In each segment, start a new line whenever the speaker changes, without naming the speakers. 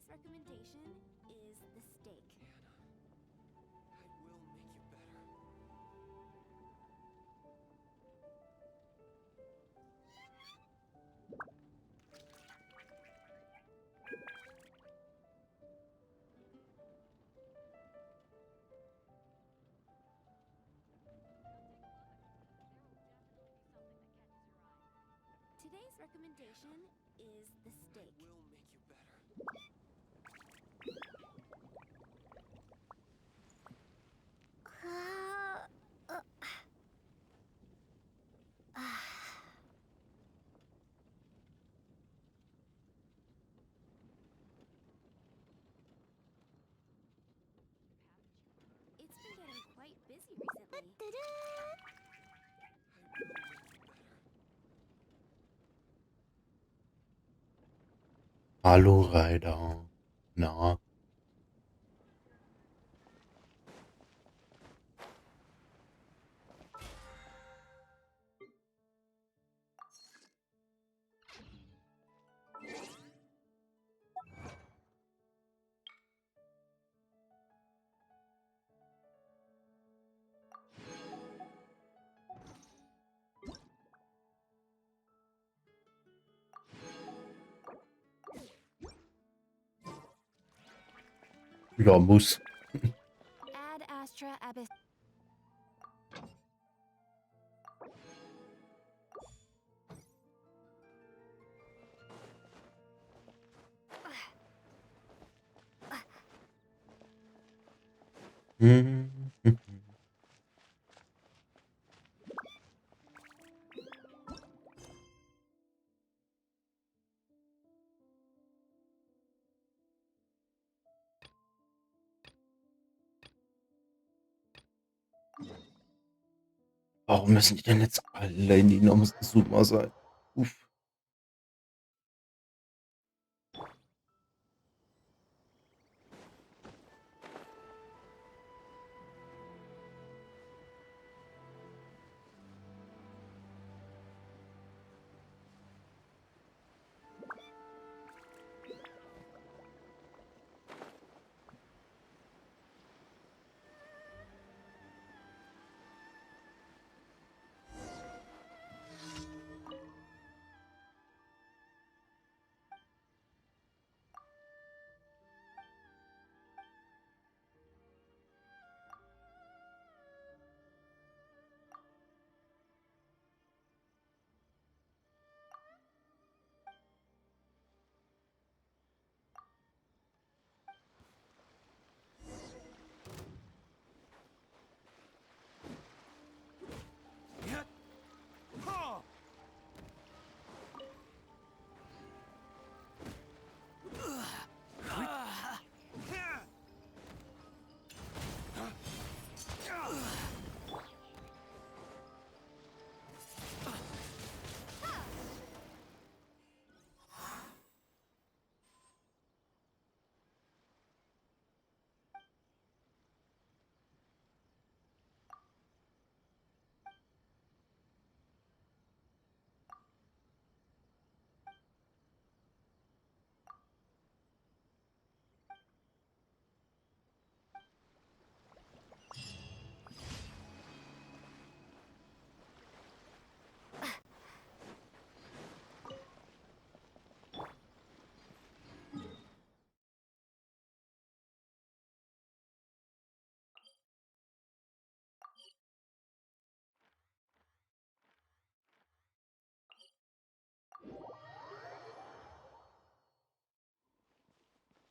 Today's recommendation is the steak.
I will make you better.
Today's recommendation is the steak.
I will make you better.
It's been getting quite busy recently.
I will make you better.
Hallo Ryder. Na, ja, muss.
Ad Astra Abyss.
Hm. Warum müssen die denn jetzt alle in die Nomos-Super sein? Uff.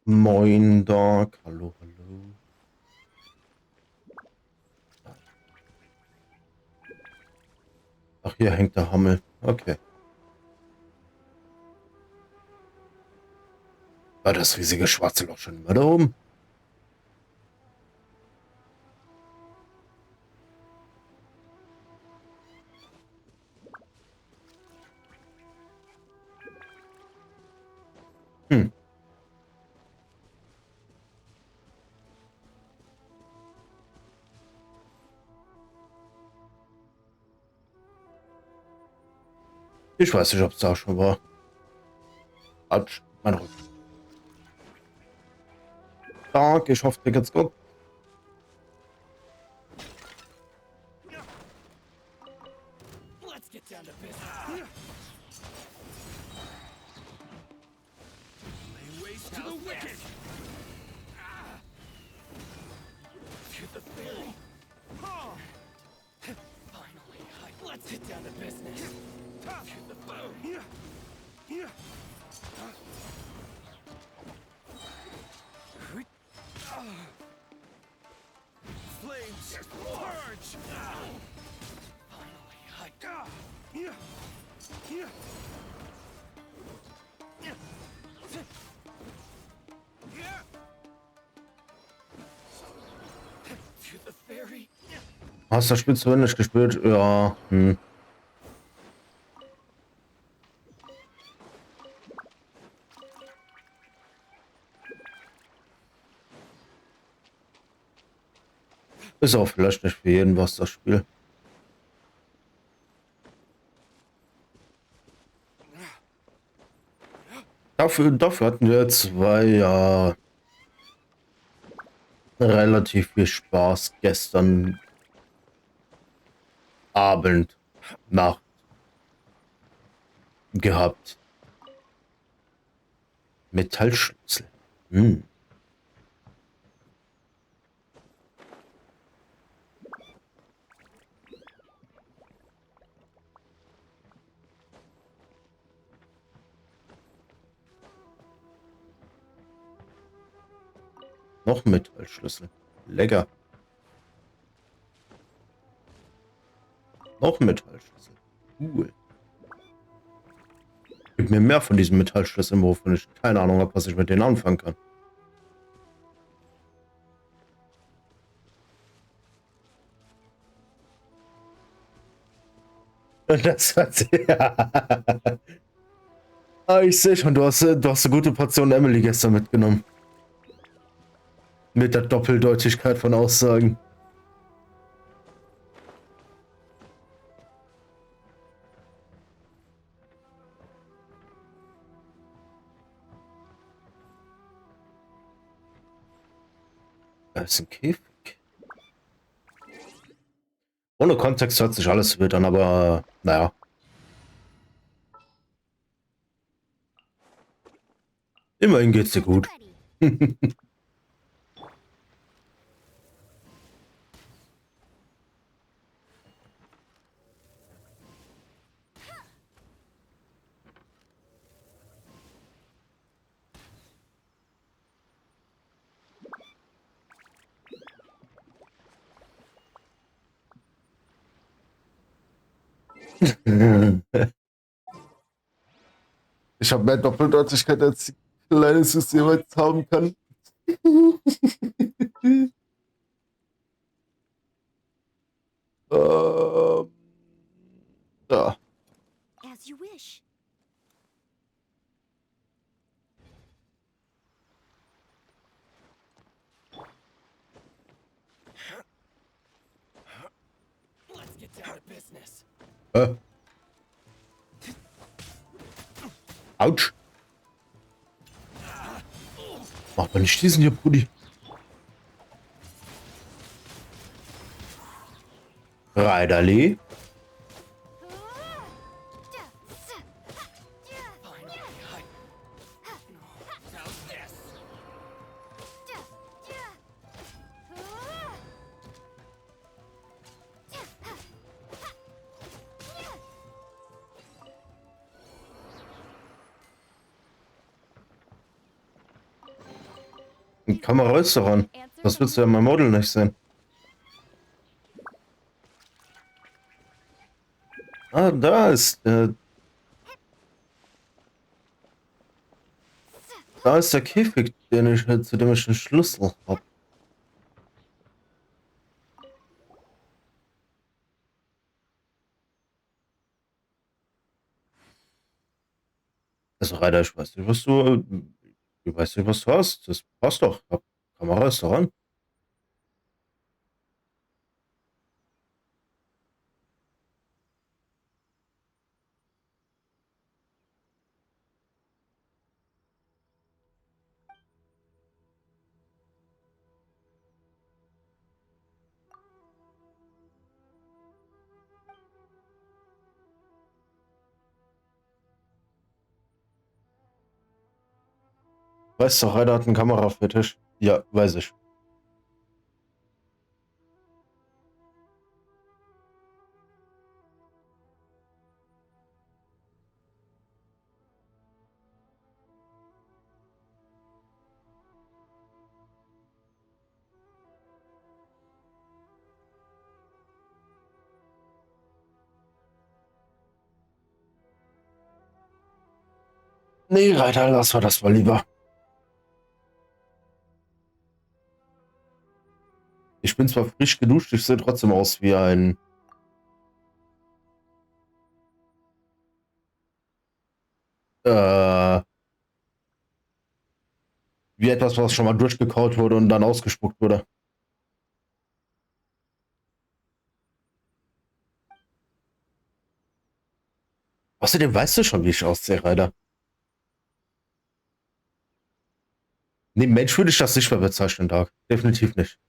Moin, Doc. Hallo, hallo. Ach, hier hängt der Hammel. Okay. War das riesige schwarze Loch schon immer da oben? Hm. Ich weiß nicht, ob es da schon war. Autsch, mein Rücken. Danke, ich hoffe, dir geht's gut.
Let's get down to business. Lay waste to the wicked. To the fairy. Finally, let's get down to business. To the bone. Flames, purge! Finally, to the fairy.
Hast du das Spiel zu Ende gespielt? Ja. Ist auch vielleicht nicht für jeden was, das Spiel. Dafür hatten wir 2 relativ viel Spaß gestern Abend, Nacht gehabt. Metallschlüssel. Noch Metallschlüssel. Lecker. Noch Metallschlüssel. Cool. Gib mir mehr von diesen Metallschlüsseln, wovon ich keine Ahnung habe, was ich mit denen anfangen kann. Das hat sie. Ah, ich sehe schon, du hast eine gute Portion Emily gestern mitgenommen. Mit der Doppeldeutigkeit von Aussagen. Da ist ein Käfig. Ohne Kontext hört sich alles wild an, aber naja. Immerhin geht's dir gut. Ich habe mehr Doppeldeutigkeit als die kleines System jetzt haben kann. Ja.
As you wish.
Let's get down to business.
Autsch. Mach mal nicht diesen hier, Brudi. Reiderli. Ein Kamera ist daran. Das willst du ja in meinem Model nicht sehen. Ah, da ist der Käfig, zu dem ich einen Schlüssel habe. Also Reiter, ich weiß nicht, was du hast. Das passt doch. Ja, Kamera ist daran. Weißt du, Ryder hat einen Kamerafetisch. Ja, weiß ich. Nee, Ryder, lass wir das mal lieber. Ich bin zwar frisch geduscht, ich sehe trotzdem aus wie ein äh, wie etwas, was schon mal durchgekaut wurde und dann ausgespuckt wurde. Außerdem weißt du schon, wie ich aussehe, Ryder. Nee, Mensch würde ich das nicht mehr bezeichnen, Tag. Definitiv nicht.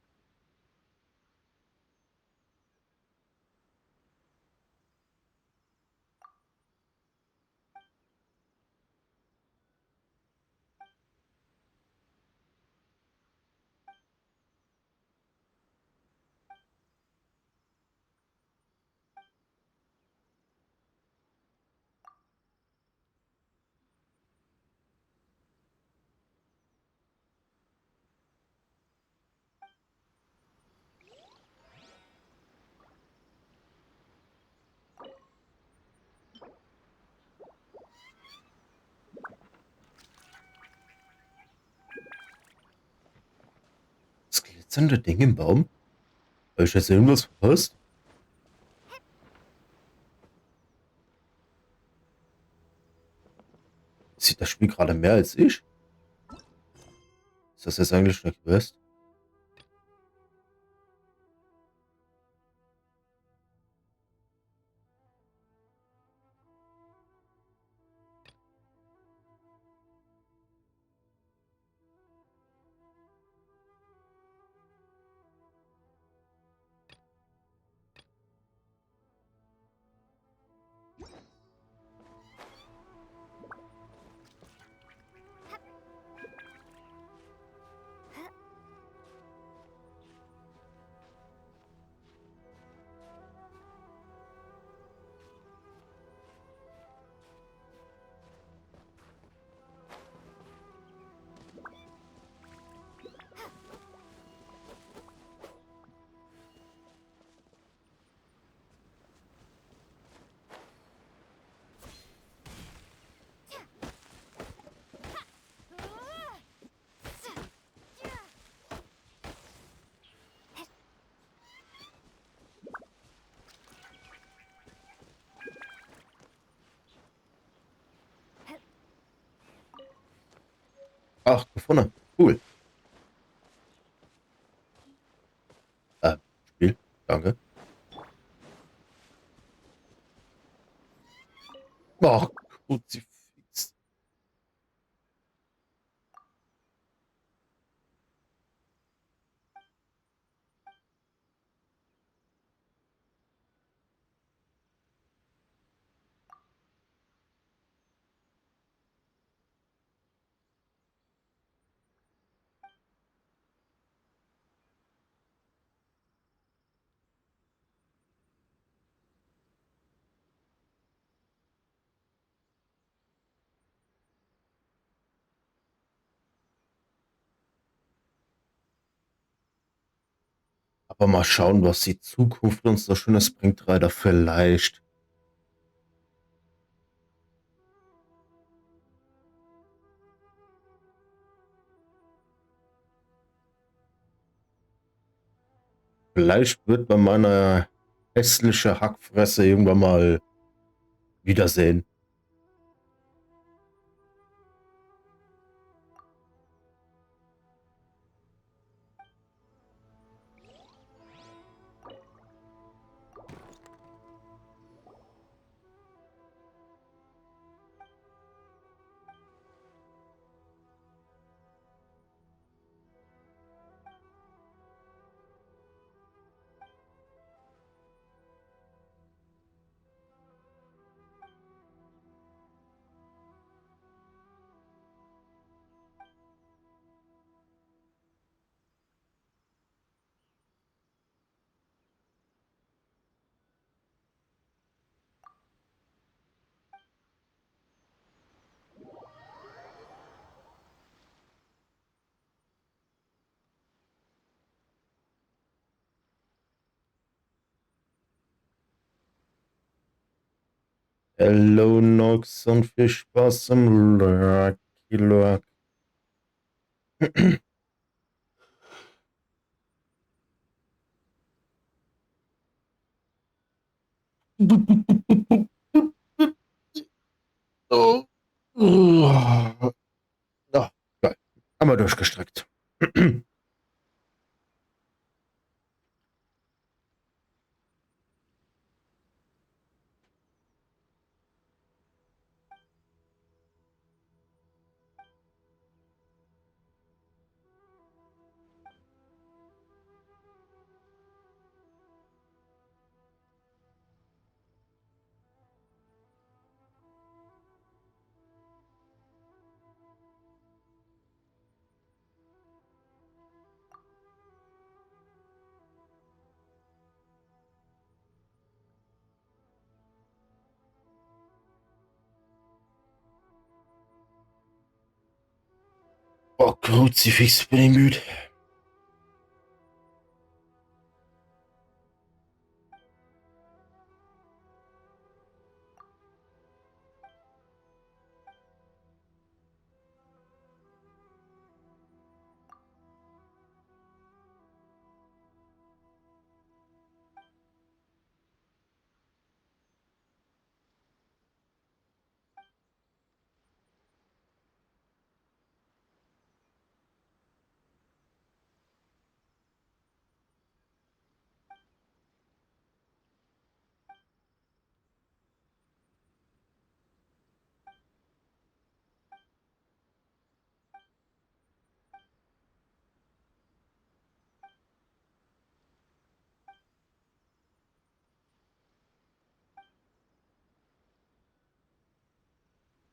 Das glitzernde Ding im Baum? Habe ich jetzt irgendwas verpasst? Sieht das Spiel gerade mehr als ich? Ist das jetzt eigentlich eine Quest? Ach, gefunden. Cool. Äh, Spiel. Danke. Ach, Kruzifix. Aber mal schauen, was die Zukunft uns so Schönes bringt, Ryder. Vielleicht. Vielleicht wird man meine hässliche Hackfresse irgendwann mal wiedersehen. Hello Nox und viel Spaß im Lurky Lurk. Oh. Ja, geil. Einmal durchgestreckt. Oh, Kruzifix, bin ich müde.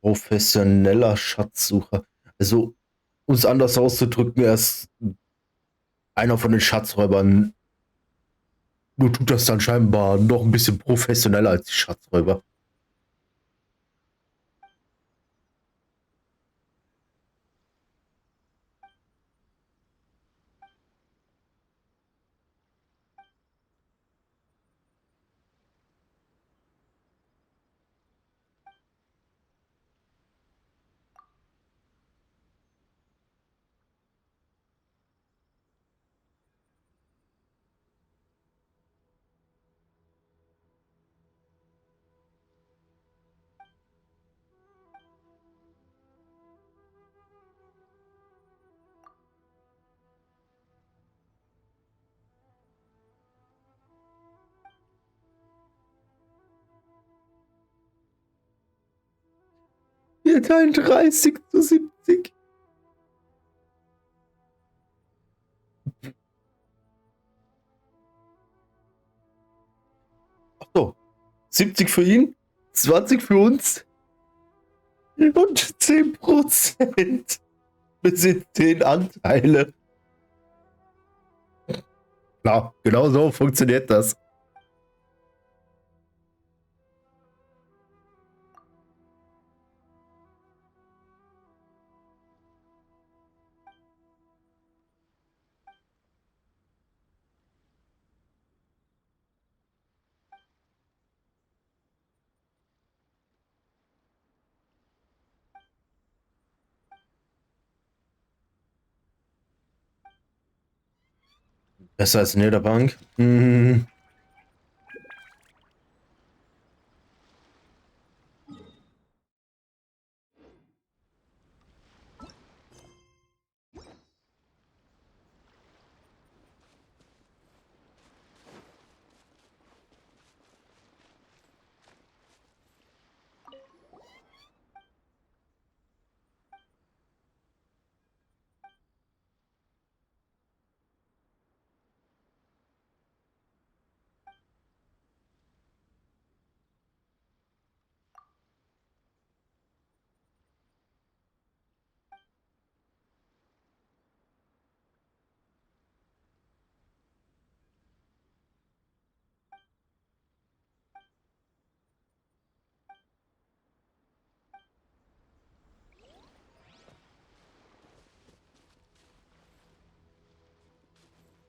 Professioneller Schatzsucher. Also, um es anders auszudrücken, er ist einer von den Schatzräubern. Nur tut das dann scheinbar noch ein bisschen professioneller als die Schatzräuber. Wird 30:70. Ach so, 70 für ihn, 20 für uns und 10% besitzt 10 Anteile. Klar, genau so funktioniert das. Besser als in jeder Bank.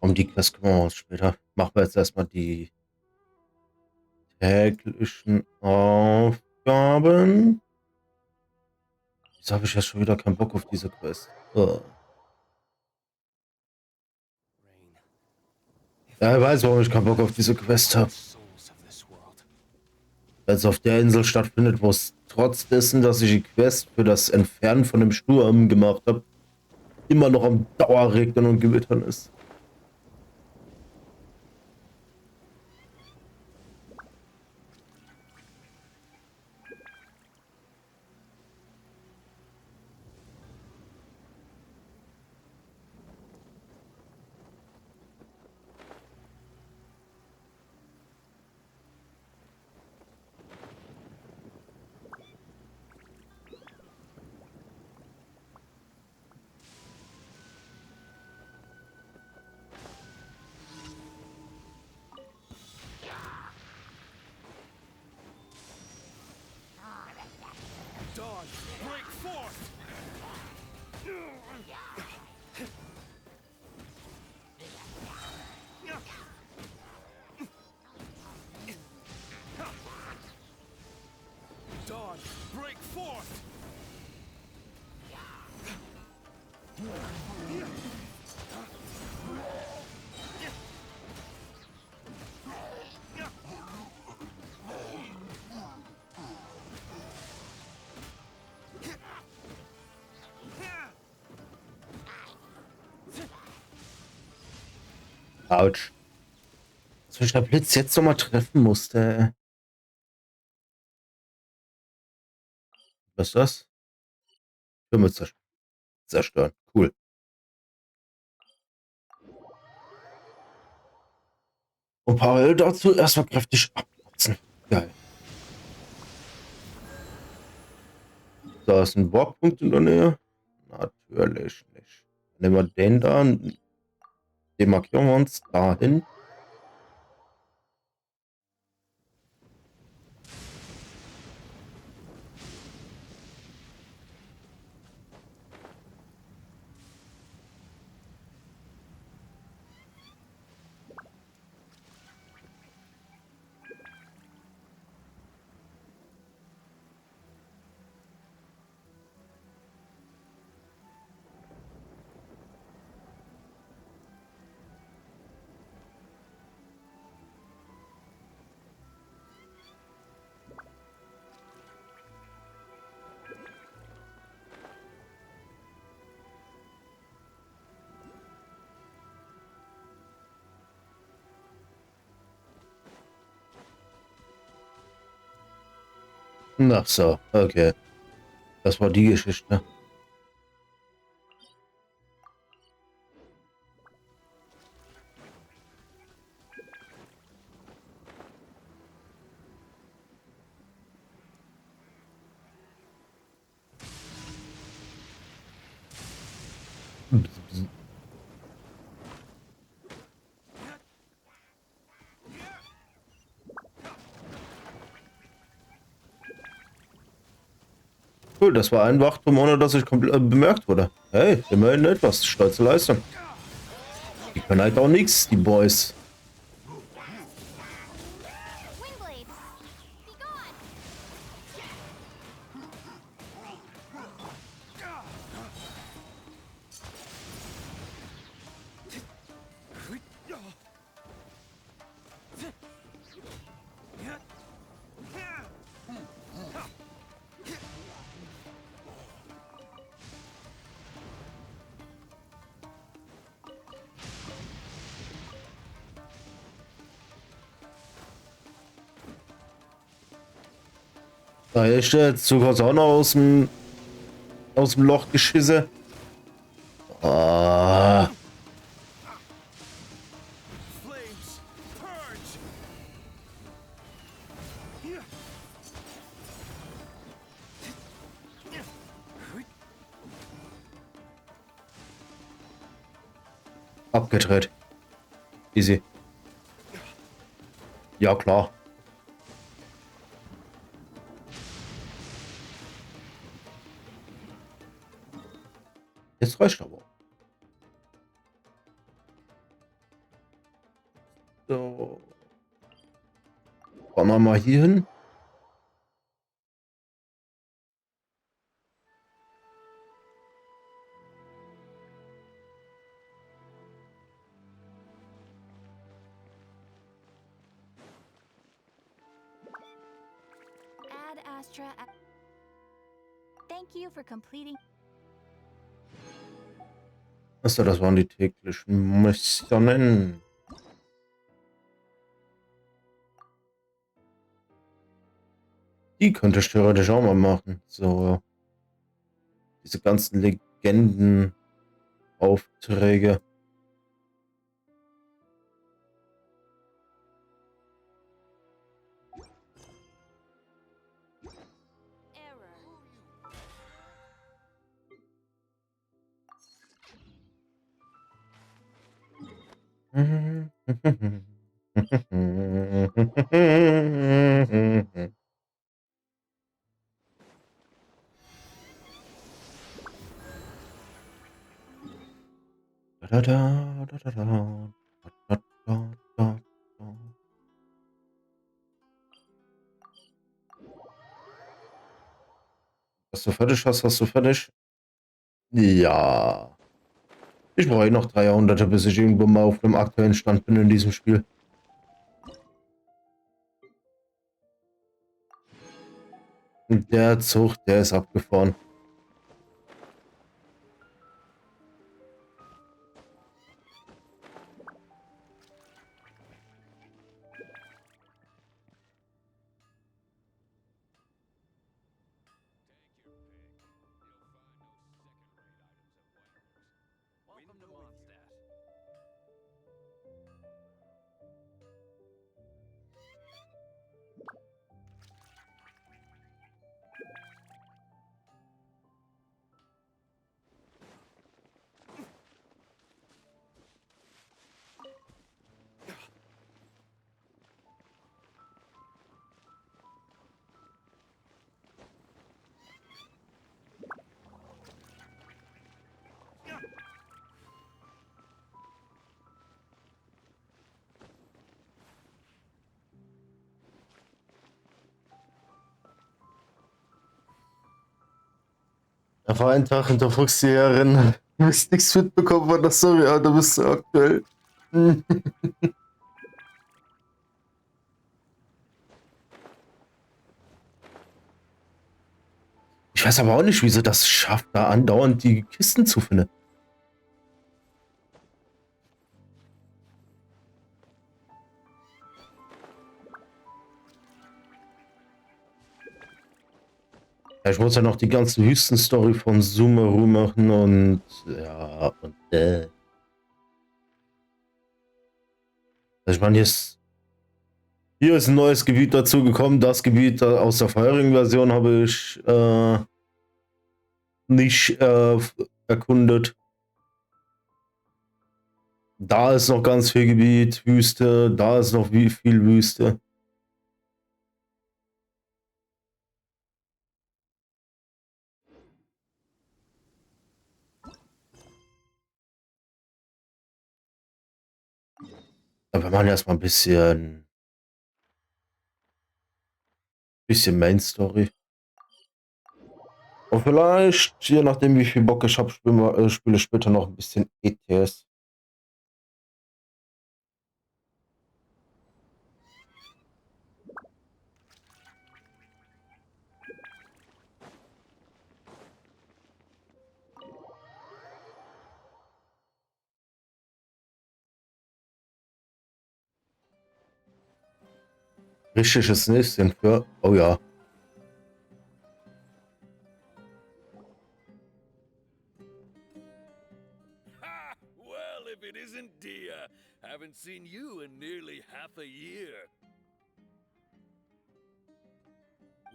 Um die Quest kümmern wir uns später. Machen wir jetzt erstmal die täglichen auf. Aufgaben. Jetzt habe ich ja schon wieder keinen Bock auf diese Quest.
Rain.
Ja, ich weiß, warum ich keinen Bock auf diese Quest habe.
Souls of this world.
Weil es auf der Insel stattfindet, wo es trotz dessen, dass ich die Quest für das Entfernen von dem Sturm gemacht habe, immer noch am Dauerregnen und Gewittern ist.
Dawn, break forth! Dawn, break forth!
Autsch. Dass mich der Blitz jetzt nochmal treffen musste. Was ist das? Türme zerstören. Cool. Und parallel dazu erstmal kräftig abputzen. Geil. Da ist ein Borgpunkt in der Nähe. Natürlich nicht. Nehmen wir den da. Den markieren wir uns dahin. Ach so, okay. Das war die Geschichte. Cool, das war ein Wachturm, ohne dass ich bemerkt wurde. Hey, immerhin etwas. Stolze Leistung. Die können halt auch nichts, die Boys.
Wingblades! Be gone!
Da ist jetzt sogar auch noch aus dem Loch geschisse. Ah,
Flames, purge!
abgedreht. Easy. Ja, klar. Jetzt reicht aber. So. Fahren wir mal hier hin.
Astra. Thank you for completing.
Achso, das waren die täglichen Missionen. Die könnte ich theoretisch auch mal machen. So, diese ganzen Legendenaufträge. Da, da, da, da, da, da, da, da, da. Was du fertig hast, hast du fertig? Ja. Ich brauche noch 3 Jahrhunderte, bis ich irgendwo mal auf einem aktuellen Stand bin in diesem Spiel. Der Zug, der ist abgefahren.
Welcome to Mondstadt.
Da war ein Tag und da fuchst die Herrin. Du hast nichts mitbekommen von der Story, aber du bist so aktuell. Ich weiß aber auch nicht, wie sie das schafft, da andauernd die Kisten zu finden. Ja, ich muss ja noch die ganze Wüstenstory von Sumeru machen und ja, und also ich meine, hier ist ein neues Gebiet dazu gekommen. Das Gebiet aus der vorherigen Version habe ich nicht erkundet. Da ist noch ganz viel Gebiet, Wüste, da ist noch wie viel Wüste. Aber wir machen erstmal ein bisschen Main Story. Und vielleicht, je nachdem wie viel Bock ich habe, spiele ich später noch ein bisschen ETS. Richtiges Näschen für, oh ja.
Ha! Well, if it isn't Dia. Haven't seen you in nearly half a year.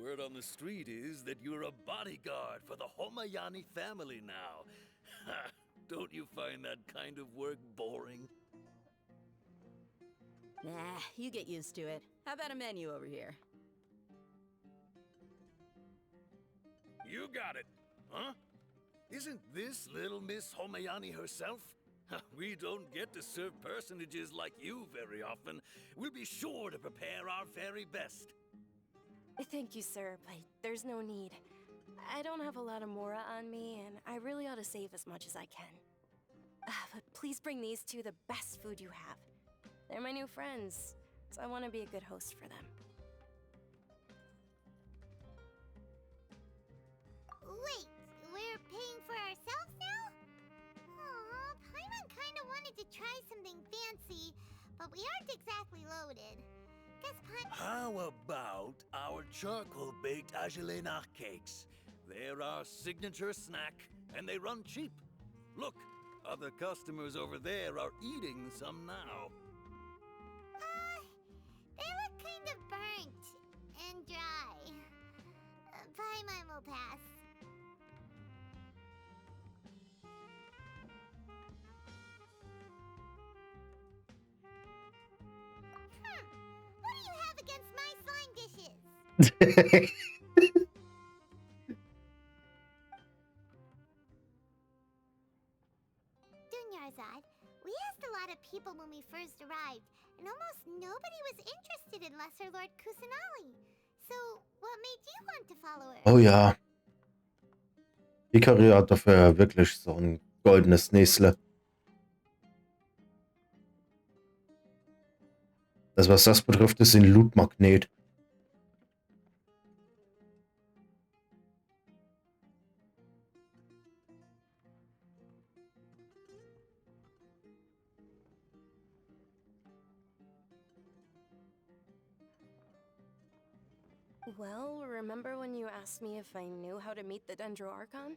Word on the street is that you're a bodyguard for the Homayani family now. Ha! Don't you find that kind of work boring?
Nah, you get used to it. How about a menu over here?
You got it, huh? Isn't this little Miss Homayani herself? We don't get to serve personages like you very often. We'll be sure to prepare our very best.
Thank you, sir, but there's no need. I don't have a lot of Mora on me, and I really ought to save as much as I can. But please bring these two the best food you have. They're my new friends, so I want to be a good host for them.
but we aren't exactly loaded. Guess punch.
How about our charcoal-baked Agelena cakes? They're our signature snack, and they run cheap. Look, other customers over there are eating some now.
They look kind of burnt and dry. Paimon will pass. What do you have against my slime dishes? Dunyarzad, we asked a lot of people when we first arrived, and almost nobody was interested in Lesser Lord Kusanali. So, what made you want to follow her?
Oh ja. Hikari hat dafür wirklich so ein goldenes Näsle. Also was das betrifft, ist ein Loot-Magnet.
Well, remember when you asked me if I knew how to meet the Dendroarchon?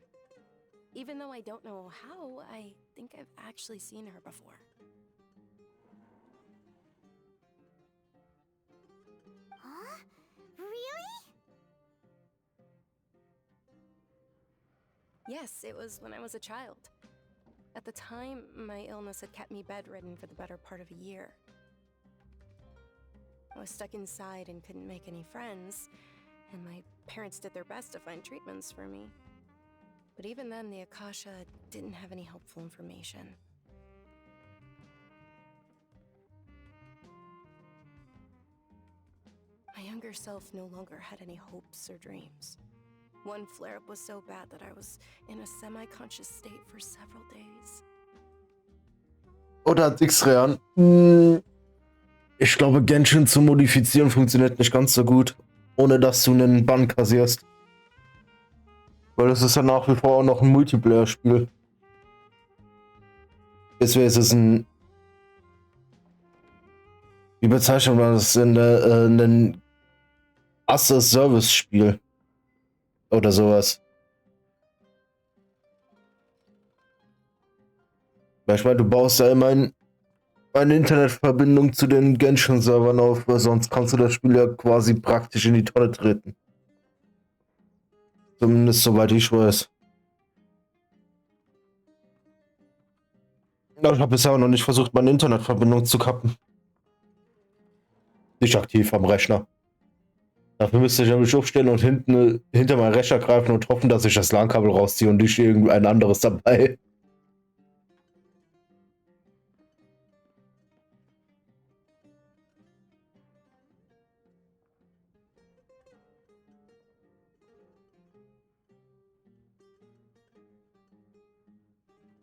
Even though I don't know how, I think I've actually seen her before.
Huh? Really?
Yes, it was when I was a child. At the time, my illness had kept me bedridden for the better part of a year. I was stuck inside and couldn't make any friends, and my parents did their best to find treatments for me. But even then, the Akasha didn't have any helpful information. My younger self no longer had any hopes or dreams. One flare-up was so bad that I was in a semi-conscious state for several days.
Oder Dixrean. Ich glaube, Genshin zu modifizieren funktioniert nicht ganz so gut, ohne dass du einen Bann kassierst. Weil es ist ja nach wie vor auch noch ein Multiplayer-Spiel. Deswegen ist es ein... Wie bezeichnet man das? Ein As-a-Service-Spiel. Oder sowas. Weil ich meine, du baust ja immer eine Internetverbindung zu den Genshin-Servern auf, weil sonst kannst du das Spiel ja quasi praktisch in die Tonne treten. Zumindest soweit ich weiß. Aber ich habe bisher auch noch nicht versucht, meine Internetverbindung zu kappen. Nicht aktiv am Rechner. Dafür müsste ich nämlich aufstehen und hinter meinen Rechner greifen und hoffen, dass ich das LAN-Kabel rausziehe und nicht irgendein anderes dabei.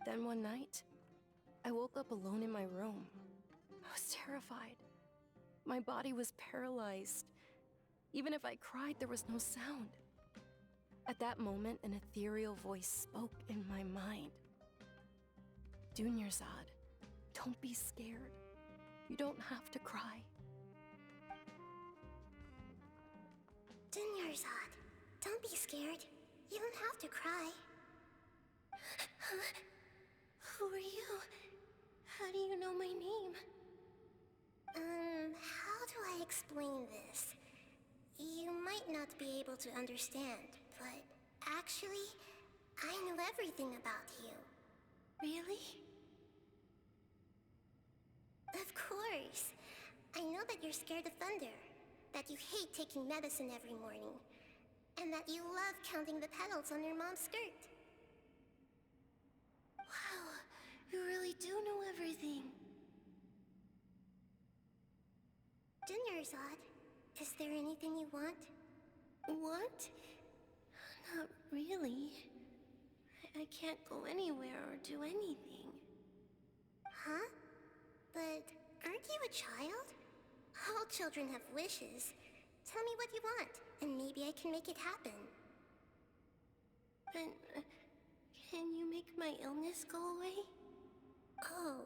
Then one night, I woke up alone in my room. I was terrified. My body was paralyzed. Even if I cried, there was no sound. At that moment, an ethereal voice spoke in my mind. Dunyarzad, don't be scared. You don't have to cry.
Dunyarzad, don't be scared. You don't have to cry. Who are you? How do you know my name? How do I explain this? You might not be able to understand, but actually, I know everything about you. Really? Of course. I know that you're scared of thunder, that you hate taking medicine every morning, and that you love counting the petals on your mom's skirt. Wow, you really do know everything. Dunyarzad, is there anything you want? Want? Not really. I can't go anywhere or do anything. Huh? But aren't you a child? All children have wishes. Tell me what you want, and maybe I can make it happen. But can you make my illness go away? Oh.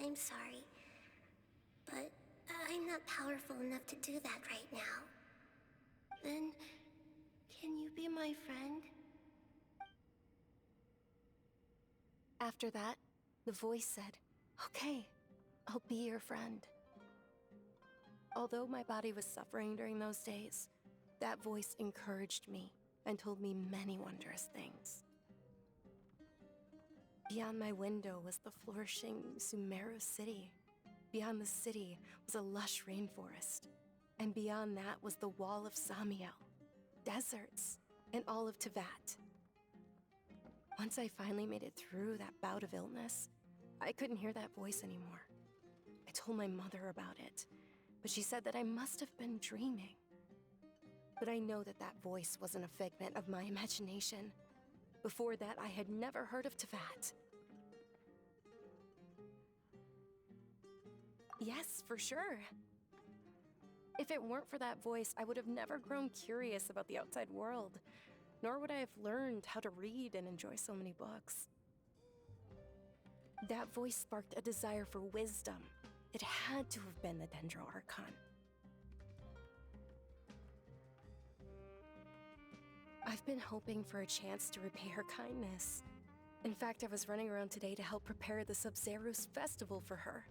I'm sorry. But I'm not powerful enough to do that right now. Then, can you be my friend?
After that, the voice said, "Okay, I'll be your friend." Although my body was suffering during those days, that voice encouraged me and told me many wondrous things. Beyond my window was the flourishing Sumeru city. Beyond the city was a lush rainforest. And beyond that was the wall of Samiel, deserts, and all of Teyvat. Once I finally made it through that bout of illness, I couldn't hear that voice anymore. I told my mother about it, but she said that I must have been dreaming. But I know that that voice wasn't a figment of my imagination. Before that, I had never heard of Teyvat. Yes, for sure. If it weren't for that voice, I would have never grown curious about the outside world, nor would I have learned how to read and enjoy so many books. That voice sparked a desire for wisdom. It had to have been the Dendro Archon. I've been hoping for a chance to repay her kindness. In fact, I was running around today to help prepare the Sub-Zero's festival for her.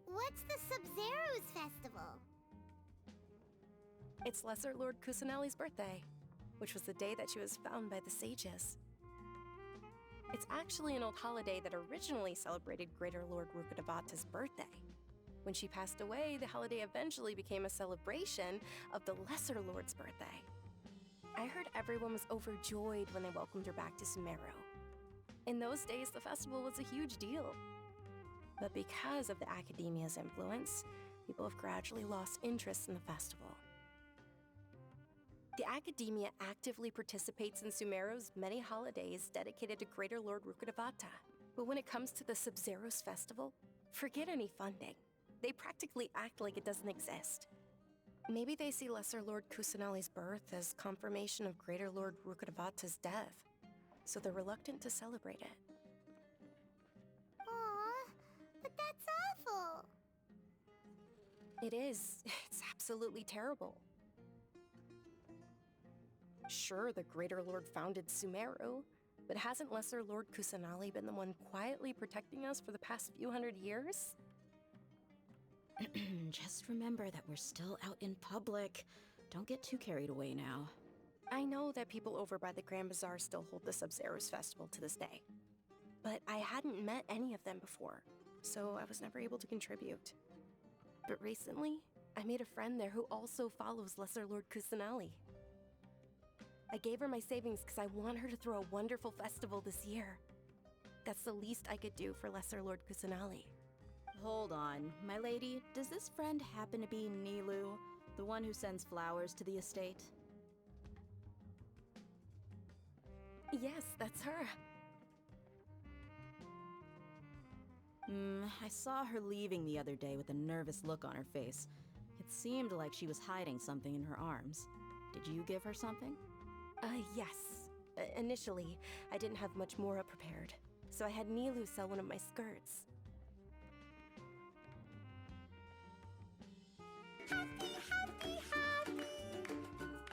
What's the Sub-Zero's festival?
It's Lesser Lord Kusanali's birthday, which was the day that she was found by the sages. It's actually an old holiday that originally celebrated Greater Lord Rukkhadevata's birthday. When she passed away, the holiday eventually became a celebration of the Lesser Lord's birthday. I heard everyone was overjoyed when they welcomed her back to Sumeru. In those days, the festival was a huge deal. But because of the Academia's influence, people have gradually lost interest in the festival. The Academia actively participates in Sumeru's many holidays dedicated to Greater Lord Rukkhadevata. But when it comes to the Sub-Zero's festival, forget any funding. They practically act like it doesn't exist. Maybe they see Lesser Lord Kusanali's birth as confirmation of Greater Lord Rukkhadevata's death, so they're reluctant to celebrate it.
Aw, but that's awful.
It is. It's absolutely terrible. Sure, the Greater Lord founded Sumeru, but hasn't Lesser Lord Kusanali been the one quietly protecting us for the past few hundred years?
Just remember that we're still out in public. Don't get too carried away now.
I know that people over by the Grand Bazaar still hold the Sub-Zero's festival to this day, but I hadn't met any of them before, so I was never able to contribute. But recently, I made a friend there who also follows Lesser Lord Kusanali. I gave her my savings because I want her to throw a wonderful festival this year. That's the least I could do for Lesser Lord Kusanali.
Hold on, my lady. Does this friend happen to be Nilu, the one who sends flowers to the estate?
Yes, that's her.
I saw her leaving the other day with a nervous look on her face. It seemed like she was hiding something in her arms. Did you give her something?
Yes. Initially, I didn't have much Mora prepared, so I had Nilu sell one of my skirts.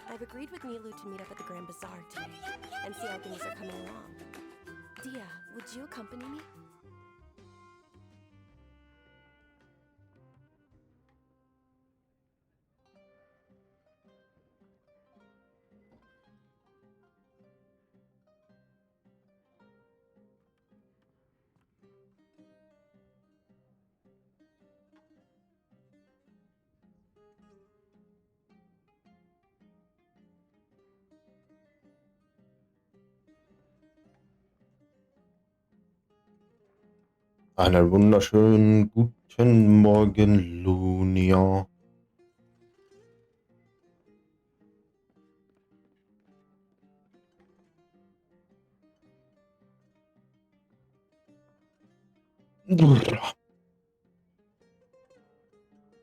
I've agreed with Nilu to meet up at the Grand Bazaar today and see how things are coming along. Dia, would you accompany me?
Einen wunderschönen guten Morgen, Lunia.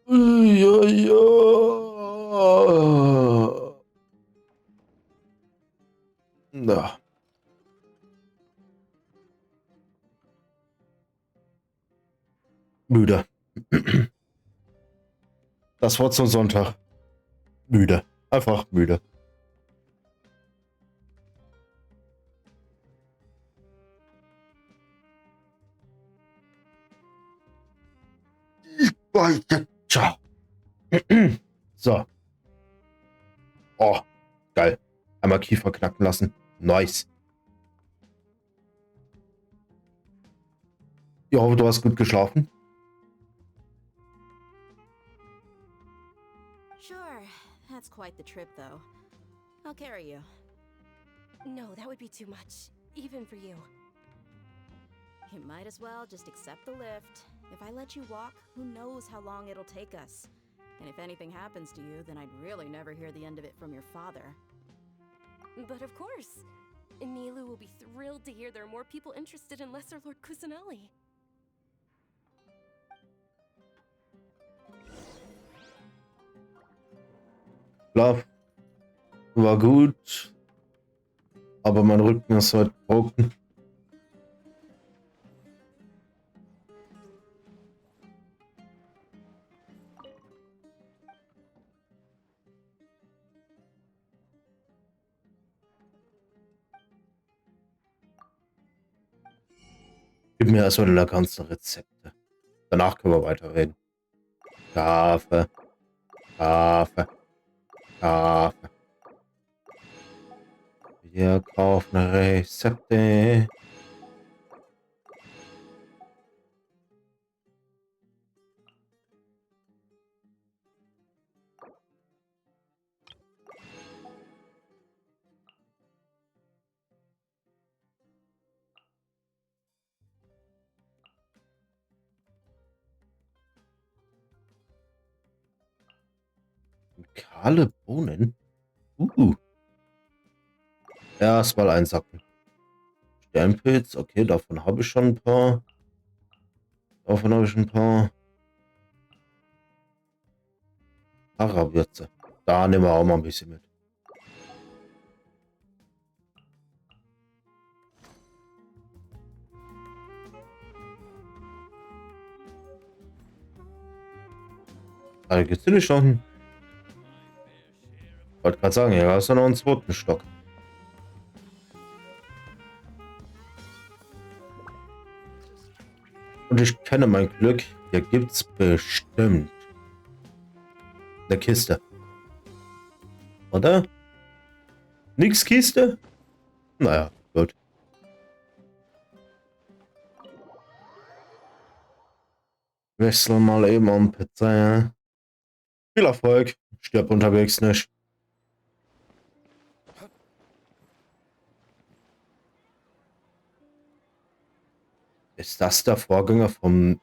Ja, ja. Na. Müde. Das Wort zum Sonntag. Müde. Einfach müde. Ciao. So. Oh, geil. Einmal Kiefer knacken lassen. Nice. Ich hoffe, du hast gut geschlafen.
Sure, that's quite the trip, though. I'll carry you.
No, that would be too much, even for you.
You might as well just accept the lift. If I let you walk, who knows how long it'll take us. And if anything happens to you, then I'd really never hear the end of it from your father.
But of course, Nilu will be thrilled to hear there are more people interested in Lesser Lord Kusanali.
Schlaf war gut, aber mein Rücken ist heute broken. Gib mir erstmal die ganzen Rezepte. Danach können wir weiterreden. Kaffee. Kaffee. Kaffee. Wir kaufen Rezepte. Kahle Bohnen? Erstmal einsacken. Sternpilz, okay, davon habe ich schon ein paar. Davon habe ich ein paar. Arabwürze. Da nehmen wir auch mal ein bisschen mit. Da geht's nicht schon. Ich wollte gerade sagen, hier hast du noch einen zweiten Stock. Und ich kenne mein Glück. Hier gibt's bestimmt eine Kiste. Oder? Nix Kiste? Naja, gut. Wechsel mal eben um Pizza, ja. Viel Erfolg. Stirb unterwegs nicht. Ist das der Vorgänger vom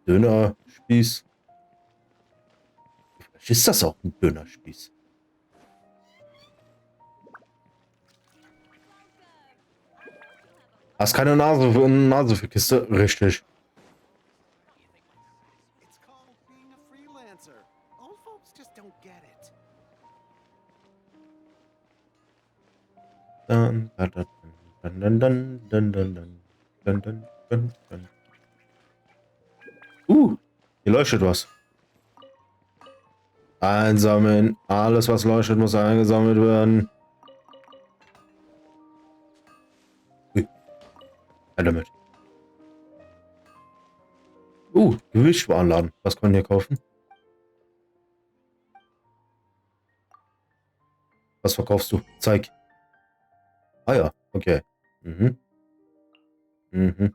Dönerspieß? Vielleicht ist das auch ein Dönerspieß. Hast keine Nase für Kiste? Richtig.
It's called being a freelancer. Old folks just don't get it.
Dann, dann, dann, dann, dann, dann, dann, dann, dann, dann, dann. Hier leuchtet was. Einsammeln. Alles, was leuchtet, muss eingesammelt werden. Ui. Damit. Gewichtwarenladen. Was kann man hier kaufen? Was verkaufst du? Zeig. Ah ja, okay. Mhm. Mhm.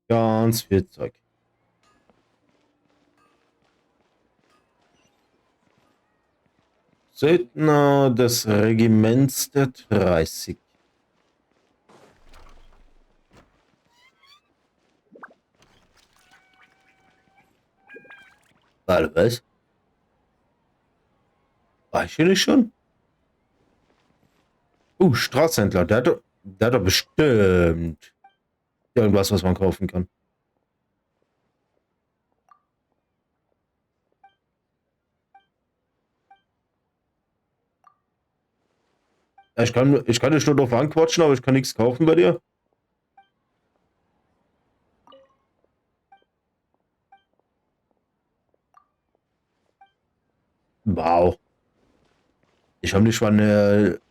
Ganz viel Zeug. Söldner des Regiments der 30. Warte, was? War ich hier nicht schon? Straßhändler. Der hat doch bestimmt irgendwas, was man kaufen kann. Ich kann dich nur drauf anquatschen, aber ich kann nichts kaufen bei dir. Wow. Ich habe nicht mal eine...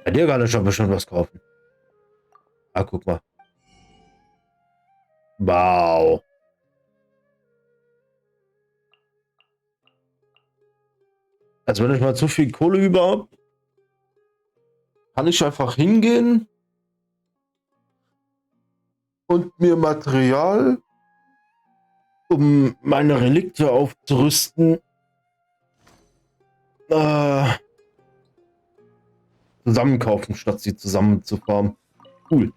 Bei dir kann ich schon bestimmt was kaufen. Ah, guck mal. Wow. Also wenn ich mal zu viel Kohle über habe, kann ich einfach hingehen und mir Material, um meine Relikte aufzurüsten, zusammenkaufen, statt sie zusammen zu farmen. Cool.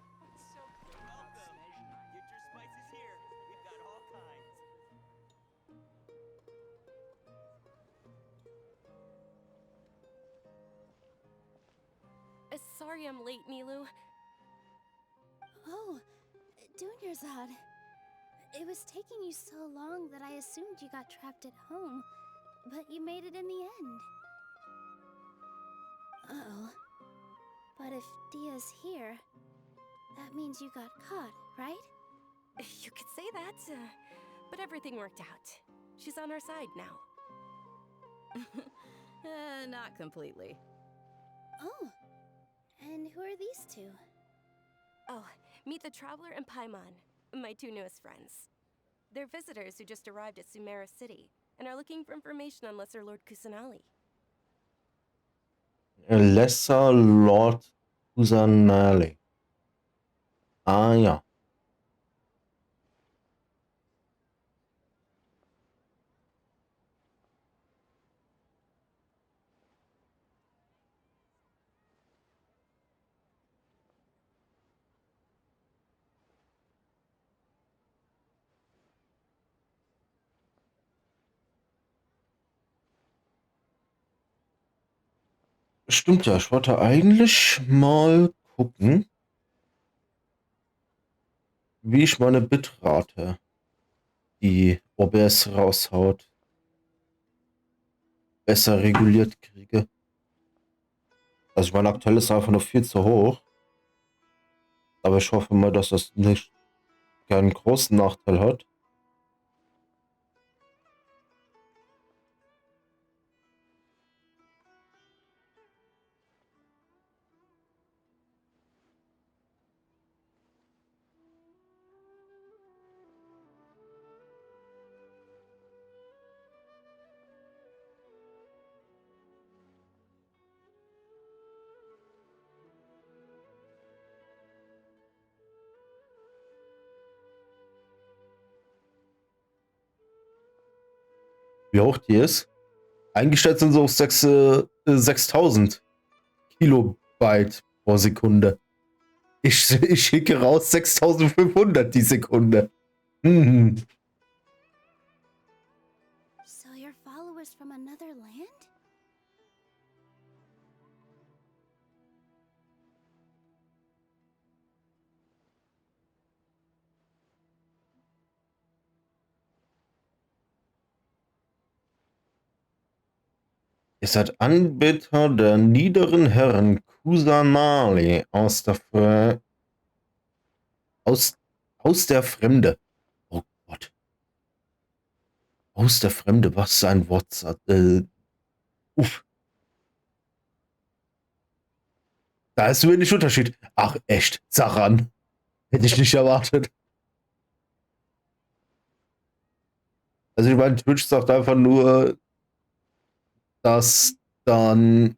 Sorry I'm late, Nilu.
Oh, Dunyarzad. It was taking you so long that I assumed you got trapped at home, but you made it in the end. Uh-oh. But if Dia's here, that means you got caught, right?
You could say that, but everything worked out. She's on our side now.
Not completely.
Oh. And who are these two?
Oh, meet the Traveler and Paimon, my two newest friends. They're visitors who just arrived at Sumeru City and are looking for information on Lesser Lord Kusanali.
Lesser Lord Kusanali. Ah ja. Stimmt ja, ich wollte eigentlich mal gucken, wie ich meine Bitrate, die OBS raushaut, besser reguliert kriege. Also ich meine, aktuell ist einfach noch viel zu hoch. Aber ich hoffe mal, dass das nicht keinen großen Nachteil hat. Wie hoch die ist? Eingestellt sind so auf 6000 Kilobyte pro Sekunde. Ich schicke raus 6500 die Sekunde. Mhm.
So you're followers from another land?
Ihr seid Anbeter der niederen Herren Kusanali aus der Fremde. Oh Gott. Aus der Fremde, was ist ein Wortsatz? Uff. Da ist wenig Unterschied. Ach, echt. Saran. Hätte ich nicht erwartet. Also ich meine, Twitch sagt einfach nur, dass dann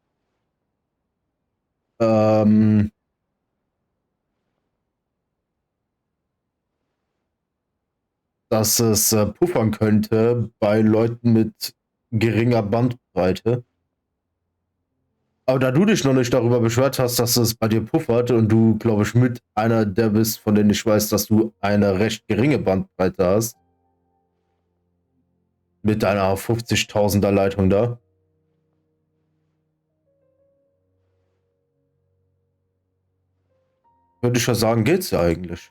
dass es puffern könnte bei Leuten mit geringer Bandbreite. Aber da du dich noch nicht darüber beschwert hast, dass es bei dir puffert und du, glaube ich, mit einer der bist, von denen ich weiß, dass du eine recht geringe Bandbreite hast, mit deiner 50.000er Leitung da, würde ich ja sagen, geht's ja eigentlich.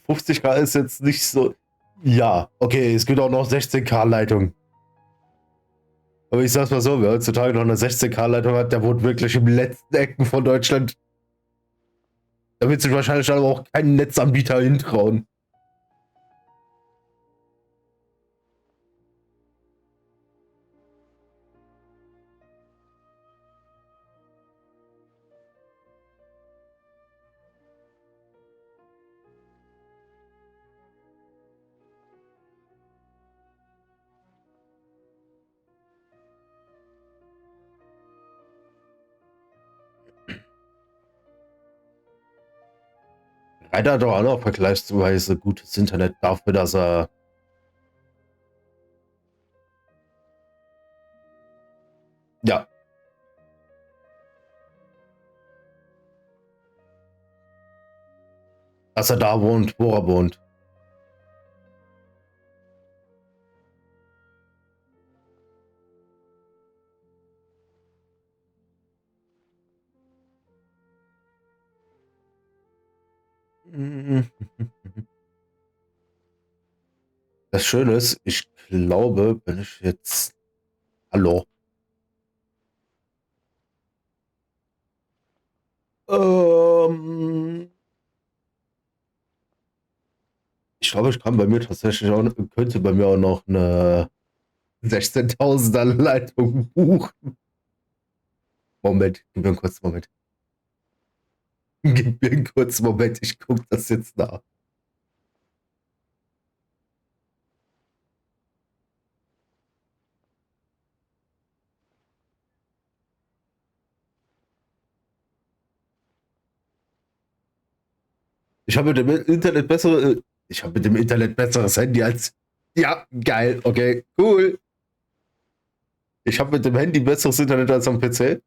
50k ist jetzt nicht so. Ja, okay, es gibt auch noch 16k-Leitungen. Aber ich sag's mal so, wer heutzutage noch eine 16k-Leitung hat, der wohnt wirklich im letzten Ecken von Deutschland. Da wird sich wahrscheinlich aber auch kein Netzanbieter hintrauen. Reiter hat doch auch noch vergleichsweise gutes Internet dafür, dass er. Ja. Dass er da wohnt, wo er wohnt. Das Schöne ist, ich glaube, wenn ich jetzt. Hallo. Ich glaube, ich kann bei mir tatsächlich auch, könnte bei mir auch noch eine 16.000er Leitung buchen. Moment, gib mir einen kurzen Moment. Gib mir einen kurzen Moment, ich gucke das jetzt nach. Ich habe mit dem Internet bessere. Ich habe mit dem Internet besseres Handy als. Ja, geil, okay, cool. Ich habe mit dem Handy besseres Internet als am PC.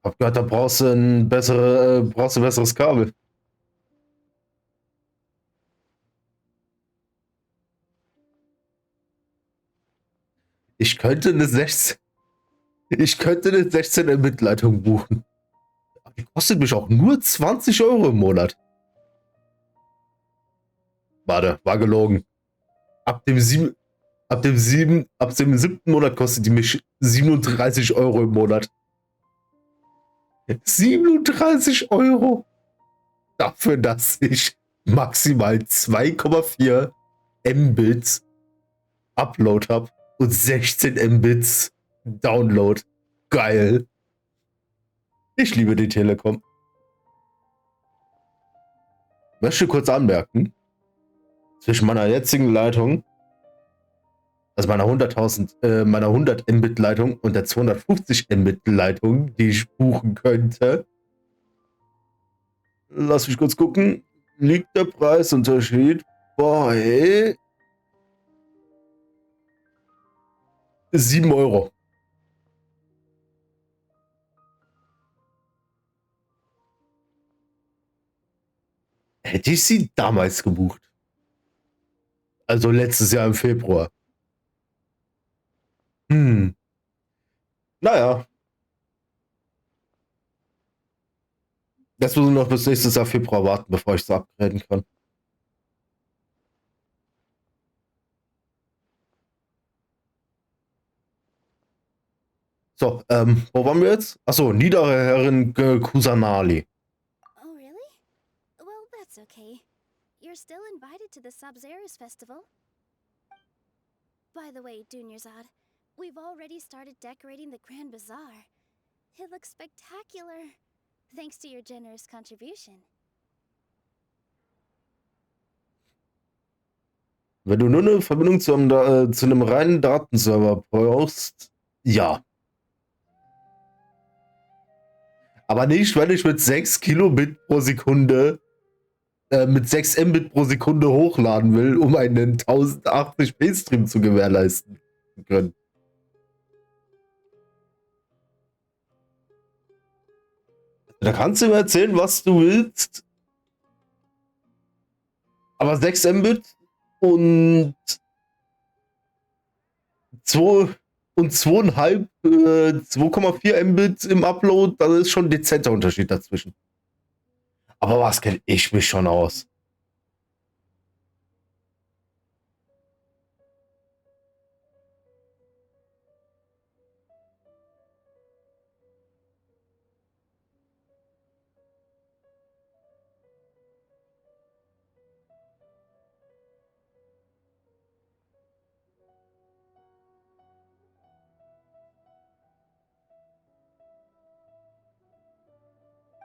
Hab gehört, da brauchst du ein besseres Kabel. Ich könnte eine 16 Mbit Leitung buchen. Die kostet mich auch nur 20 Euro im Monat. Warte, war gelogen. Ab dem 7. Monat kostet die mich 37 Euro im Monat. 37 Euro dafür, dass ich maximal 2,4 Mbits Upload habe und 16 Mbits Download. Geil. Ich liebe die Telekom. Möchte kurz anmerken, zwischen meiner jetzigen Leitung, also meiner 100 Mbit Leitung und der 250 Mbit Leitung, die ich buchen könnte, lass mich kurz gucken, liegt der Preisunterschied bei 7 Euro. Hätte ich sie damals gebucht. Also letztes Jahr im Februar. Naja. Das muss ich noch bis nächstes Jahr Februar warten, bevor ich es upgraden kann. So, wo waren wir jetzt? Achso, Niedere Herren Kusanali.
Oh, really? Well, that's okay. You're still invited to the Sabzerus festival. By the way, Dunyarzad, we've already started decorating the Grand Bazaar. It looks spectacular, thanks to your generous contribution.
Wenn du nur eine Verbindung zu einem reinen Datenserver brauchst, ja. Aber nicht, wenn ich mit 6 Kilobit pro Sekunde, mit 6 Mbit pro Sekunde hochladen will, um einen 1080p Stream zu gewährleisten zu können. Da kannst du mir erzählen, was du willst. Aber 6 Mbit und 2,5, 2,4 Mbit im Upload, das ist schon ein dezenter Unterschied dazwischen. Aber was kenne ich mich schon aus?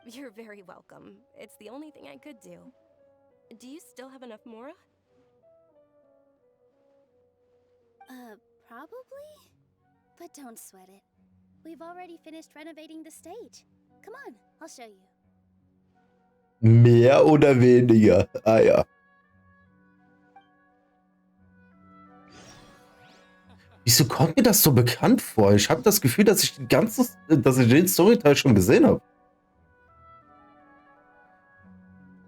You're very welcome. It's the only thing I could do. Do you still have enough Mora?
Probably? But don't sweat it. We've already finished renovating the stage. Come on, I'll show you.
Mehr oder weniger. Ah ja. Wieso kommt mir das so bekannt vor? Ich habe das Gefühl, dass ich den Storyteil schon gesehen habe.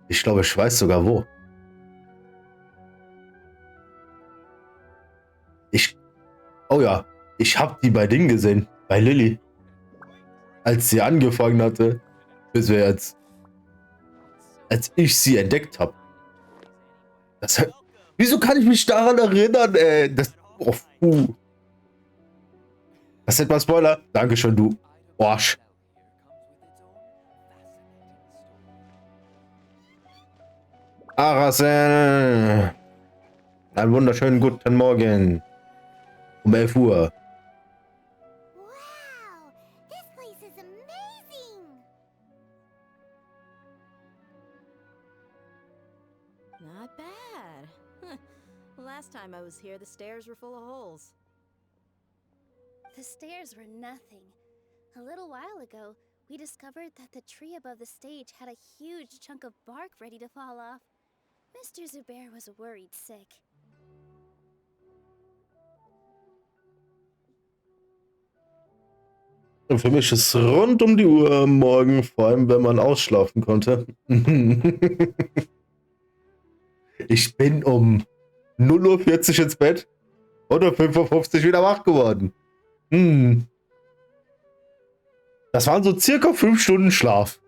Ich glaube, ich weiß sogar wo. Oh ja, ich habe die bei Ding gesehen, bei Lilly. Als sie angefangen hatte, bis wir jetzt, als ich sie entdeckt habe. Wieso kann ich mich daran erinnern, ey? Das ist etwas Spoiler. Dankeschön, du Arsch. Arasel. Einen wunderschönen guten Morgen. Um 11 Uhr.
Wow! This place is amazing!
Not bad. Last time I was here, the stairs were full of holes.
The stairs were nothing. A little while ago, we discovered that the tree above the stage had a huge chunk of bark ready to fall off. Mr. Zubair was worried sick.
Für mich ist rund um die Uhr morgen, vor allem wenn man ausschlafen konnte. Ich bin um 0:40 Uhr ins Bett und um 5:50 Uhr wieder wach geworden. Das waren so circa 5 Stunden Schlaf.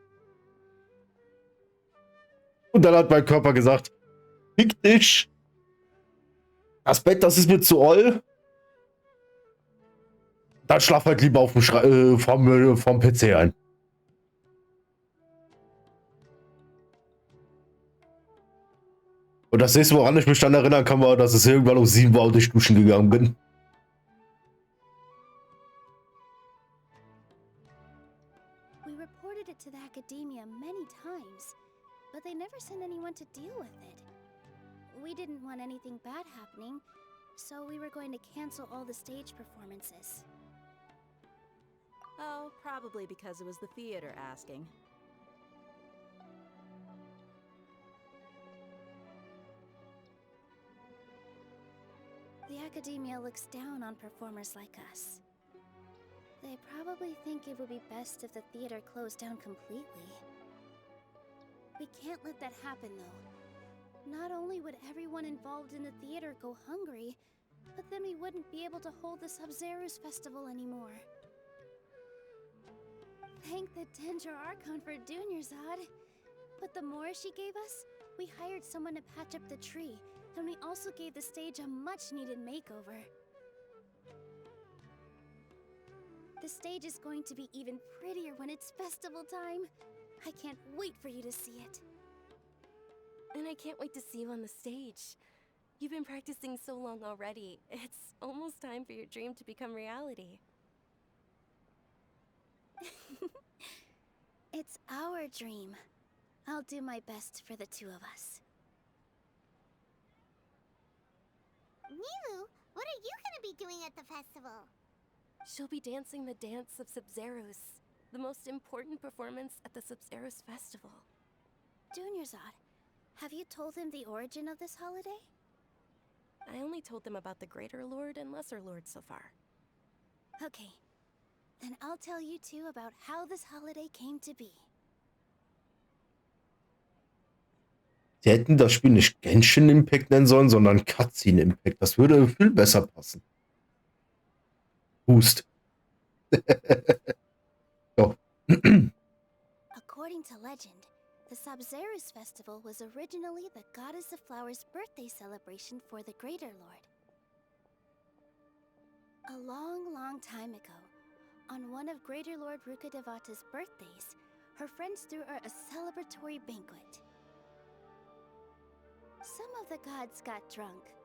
Und dann hat mein Körper gesagt, fick dich. Das Bett, das ist mir zu oll. Dann schlaf halt lieber auf dem vom PC ein. Und das nächste, woran ich mich dann erinnern kann, war, dass es irgendwann um 7 Uhr und ich duschen gegangen bin.
We reported it to the academia many times, but they never sent anyone to deal with it. We didn't want anything bad happening, so we were going to cancel all the stage performances.
Oh, probably because it was the theater asking.
The academia looks down on performers like us. They probably think it would be best if the theater closed down completely. We can't let that happen, though. Not only would everyone involved in the theater go hungry, but then we wouldn't be able to hold the Sub-Zero's festival anymore. Thank the Danger Archon for Dunyarzad. But the more she gave us, we hired someone to patch up the tree, and we also gave the stage a much-needed makeover. The stage is going to be even prettier when it's festival time. I can't wait for you to see it.
And I can't wait to see you on the stage. You've been practicing so long already. It's almost time for your dream to become reality.
It's our dream. I'll do my best for the two of us.
Milu, what are you gonna be doing at the festival?
She'll be dancing the dance of Sub-Zeros, the most important performance at the Sub-Zeros festival.
Dunyarzad, have you told him the origin of this holiday?
I only told them about the Greater Lord and Lesser Lord so far.
Okay. Then I'll tell you two about how this holiday came to be.
Sie hätten das Spiel nicht Genshin Impact nennen sollen, sondern Cutscene Impact. Das würde viel besser passen. Hust. So.
According to legend, the Sabzeruz festival was originally the Goddess of Flowers' birthday celebration for the Greater Lord. A long, long time ago, on one of Greater Lord Rukkhadevata's birthdays, her friends threw her a celebratory banquet. Some of the gods got drunk.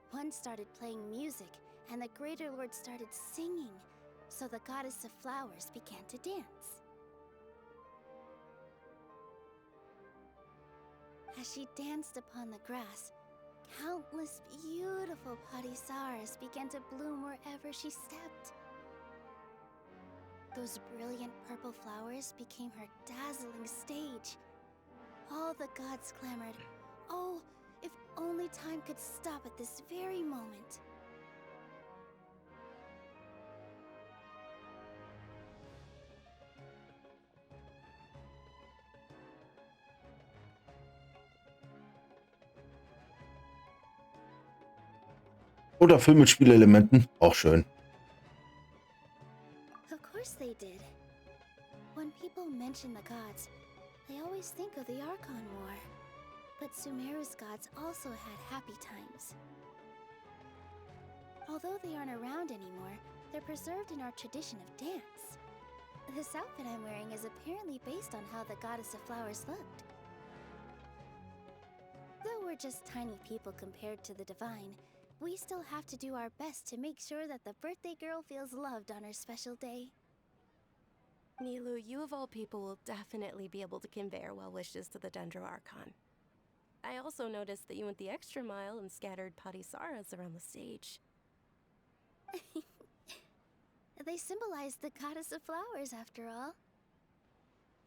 One started playing music, and the Greater Lord started singing, so the Goddess of Flowers began to dance. As she danced upon the grass, countless beautiful padisaras began to bloom wherever she stepped. Those brilliant purple flowers became her dazzling stage. All the gods clamored, "Oh, if only time could stop at this very moment."
Oder Film mit Spielelementen. Auch schön.
Of course they did. When people mention the gods, they always think of the Archon War. But Sumeru's gods also had happy times. Although they aren't around anymore, they're preserved in our tradition of dance. This outfit I'm wearing is apparently based on how the Goddess of Flowers looked. Though we're just tiny people compared to the Divine, we still have to do our best to make sure that the birthday girl feels loved on her special day.
Nilu, you of all people will definitely be able to convey our well wishes to the Dendro Archon. I also noticed that you went the extra mile and scattered padisaras around the stage.
They symbolize the Goddess of Flowers, after all.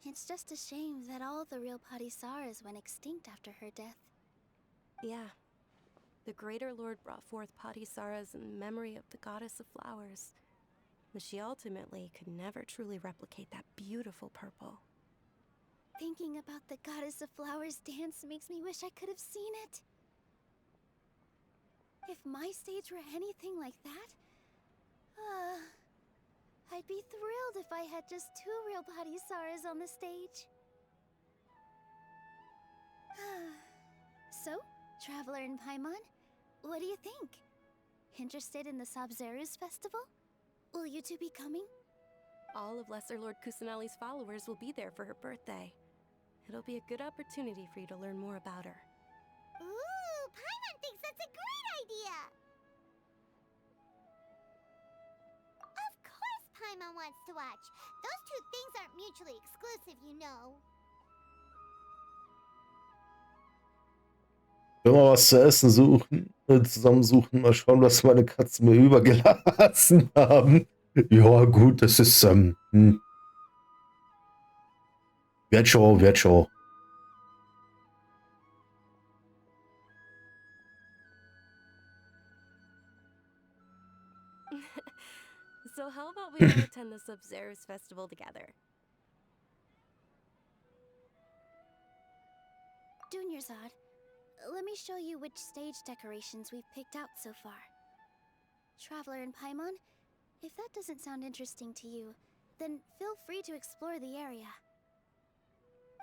It's just a shame that all the real padisaras went extinct after her death.
Yeah. The Greater Lord brought forth padisaras in memory of the Goddess of Flowers, but she ultimately could never truly replicate that beautiful purple.
Thinking about the Goddess of Flowers dance makes me wish I could have seen it. If my stage were anything like that, I'd be thrilled if I had just 2 real padisaras on the stage. So, Traveler in Paimon, what do you think? Interested in the Sabzeruz festival? Will you two be coming?
All of Lesser Lord Kusanali's followers will be there for her birthday. It'll be a good opportunity for you to learn more about her.
Ooh, Paimon thinks that's a great idea! Of course Paimon wants to watch. Those two things aren't mutually exclusive, you know.
Wenn wir was zu essen suchen, zusammensuchen, mal schauen, was meine Katzen mir übergelassen haben. Ja, gut, das ist, wird schon, wird schon.
So how about we all attend the Sabzeruz festival together?
Dunyarzad, let me show you which stage decorations we've picked out so far. Traveler in Paimon, if that doesn't sound interesting to you, then feel free to explore the area.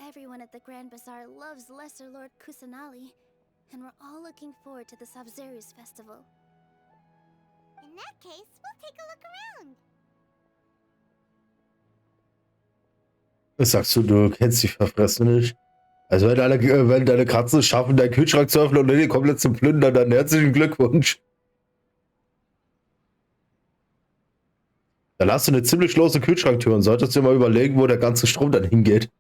Everyone at the Grand Bazaar loves Lesser Lord Kusanali, and we're all looking forward to the Sabzeruz festival.
In that case, we'll take a look around.
Was sagst du, du kennst die Verfressen nicht? Also wenn deine Katzen es schaffen, deinen Kühlschrank zu öffnen und den komplett zu plündern, dann herzlichen Glückwunsch. Dann hast du eine ziemlich lose Kühlschranktür und solltest dir mal überlegen, wo der ganze Strom dann hingeht.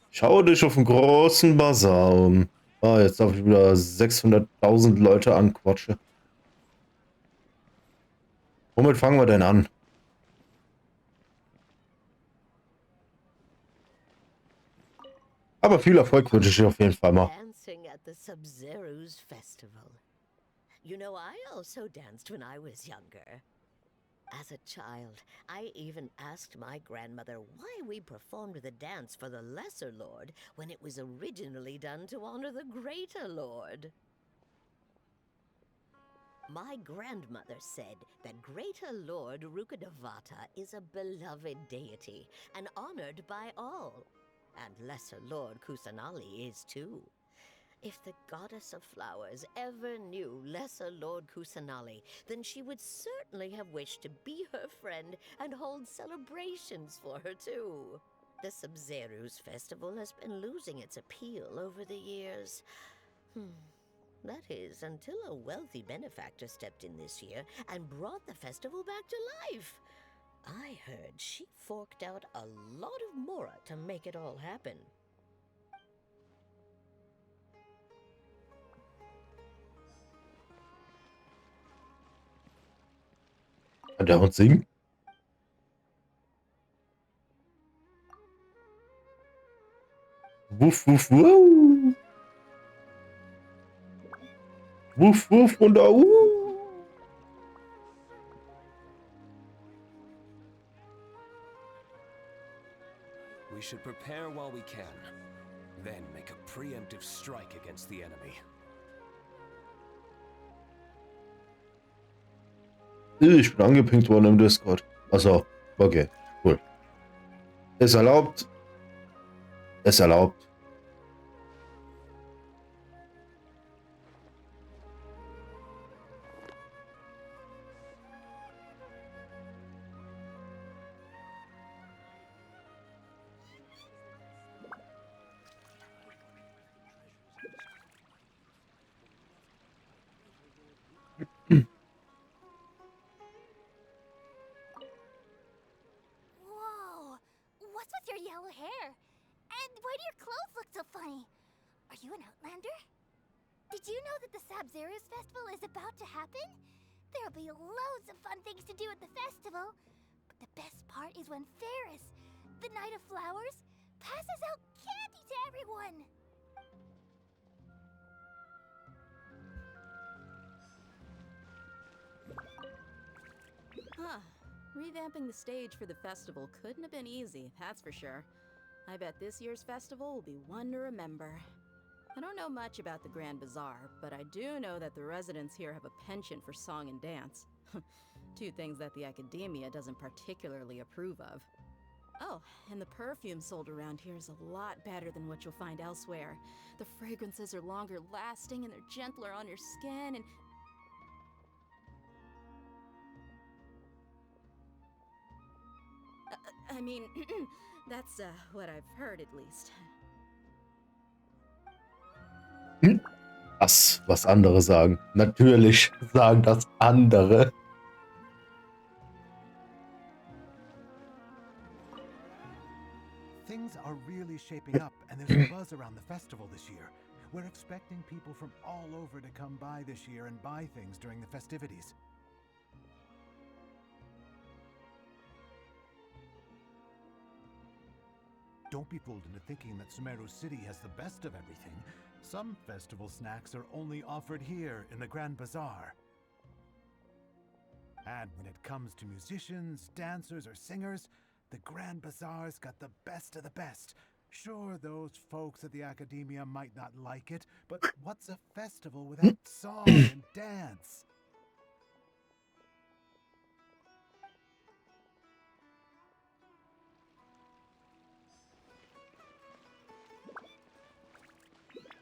Schau dich auf den großen Bazar um. Ah, jetzt darf ich wieder 600.000 Leute anquatschen. Womit fangen wir denn an? Aber viel Erfolg wünsche ich dir auf jeden Fall mal.
Dancing at the Sabzeruz festival. You know, I also danced when I was younger. As a child, I even asked my grandmother why we performed the dance for the Lesser Lord when it was originally done to honor the Greater Lord. My grandmother said that Greater Lord Rukkhadevata is a beloved deity and honored by all. And Lesser Lord Kusanali is too. If the goddess of flowers ever knew Lesser Lord Kusanali, then she would certainly have wished to be her friend and hold celebrations for her too. The Sabzeruz festival has been losing its appeal over the years. That is, until a wealthy benefactor stepped in this year and brought the festival back to life. I heard she forked out a lot of mora to make it all happen.
Kann der uns singen? Wuff, wuff, wuff. Wuff, wuff und au.
We should prepare while we can, then make a preemptive strike against the enemy.
Ich bin angepinkt worden im Discord. Achso, okay, cool. Ist erlaubt. Ist erlaubt.
Whoa! What's with your yellow hair? And why do your clothes look so funny? Are you an outlander? Did you know that the Sabzeruz festival is about to happen? There'll be loads of fun things to do at the festival. But the best part is when Ferris, the Knight of Flowers, passes out candy to everyone.
Huh. Revamping the stage for the festival couldn't have been easy, that's for sure. I bet this year's festival will be one to remember. I don't know much about the Grand Bazaar, but I do know that the residents here have a penchant for song and dance. Two things that the academia doesn't particularly approve of. Oh, and the perfume sold around here is a lot better than what you'll find elsewhere. The fragrances are longer lasting and they're gentler on your skin and... I mean, that's what I've heard at least.
Was andere sagen. Natürlich sagen das andere.
Things are really shaping up, and there's a buzz around the festival this year. We're expecting people from all over to come by this year and buy things during the festivities. Don't be fooled into thinking that Sumeru City has the best of everything. Some festival snacks are only offered here in the Grand Bazaar. And when it comes to musicians, dancers, or singers, the Grand Bazaar's got the best of the best. Sure, those folks at the Academia might not like it, but what's a festival without song and dance?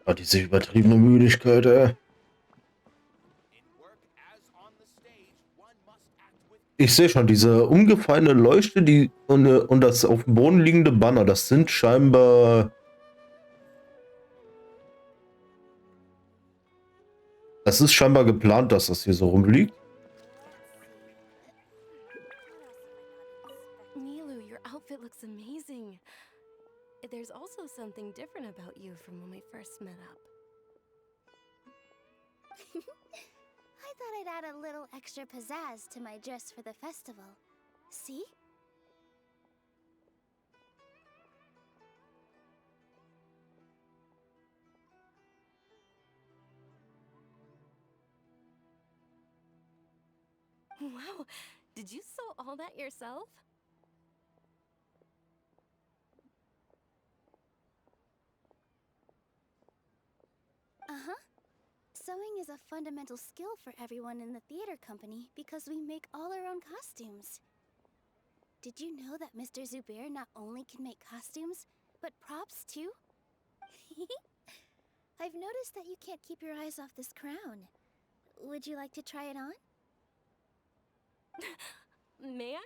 Oh, diese übertriebene Müdigkeit, ey. Ich sehe schon, diese umgefallene Leuchte, die und das auf dem Boden liegende Banner, das sind scheinbar... Das ist scheinbar geplant, dass das hier so rumliegt.
Nilu, your outfit looks amazing. There's also something different about you from when we first met up.
I thought I'd add a little extra pizzazz to my dress for the festival. See?
Wow, did you sew all that yourself?
Uh-huh. Sewing is a fundamental skill for everyone in the theater company because we make all our own costumes. Did you know that Mr. Zubair not only can make costumes, but props too? I've noticed that you can't keep your eyes off this crown. Would you like to try it on?
May I?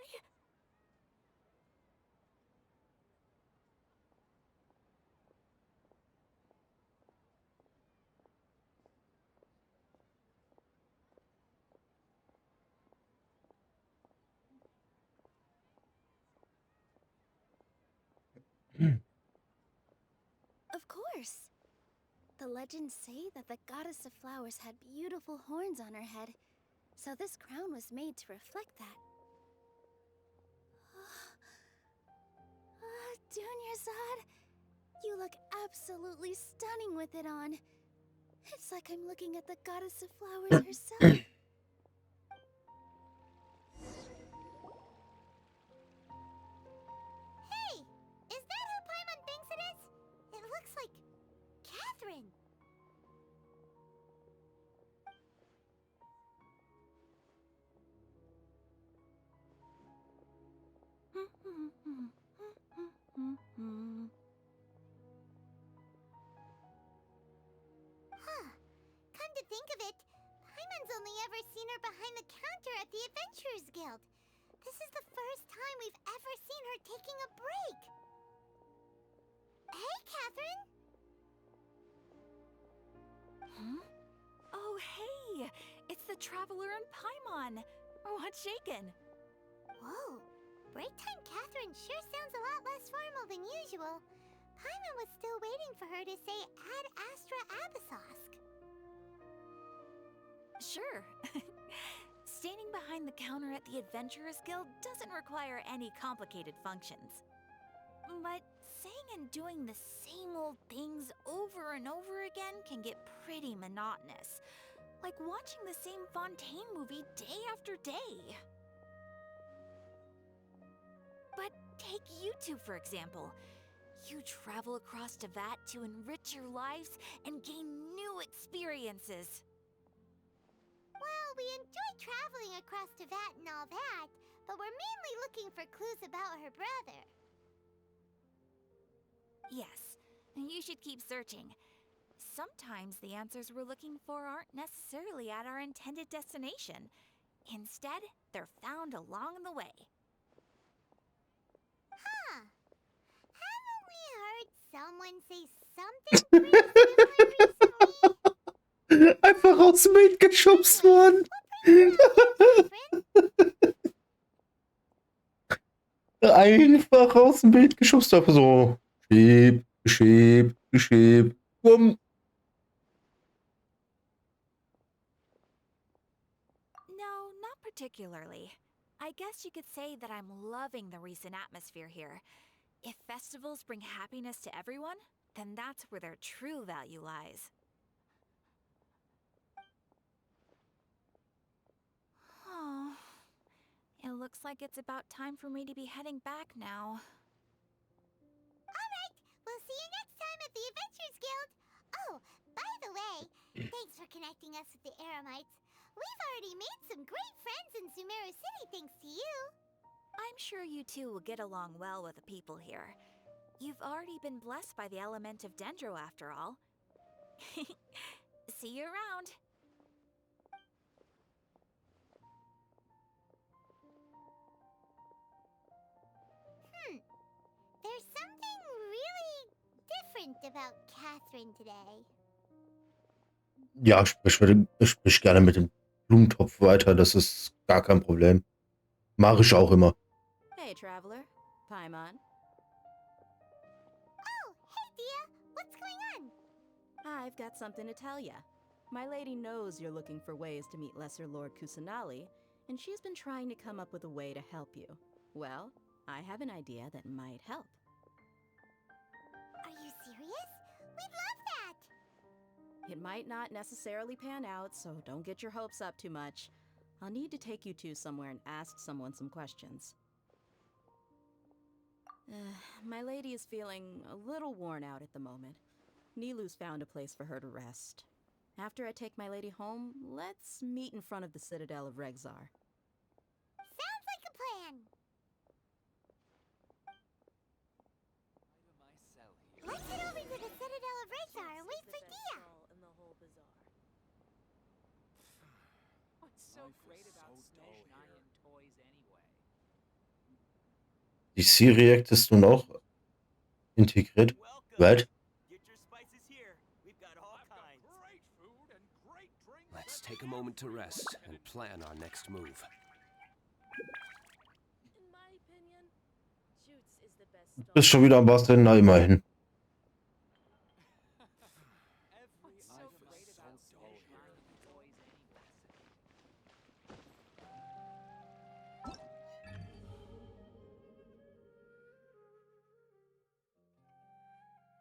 Of course. The legends say that the goddess of flowers had beautiful horns on her head, so this crown was made to reflect that. Dunyazad, you look absolutely stunning with it on. It's like I'm looking at the goddess of flowers herself.
Hey! Is that who Paimon thinks it is? It looks like Catherine. Huh. Come to think of it, Paimon's only ever seen her behind the counter at the Adventurers Guild. This is the first time we've ever seen her taking a break. Hey, Catherine!
Huh? Oh, hey! It's the Traveler and Paimon! What's shaken?
Whoa. Break time Catherine sure sounds a lot less formal than usual. Paimon was still waiting for her to say Ad Astra Abyssosk.
Sure. Standing behind the counter at the Adventurers Guild doesn't require any complicated functions. But saying and doing the same old things over and over again can get pretty monotonous. Like watching the same Fontaine movie day after day. But take you two, for example. You travel across Tevat to enrich your lives and gain new experiences.
Well, we enjoy traveling across Tevat and all that, but we're mainly looking for clues about her brother.
Yes, you should keep searching. Sometimes the answers we're looking for aren't necessarily at our intended destination. Instead, they're found along the way.
Huh. Haven't we heard someone say something pretty similar recently?
Einfach aus dem Bild geschubst worden. Einfach aus dem Bild geschubst. Einfach so. Schieb. Bumm.
No, not particularly. I guess you could say that I'm loving the recent atmosphere here. If festivals bring happiness to everyone, then that's where their true value lies. Oh, it looks like it's about time for me to be heading back now.
Alright, we'll see you next time at the Adventurers Guild. Oh, by the way, thanks for connecting us with the Eremites. We've already made some great friends in Sumeru City thanks to you.
I'm sure you two will get along well with the people here. You've already been blessed by the element of Dendro after all. See you around!
There's something really different about Catherine today.
Ja, sprich gerne mit dem Blumentopf weiter. Das ist gar kein Problem. Mache ich auch immer.
Hey, Traveler. Paimon.
Oh, hey, Dia. What's going on?
I've got something to tell ya. My lady knows you're looking for ways to meet Lesser Lord Kusanali, and she's been trying to come up with a way to help you. Well, I have an idea that might help.
Are you serious? We'd love that!
It might not necessarily pan out, so don't get your hopes up too much. I'll need to take you two somewhere and ask someone some questions. My lady is feeling a little worn out at the moment. Nilu's found a place for her to rest. After I take my lady home, let's meet in front of the Citadel of Rexar.
Sounds like a plan. Let's head over to the Citadel of Rexar and wait for Dia.
What's so great about Snezhnaya and toys anyway?
Die C-React ist nun auch integriert. Was?
Let's take a moment to rest and plan our next move.
Du bist schon wieder am Basteln? Na, immerhin.
What's so great about Snezhnaya and toys anyway?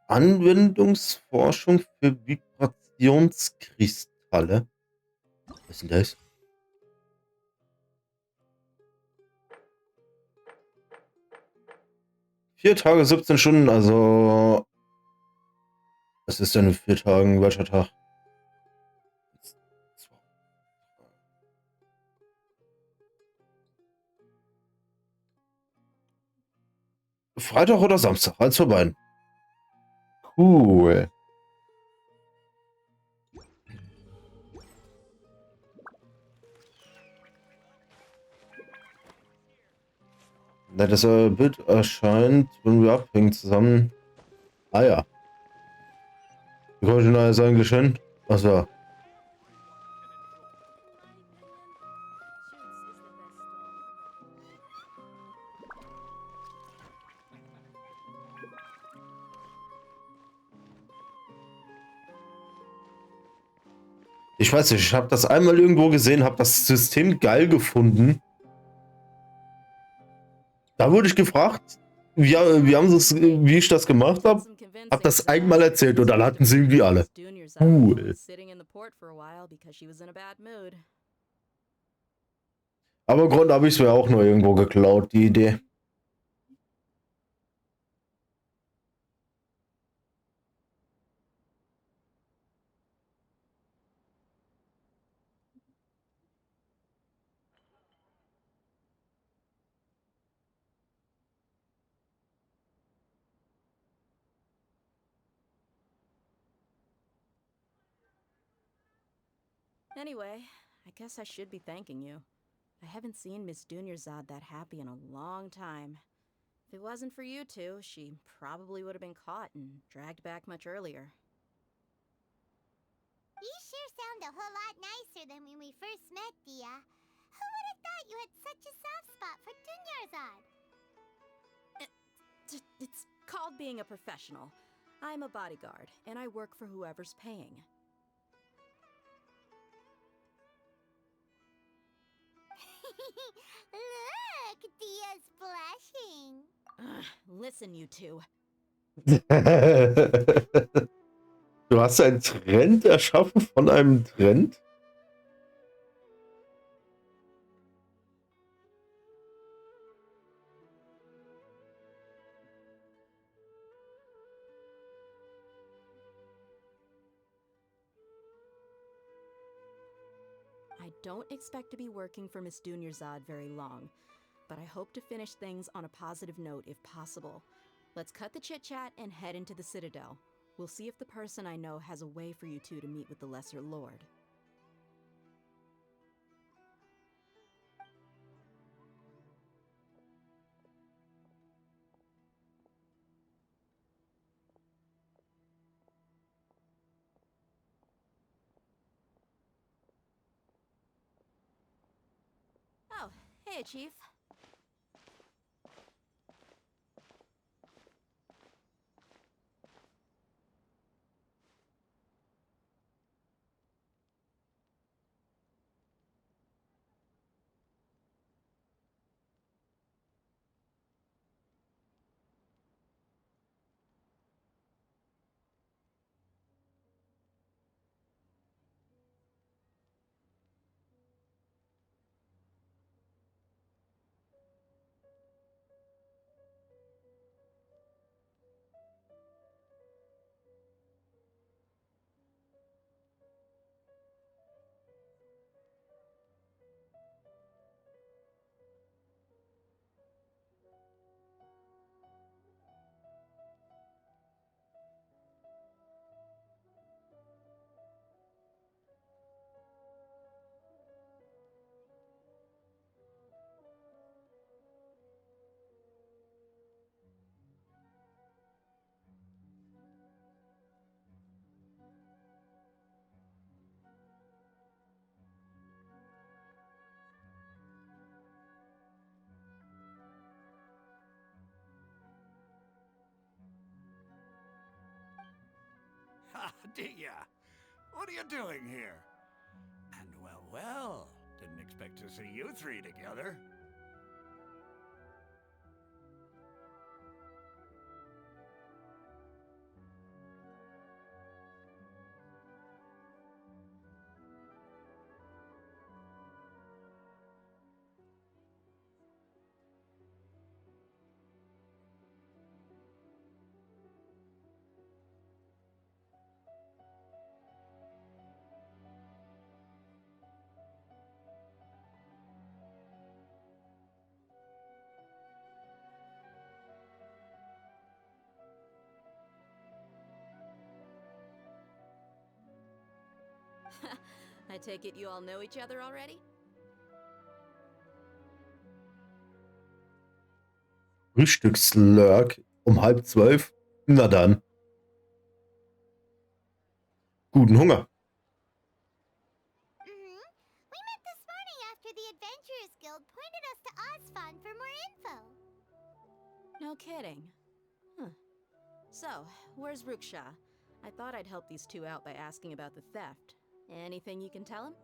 Anwendungsforschung für Vibrationskristalle. Was ist denn das? Vier Tage, 17 Stunden, also... Was ist denn in 4 Tagen? Welcher Tag? Freitag oder Samstag? Eins von beiden. Cool. Na, das Bild erscheint, wenn wir abhängen zusammen. Ah ja. Wie komme ich denn da jetzt eigentlich hin? Achso. Ich weiß nicht, ich habe das einmal irgendwo gesehen, habe das System geil gefunden. Da wurde ich gefragt, wie ich das gemacht habe. Hab das einmal erzählt und dann hatten sie irgendwie alle. Cool. Aber im Grunde habe ich es mir auch nur irgendwo geklaut, die Idee.
Anyway, I guess I should be thanking you. I haven't seen Miss Dunyarzad that happy in a long time. If it wasn't for you two, she probably would have been caught and dragged back much earlier.
You sure sound a whole lot nicer than when we first met, Dia. Who would have thought you had such a soft spot for Dunyarzad?
It's called being a professional. I'm a bodyguard, and I work for whoever's paying.
Look, Dia's blushing.
Listen, you two.
Du hast einen Trend erschaffen von einem Trend?
I don't expect to be working for Miss Dunyarzad very long, but I hope to finish things on a positive note if possible. Let's cut the chit-chat and head into the Citadel. We'll see if the person I know has a way for you two to meet with the Lesser Lord. Oh, hey, Chief.
Dia! What are you doing here? And well, didn't expect to see you three together.
I take it you all know each other already?
Frühstückslurk um 11:30. Na dann, guten Hunger.
We met this morning after the Adventurers Guild pointed us to Osfon for more info.
No kidding. Huh. So, where's Ruksha? I thought I'd help these two out by asking about the theft. Anything you can tell him?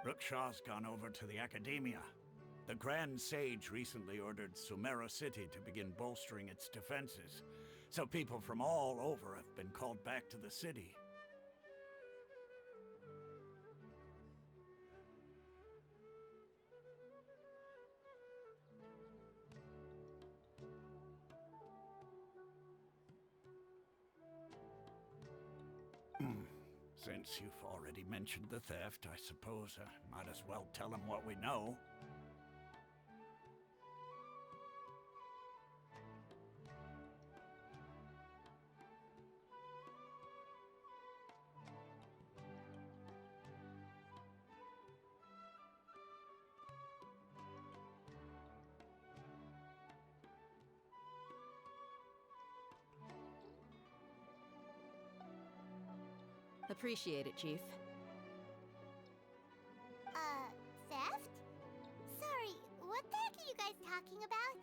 Ruksha's gone over to the Academia. The Grand Sage recently ordered Sumeru City to begin bolstering its defenses, so people from all over have been called back to the city. Since you've already mentioned the theft, I suppose I might as well tell him what we know.
Appreciate it, Chief.
Theft? Sorry, what the heck are you guys talking about?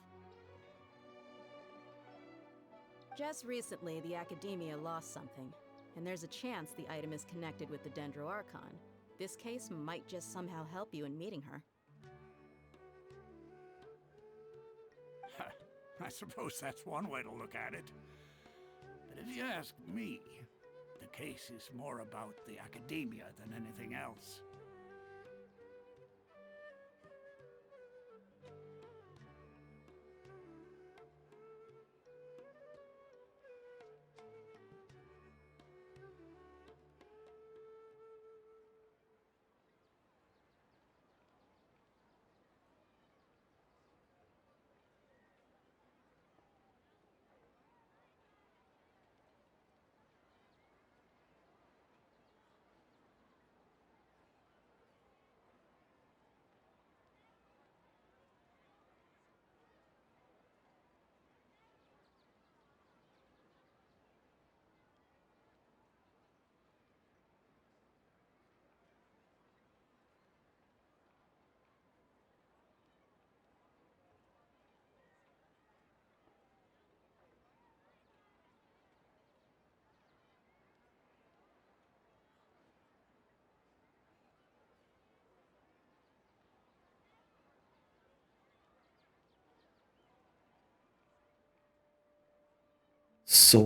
Just recently, the Academia lost something, and there's a chance the item is connected with the Dendro Archon. This case might just somehow help you in meeting her.
I suppose that's one way to look at it. But if you ask me, the case is more about the Academia than anything else.
So.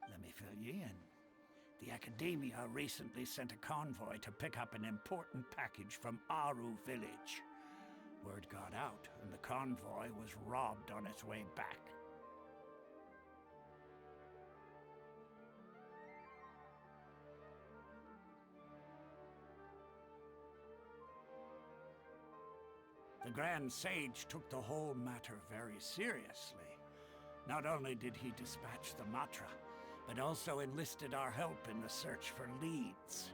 Let me fill you in. The Academia recently sent a convoy to pick up an important package from Aru village. Word got out, and the convoy was robbed on its way back. The Grand Sage took the whole matter very seriously. Not only did he dispatch the Matra, but also enlisted our help in the search for leads.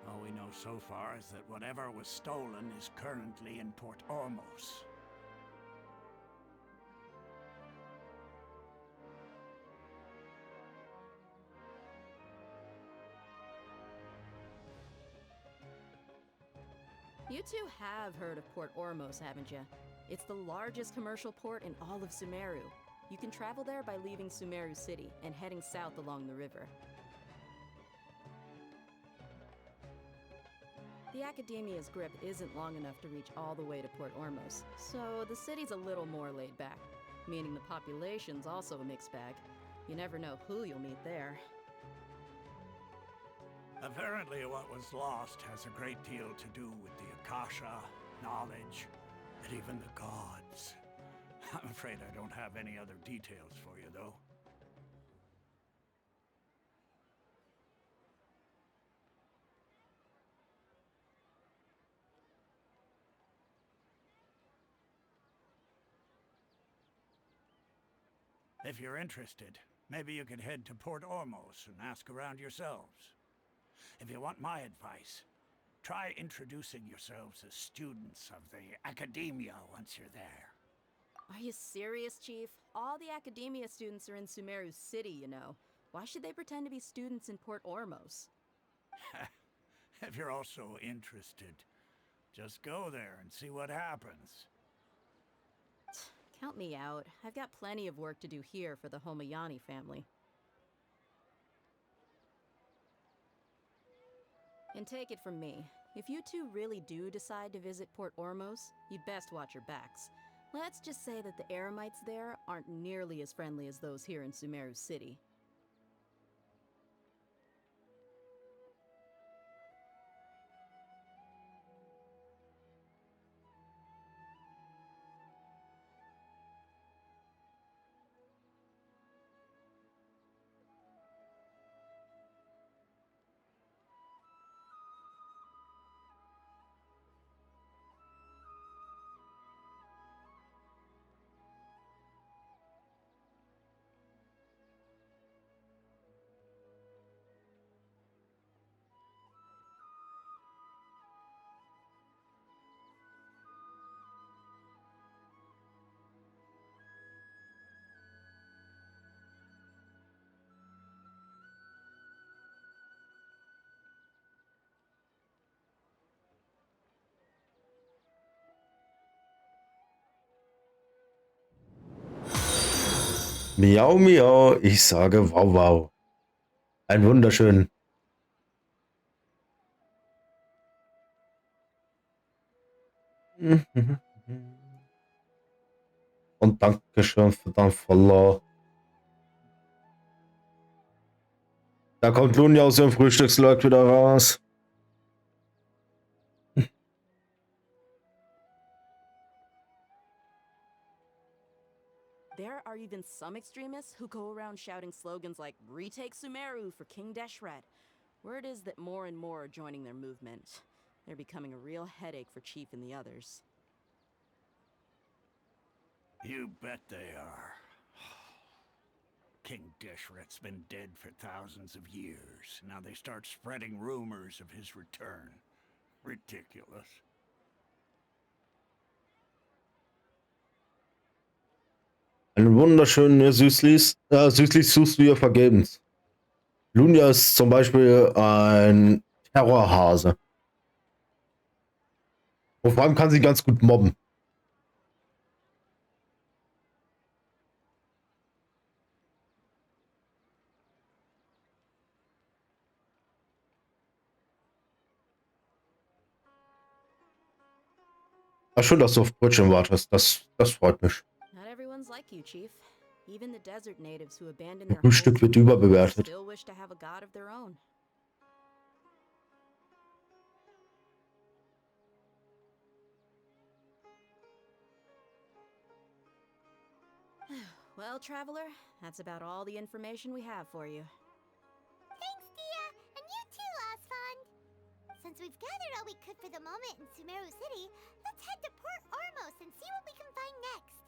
All we know so far is that whatever was stolen is currently in Port Ormos.
two have heard of Port Ormos, haven't you? It's the largest commercial port in all of Sumeru. You can travel there by leaving Sumeru City and heading south along the river. The Academia's grip isn't long enough to reach all the way to Port Ormos, so the city's a little more laid back, meaning the population's also a mixed bag. You never know who you'll meet there.
Apparently what was lost has a great deal to do with the Akasha, knowledge, and even the gods. I'm afraid I don't have any other details for you, though. If you're interested, maybe you could head to Port Ormos and ask around yourselves. If you want my advice, try introducing yourselves as students of the Academia once you're there.
Are you serious, Chief? All the Academia students are in Sumeru City, you know. Why should they pretend to be students in Port Ormos?
If you're also interested, just go there and see what happens.
Count me out. I've got plenty of work to do here for the Homayani family. And take it from me, if you two really do decide to visit Port Ormos, you'd best watch your backs. Let's just say that the Eremites there aren't nearly as friendly as those here in Sumeru City.
Miau, miau, ich sage wow, wow. Ein wunderschön. Und Dankeschön für dein Follow. Da kommt Lunja aus ihrem Frühstückslurk wieder raus.
There are even some extremists who go around shouting slogans like, "Retake Sumeru for King Deshret." Word is that more and more are joining their movement. They're becoming a real headache for Chief and the others.
You bet they are. King Deshret's been dead for thousands of years. Now they start spreading rumors of his return. Ridiculous.
Einen wunderschönen Süßlis. Süßlis suchst du hier vergebens. Lunja ist zum Beispiel ein Terrorhase. Und vor allem kann sie ganz gut mobben. Ach, schön, dass du auf Brötchen wartest. Das freut mich.
Not everyone's like you, Chief. Even the desert natives who abandon their
Frühstück wird überbewertet.
still wish to have a god of their own. Well, traveler, that's about all the information we have for you.
Thanks, Dia, and you too, Osfond. Since we've gathered all we could for the moment in Sumeru City, let's head to Port Ormos and see what we can find next.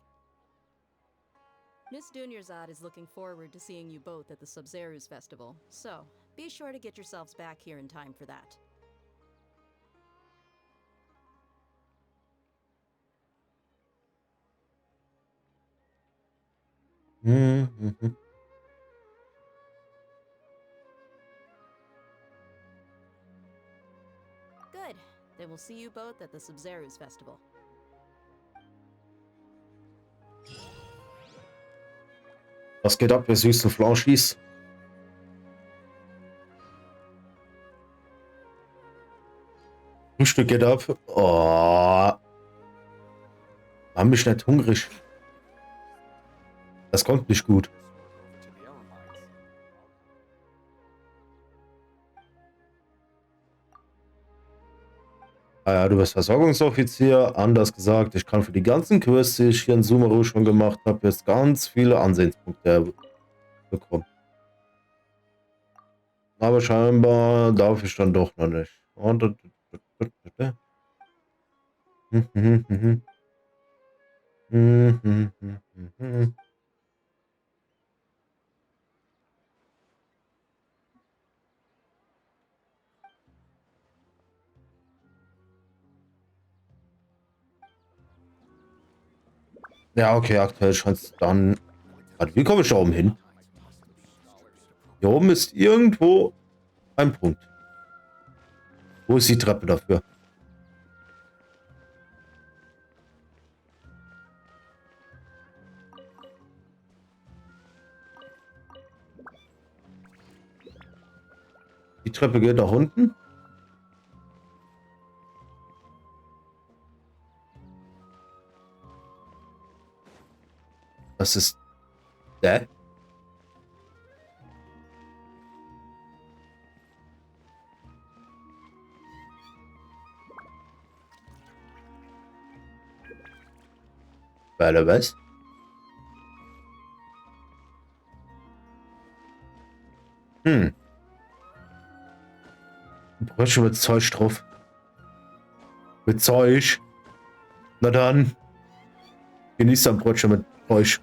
Miss Dunyarzad is looking forward to seeing you both at the Sub-Zerus Festival, so be sure to get yourselves back here in time for that.
Mhm.
Good. Then will see you both at the Sub-Zeru's festival.
Was geht ab, ihr süßen Flauschis? Frühstück geht ab. Oh. Mach mich nicht hungrig. Das kommt nicht gut. Ah ja, du bist Versorgungsoffizier. Anders gesagt, ich kann für die ganzen Quests, die ich hier in Sumeru schon gemacht habe, jetzt ganz viele Ansehenspunkte bekommen. Aber scheinbar darf ich dann doch noch nicht. Ja, okay, aktuell scheint es dann. Warte, wie komme ich da oben hin? Hier oben ist irgendwo ein Punkt. Wo ist die Treppe dafür? Die Treppe geht nach unten. Das ist. Warte, was? Brötchen mit Zeug drauf. Mit Zeug. Na dann. Genießt ein Brötchen mit Zeug.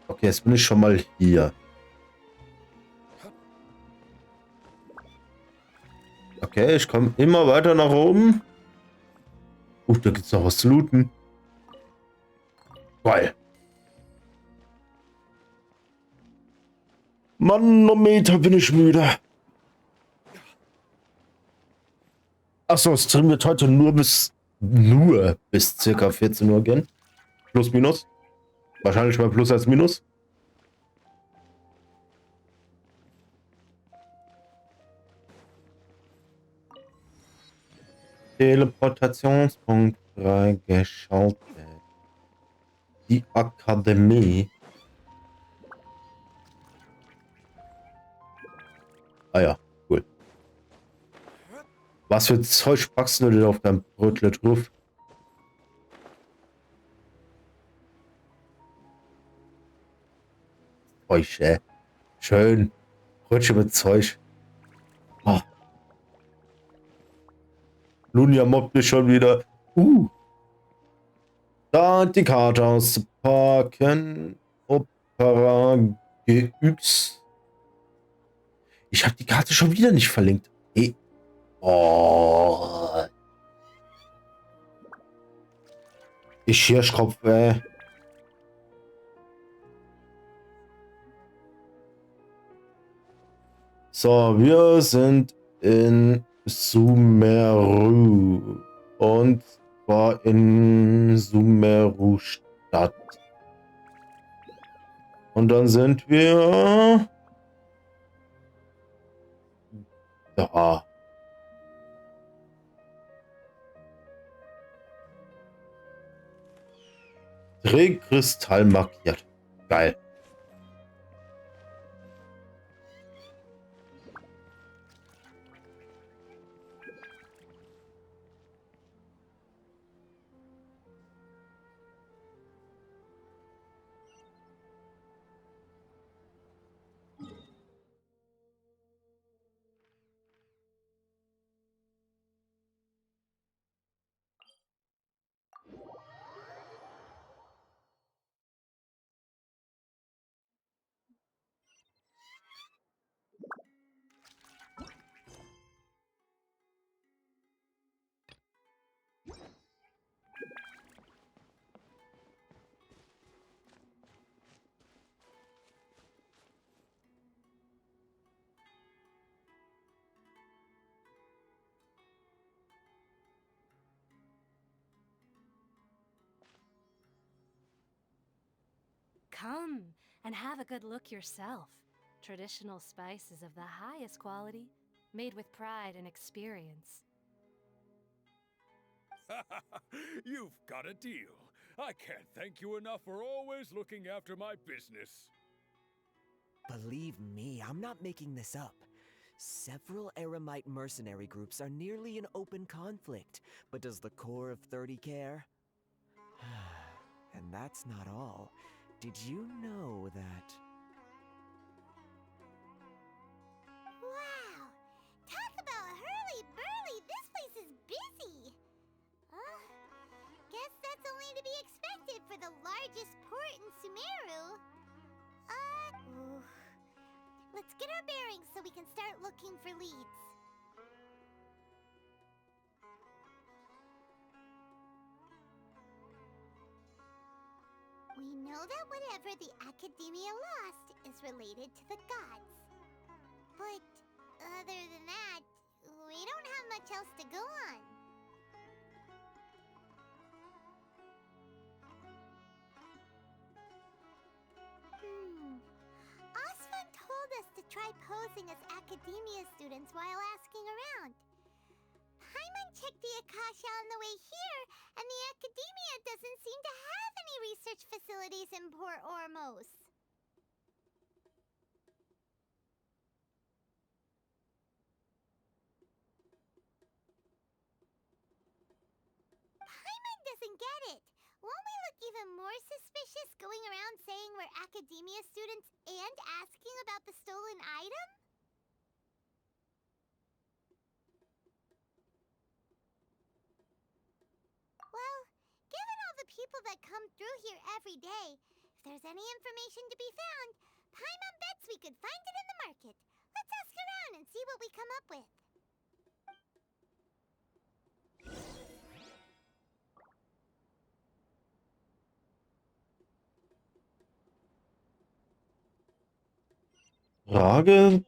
Okay, jetzt bin ich schon mal hier. Okay, ich komme immer weiter nach oben. Da gibt's noch was zu looten. Geil. Manometer, bin ich müde. Achso, es Stream wird heute nur bis circa 14 Uhr gehen. Plus, minus. Wahrscheinlich mehr Plus als Minus. Teleportationspunkt freigeschaltet. Die Akademie. Ah ja, cool. Was für Zeug packst du denn auf dein Brötle drauf? Zeug, schön. Brötchen mit Zeug. Oh. Lunia mobbt mich schon wieder. Da die Karte auszupacken. Opera GX. Ich habe die Karte schon wieder nicht verlinkt. Hey. Oh. Ich Hirschkopf, So, wir sind in Sumeru. Und zwar in Sumeru Stadt. Und dann sind wir da. Drehkristall markiert. Geil.
Come and have a good look yourself. Traditional spices of the highest quality, made with pride and experience.
You've got a deal. I can't thank you enough for always looking after my business.
Believe me, I'm not making this up. Several Eremite mercenary groups are nearly in open conflict, but does the core of 30 care? And that's not all. Did you know that...
Wow! Talk about hurly-burly! This place is busy! Guess that's only to be expected for the largest port in Sumeru. Ooh. Let's get our bearings so we can start looking for leads. We know that whatever the Academia lost is related to the gods. But other than that, we don't have much else to go on. Osfun told us to try posing as Academia students while asking around. Paimon checked the Akasha on the way here, and the Academia doesn't seem to have any research facilities in Port Ormos. Paimon doesn't get it. Won't we look even more suspicious going around saying we're Academia students and asking about the stolen item? Well, given all the people that come through here every day, if there's any information to be found, Paimon bets we could find it in the market. Let's ask around and see what we come up with.
Frage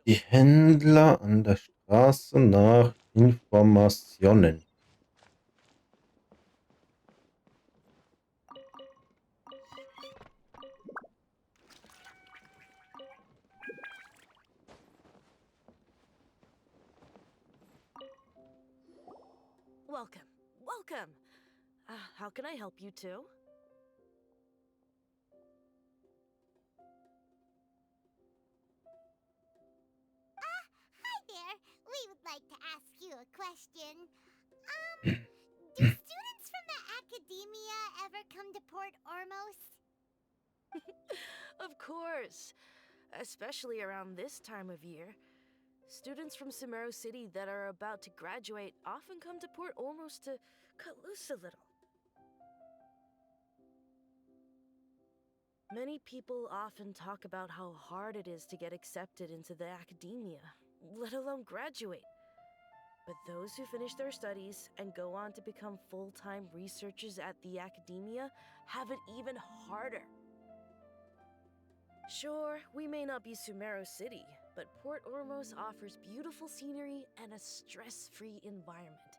die Händler an der Straße nach Informationen.
Welcome. Welcome. How can I help you too?
Hi there. We would like to ask you a question. Do students from the Academia ever come to Port Ormos?
Of course. Especially around this time of year. Students from Sumeru City that are about to graduate often come to Port Ormos to cut loose a little. Many people often talk about how hard it is to get accepted into the Academia, let alone graduate. But those who finish their studies and go on to become full-time researchers at the Academia have it even harder. Sure, we may not be Sumeru City, but Port Ormos offers beautiful scenery and a stress-free environment.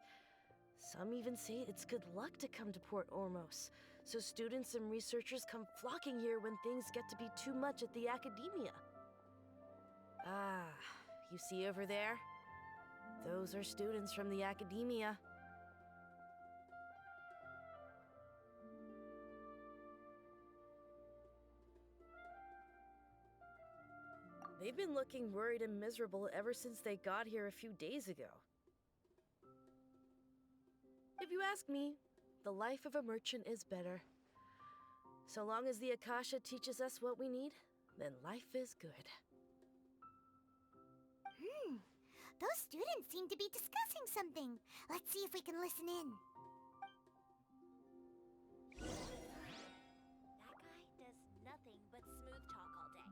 Some even say it's good luck to come to Port Ormos, so students and researchers come flocking here when things get to be too much at the Academia. Ah, you see over there? Those are students from the Academia. They've been looking worried and miserable ever since they got here a few days ago. If you ask me, the life of a merchant is better. So long as the Akasha teaches us what we need, then life is good.
Those students seem to be discussing something. Let's see if we can listen in.
That guy does nothing but smooth talk all day.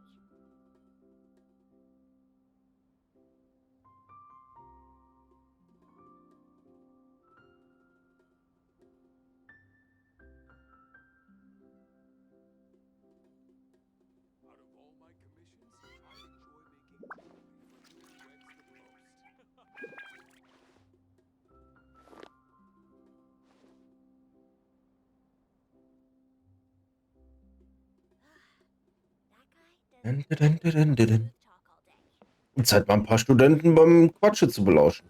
Out of all my commissions, I enjoy making jewelry for newlyweds the most.
Zeit mal ein paar Studenten beim Quatsche zu belauschen.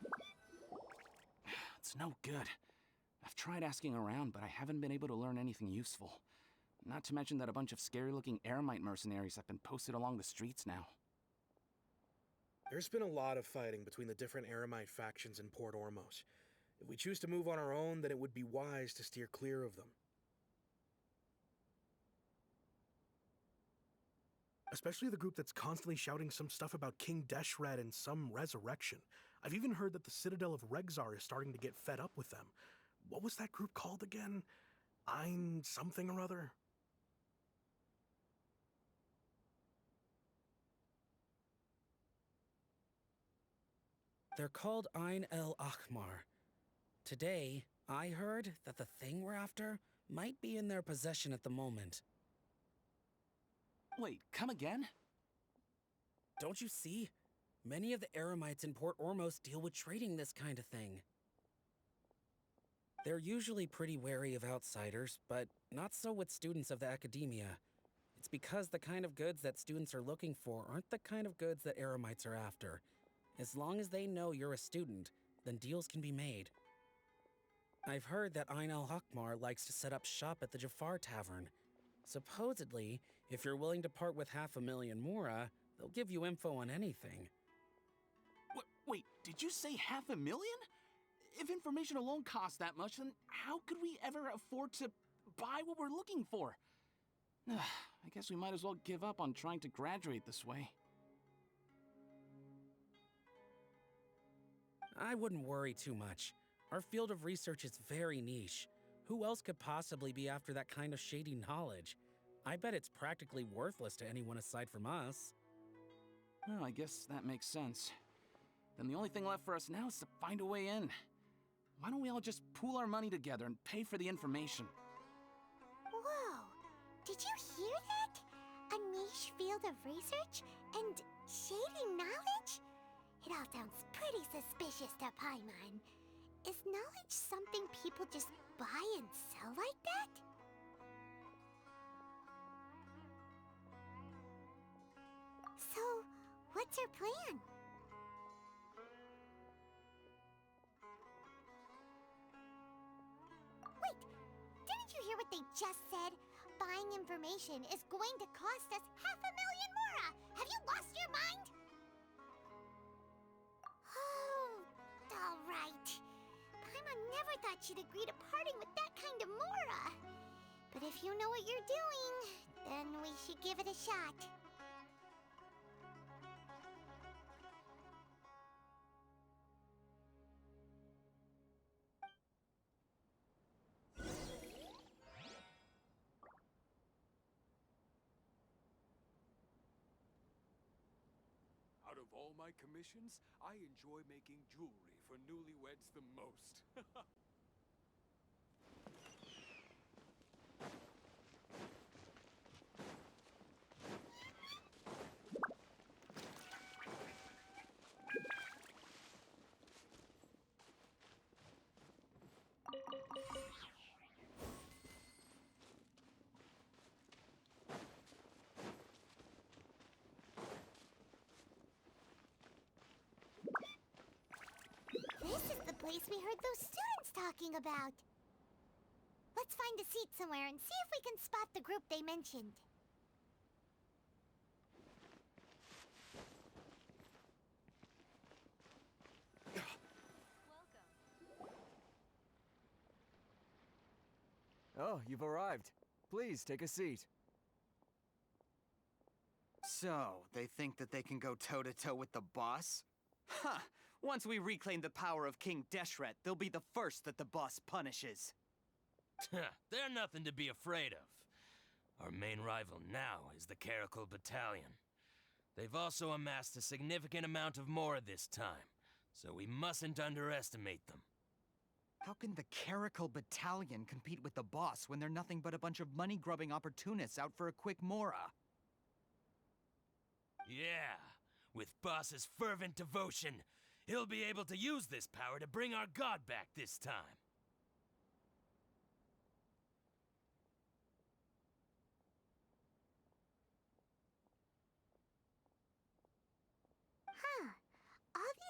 It's no good. I've tried asking around, but I haven't been able to learn anything useful. Not to mention that a bunch of scary-looking Eremite mercenaries have been posted along the streets now.
There's been a lot of fighting between the different Eremite factions in Port Ormos. If we choose to move on our own, then it would be wise to steer clear of them. Especially the group that's constantly shouting some stuff about King Deshret and some resurrection. I've even heard that the Citadel of Regzar is starting to get fed up with them. What was that group called again? Ein something or other?
They're called Ein el Akhmar. Today, I heard that the thing we're after might be in their possession at the moment. Wait, come again? Don't you see? Many of the Eremites in Port Ormos deal with trading this kind of thing. They're usually pretty wary of outsiders, but not so with students of the academia. It's because the kind of goods that students are looking for aren't the kind of goods that Eremites are after. As long as they know you're a student, then deals can be made. I've heard that Ein al-Hakmar likes to set up shop at the Jafar Tavern. Supposedly, if you're willing to part with 500,000 mora, they'll give you info on anything. Wait, did you say 500,000? If information alone costs that much, then how could we ever afford to buy what we're looking for? I guess we might as well give up on trying to graduate this way. I wouldn't worry too much. Our field of research is very niche. Who else could possibly be after that kind of shady knowledge? I bet it's practically worthless to anyone aside from us. Well, I guess that makes sense. Then the only thing left for us now is to find a way in. Why don't we all just pool our money together and pay for the information?
Whoa! Did you hear that? A niche field of research? And shady knowledge? It all sounds pretty suspicious to Paimon. Is knowledge something people just buy and sell like that? So, what's your plan? Wait, didn't you hear what they just said? Buying information is going to cost us 500,000 mora! Have you lost your mind? Oh, alright. Paimon never thought she'd agree to parting with that kind of mora. But if you know what you're doing, then we should give it a shot.
Out of all my commissions, I enjoy making jewelry for newlyweds the most.
This is the place we heard those students talking about. Let's find a seat somewhere and see if we can spot the group they mentioned.
Oh, you've arrived. Please, take a seat.
So, they think that they can go toe-to-toe with the boss? Huh! Once we reclaim the power of King Deshret, they'll be the first that the boss punishes.
They're nothing to be afraid of. Our main rival now is the Caracal Battalion. They've also amassed a significant amount of mora this time, so we mustn't underestimate them.
How can the Caracal Battalion compete with the boss when they're nothing but a bunch of money-grubbing opportunists out for a quick mora?
Yeah, with boss's fervent devotion, he'll be able to use this power to bring our god back this time.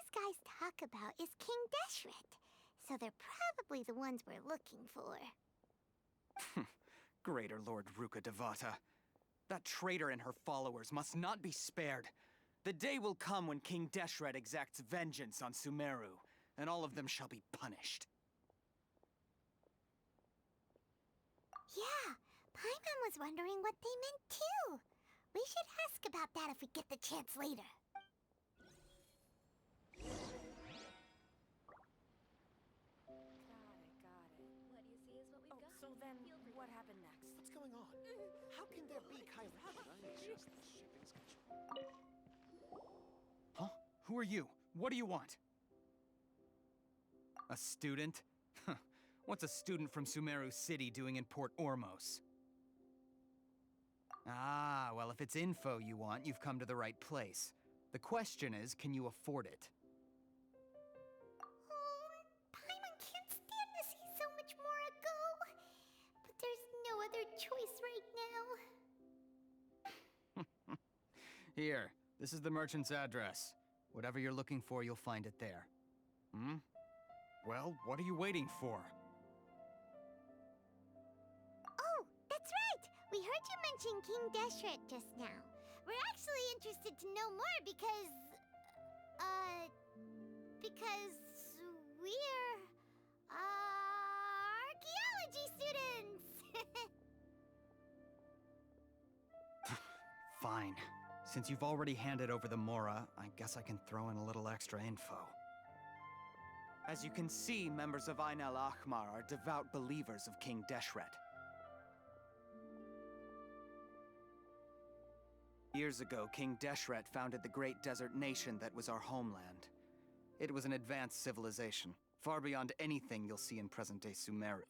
those guys talk about is King Deshret, so they're probably the ones we're looking for.
Greater Lord Ruka Devata. That traitor and her followers must not be spared. The day will come when King Deshret exacts vengeance on Sumeru, and all of them shall be punished.
Yeah, Paimon was wondering what they meant too. We should ask about that if we get the chance later.
So then, what happened next?
What's going on? How can there be
Huh? Who are you? What do you want? A student? What's a student from Sumeru City doing in Port Ormos? Ah, well, if it's info you want, you've come to the right place. The question is, can you afford it?
Paimon can't stand to see so much more go. But there's no other choice right now.
Here, this is the merchant's address. Whatever you're looking for, you'll find it there. Hmm? Well, what are you waiting for?
Oh, that's right! We heard you mention King Deshret just now. We're actually interested to know more because we're, archaeology students!
Fine. Since you've already handed over the Mora, I guess I can throw in a little extra info. As you can see, members of Ain al-Ahmar are devout believers of King Deshret. Years ago, King Deshret founded the great desert nation that was our homeland. It was an advanced civilization, far beyond anything you'll see in present-day Sumeru.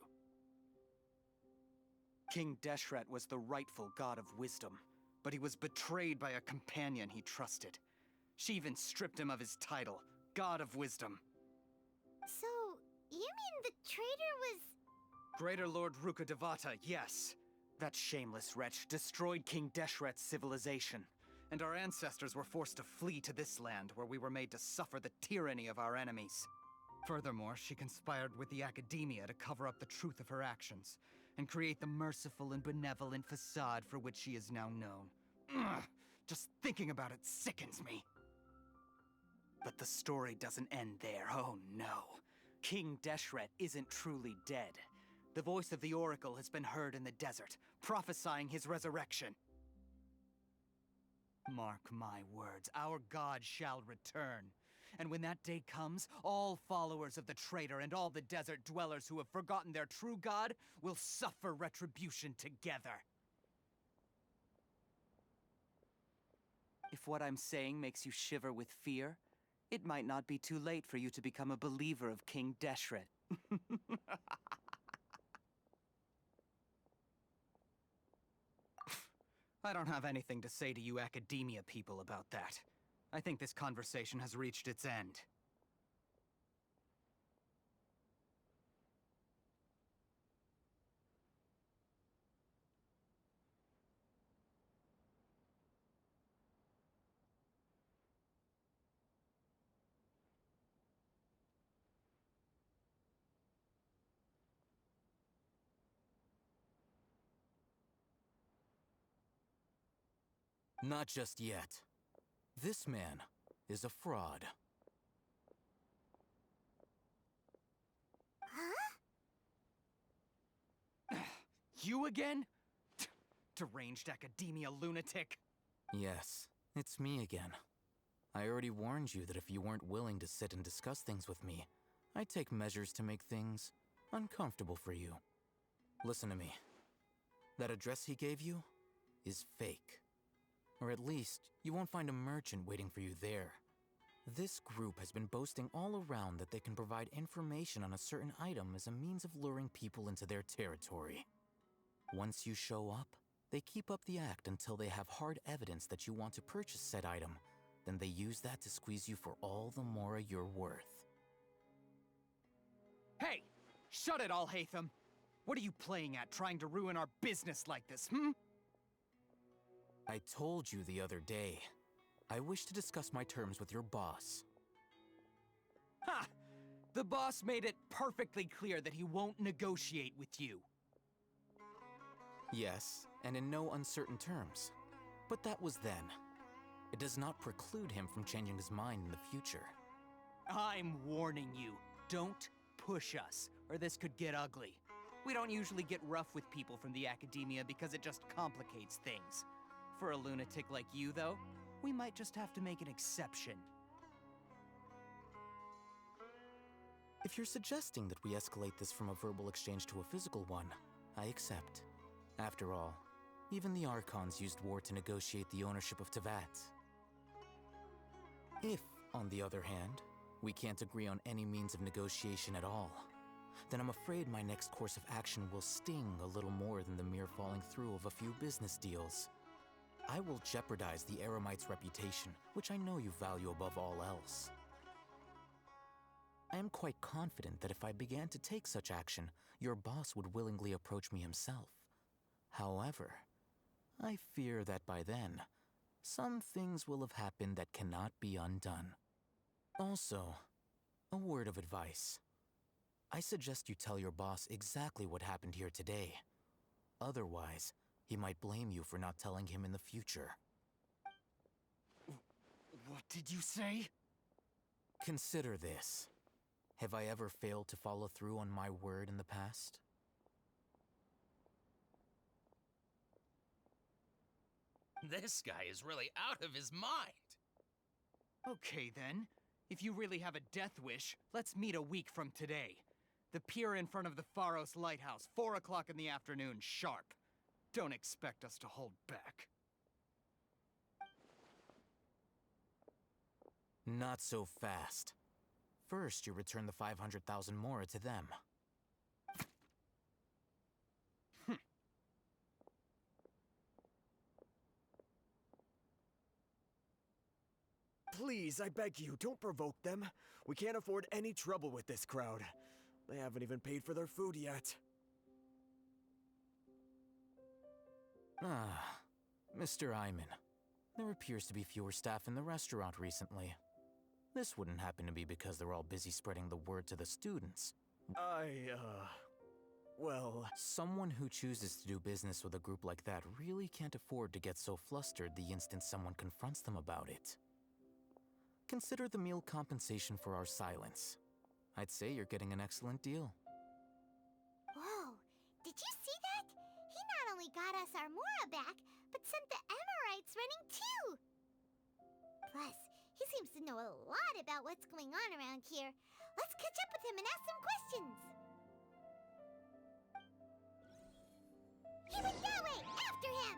King Deshret was the rightful god of wisdom, but he was betrayed by a companion he trusted. She even stripped him of his title, God of Wisdom.
So, you mean the traitor was...
Greater Lord Ruka Devata, yes. That shameless wretch destroyed King Deshret's civilization, and our ancestors were forced to flee to this land where we were made to suffer the tyranny of our enemies. Furthermore, she conspired with the Academia to cover up the truth of her actions, and create the merciful and benevolent facade for which she is now known. Ugh, just thinking about it sickens me. But the story doesn't end there, oh no. King Deshret isn't truly dead. The voice of the Oracle has been heard in the desert, prophesying his resurrection. Mark my words, our god shall return. And when that day comes, all followers of the traitor and all the desert dwellers who have forgotten their true god will suffer retribution together. If what I'm saying makes you shiver with fear, it might not be too late for you to become a believer of King Deshret. I don't have anything to say to you Academia people about that. I think this conversation has reached its end.
Not just yet. This man is a fraud.
Huh?
You again? Deranged Academia lunatic.
Yes, it's me again. I already warned you that if you weren't willing to sit and discuss things with me, I'd take measures to make things uncomfortable for you. Listen to me. That address he gave you is fake. Or at least, you won't find a merchant waiting for you there. This group has been boasting all around that they can provide information on a certain item as a means of luring people into their territory. Once you show up, they keep up the act until they have hard evidence that you want to purchase said item. Then they use that to squeeze you for all the more you're worth.
Hey! Shut it all, Hatham! What are you playing at, trying to ruin our business like this, hmm?
I told you the other day. I wish to discuss my terms with your boss.
The boss made it perfectly clear that he won't negotiate with you.
Yes, and in no uncertain terms. But that was then. It does not preclude him from changing his mind in the future.
I'm warning you, don't push us, or this could get ugly. We don't usually get rough with people from the academia because it just complicates things. For a lunatic like you, though, we might just have to make an exception.
If you're suggesting that we escalate this from a verbal exchange to a physical one, I accept. After all, even the Archons used war to negotiate the ownership of Tevat. If, on the other hand, we can't agree on any means of negotiation at all, then I'm afraid my next course of action will sting a little more than the mere falling through of a few business deals. I will jeopardize the Eremite's reputation, which I know you value above all else. I am quite confident that if I began to take such action, your boss would willingly approach me himself. However, I fear that by then, some things will have happened that cannot be undone. Also, a word of advice. I suggest you tell your boss exactly what happened here today. Otherwise, he might blame you for not telling him in the future.
What did you say?
Consider this. Have I ever failed to follow through on my word in the past?
This guy is really out of his mind.
Okay then. If you really have a death wish, let's meet a week from today. The pier in front of the Pharos Lighthouse, 4 o'clock in the afternoon, sharp. Don't expect us to hold back.
Not so fast. First, you return the 500,000 mora to them.
Please, I beg you, don't provoke them. We can't afford any trouble with this crowd. They haven't even paid for their food yet.
Ah, Mr. Iman. There appears to be fewer staff in the restaurant recently. This wouldn't happen to be because they're all busy spreading the word to the students.
Well...
Someone who chooses to do business with a group like that really can't afford to get so flustered the instant someone confronts them about it. Consider the meal compensation for our silence. I'd say you're getting an excellent deal.
Whoa, did you see that? He not only got us our Mora back, but sent the Emirites running too! Plus, he seems to know a lot about what's going on around here. Let's catch up with him and ask some questions! He went that way! After him!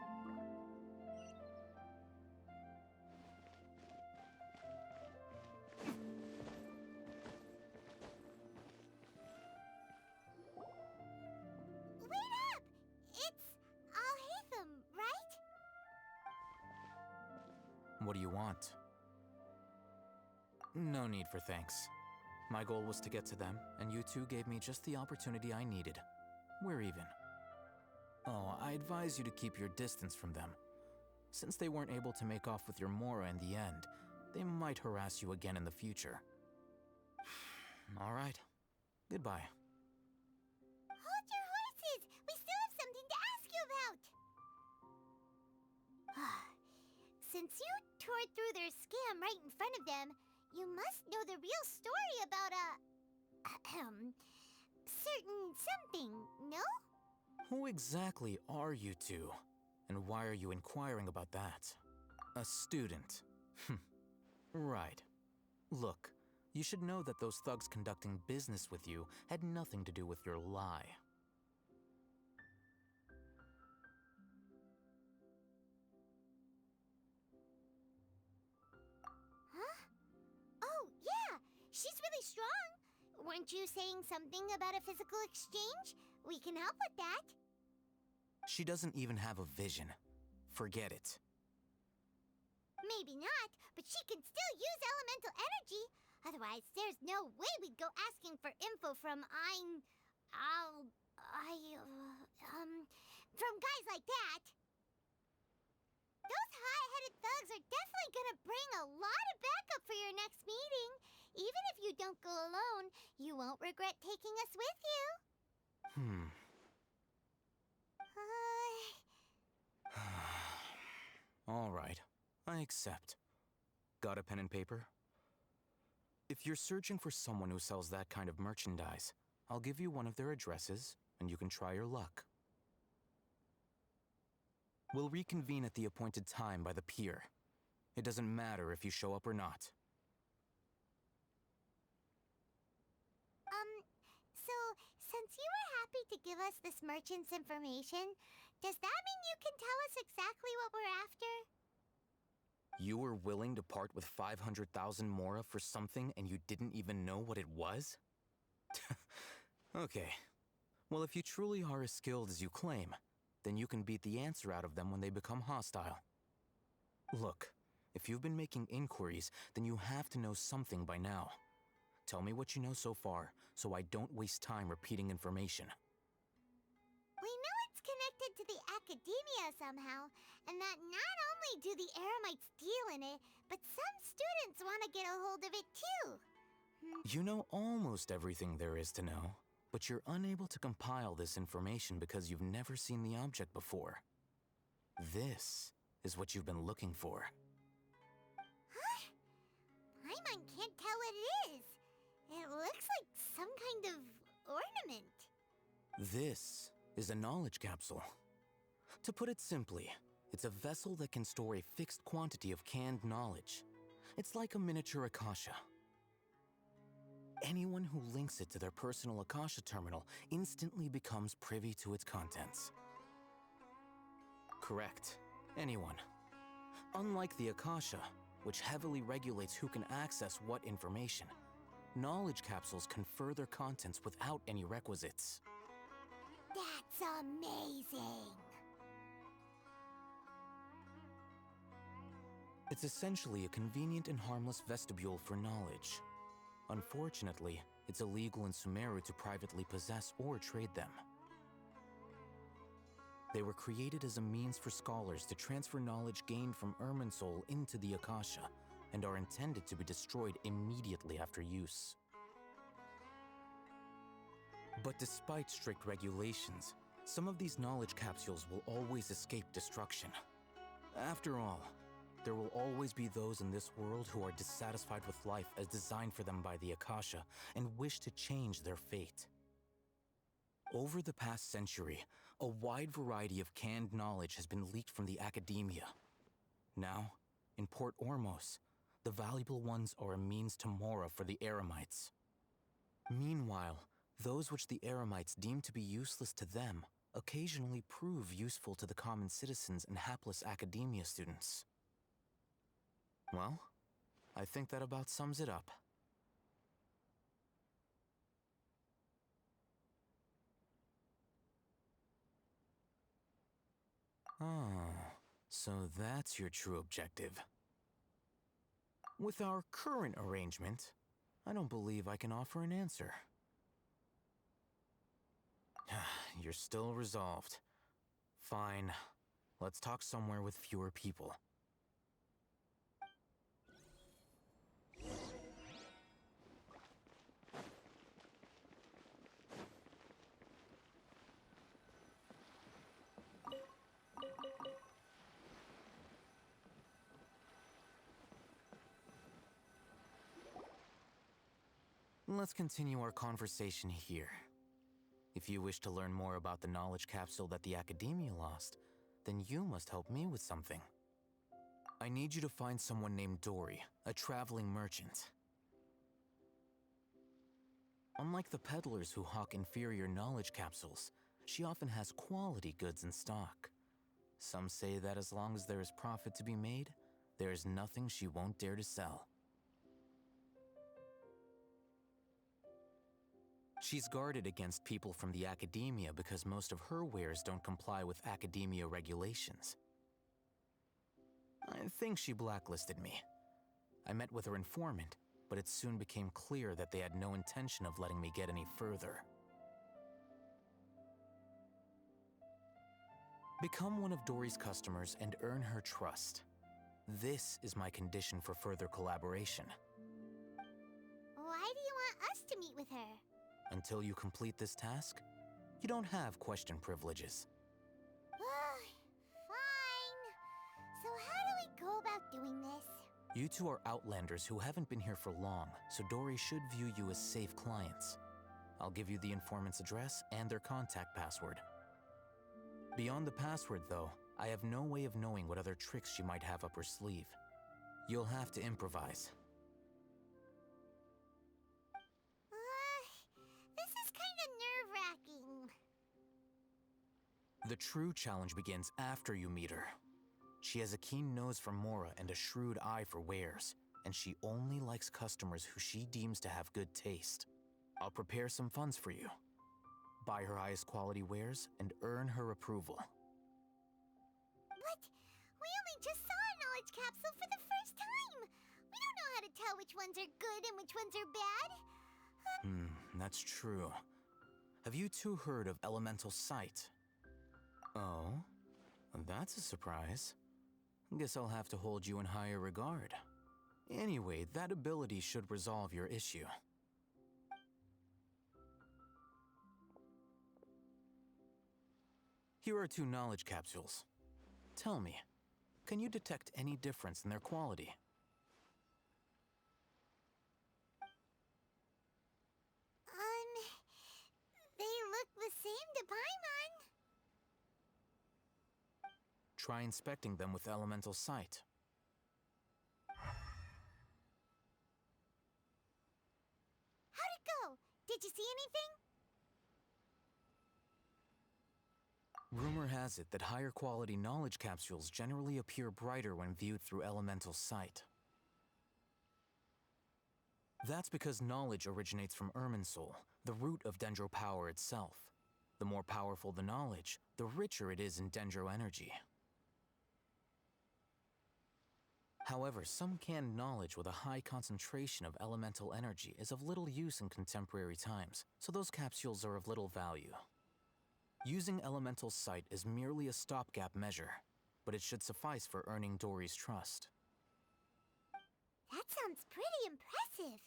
Wait up! It's Al-Haytham, right?
What do you want? No need for thanks. My goal was to get to them, and you two gave me just the opportunity I needed. We're even. Oh, I advise you to keep your distance from them. Since they weren't able to make off with your Mora in the end, they might harass you again in the future. All right. Goodbye.
Hold your horses! We still have something to ask you about! Since you tore through their scam right in front of them, you must know the real story about certain something, no?
Who exactly are you two? And why are you inquiring about that? A student. Right. Look, you should know that those thugs conducting business with you had nothing to do with your lie.
Huh? Oh, yeah! She's really strong! Weren't you saying something about a physical exchange? We can help with that.
She doesn't even have a vision. Forget it.
Maybe not, but she can still use elemental energy. Otherwise, there's no way we'd go asking for info from from guys like that. Those high-headed thugs are definitely gonna bring a lot of backup for your next meeting. Even if you don't go alone, you won't regret taking us with you.
All right, I accept. Got a pen and paper? If you're searching for someone who sells that kind of merchandise, I'll give you one of their addresses, and you can try your luck. We'll reconvene at the appointed time by the pier. It doesn't matter if you show up or not.
So, since you were happy to give us this merchant's information, does that mean you can tell us exactly what we're after?
You were willing to part with 500,000 mora for something and you didn't even know what it was? Okay. Well, if you truly are as skilled as you claim, then you can beat the answer out of them when they become hostile. Look, if you've been making inquiries, then you have to know something by now. Tell me what you know so far, so I don't waste time repeating information.
We know it's connected to the academia somehow, and that not only do the Eremites deal in it, but some students want to get a hold of it too.
You know almost everything there is to know, but you're unable to compile this information because you've never seen the object before. This is what you've been looking for.
Huh? Paimon can't tell what it is. It looks like some kind of ornament.
This is a knowledge capsule. To put it simply, it's a vessel that can store a fixed quantity of canned knowledge. It's like a miniature Akasha. Anyone who links it to their personal Akasha terminal instantly becomes privy to its contents. Correct. Anyone. Unlike the Akasha, which heavily regulates who can access what information, knowledge capsules confer their contents without any requisites.
That's amazing!
It's essentially a convenient and harmless vestibule for knowledge. Unfortunately, it's illegal in Sumeru to privately possess or trade them. They were created as a means for scholars to transfer knowledge gained from Irminsul into the Akasha, and are intended to be destroyed immediately after use. But despite strict regulations, some of these knowledge capsules will always escape destruction. After all, there will always be those in this world who are dissatisfied with life as designed for them by the Akasha and wish to change their fate. Over the past century, a wide variety of canned knowledge has been leaked from the academia. Now, in Port Ormos, the valuable ones are a means to mora for the Eremites. Meanwhile, those which the Eremites deem to be useless to them occasionally prove useful to the common citizens and hapless academia students. Well, I think that about sums it up. Oh, so that's your true objective. With our current arrangement, I don't believe I can offer an answer. You're still resolved. Fine. Let's talk somewhere with fewer people. Let's continue our conversation here. If you wish to learn more about the knowledge capsule that the Academia lost, then you must help me with something. I need you to find someone named Dory, a traveling merchant. Unlike the peddlers who hawk inferior knowledge capsules, she often has quality goods in stock. Some say that as long as there is profit to be made, there is nothing she won't dare to sell. She's guarded against people from the Academia because most of her wares don't comply with Academia regulations. I think she blacklisted me. I met with her informant, but it soon became clear that they had no intention of letting me get any further. Become one of Dory's customers and earn her trust. This is my condition for further collaboration.
want us to meet with her?
Until you complete this task, you don't have question privileges.
Fine. So how do we go about doing this?
You two are outlanders who haven't been here for long, so Dory should view you as safe clients. I'll give you the informant's address and their contact password. Beyond the password, though, I have no way of knowing what other tricks she might have up her sleeve. You'll have to improvise.
This is kind of nerve-wracking.
The true challenge begins after you meet her. She has a keen nose for Mora and a shrewd eye for wares, and she only likes customers who she deems to have good taste. I'll prepare some funds for you. Buy her highest quality wares and earn her approval.
But we only just saw a knowledge capsule for the first time. We don't know how to tell which ones are good and which ones are bad.
That's true. Have you two heard of elemental sight? Oh, that's a surprise. Guess I'll have to hold you in higher regard. Anyway, that ability should resolve your issue. Here are 2 knowledge capsules. Tell me, can you detect any difference in their quality?
They look the same to Paimon.
Try inspecting them with elemental sight.
How'd it go? Did you see anything?
Rumor has it that higher quality knowledge capsules generally appear brighter when viewed through elemental sight. That's because knowledge originates from Irminsul, the root of Dendro power itself. The more powerful the knowledge, the richer it is in Dendro energy. However, some canned knowledge with a high concentration of elemental energy is of little use in contemporary times, so those capsules are of little value. Using elemental sight is merely a stopgap measure, but it should suffice for earning Dory's trust.
That sounds pretty impressive.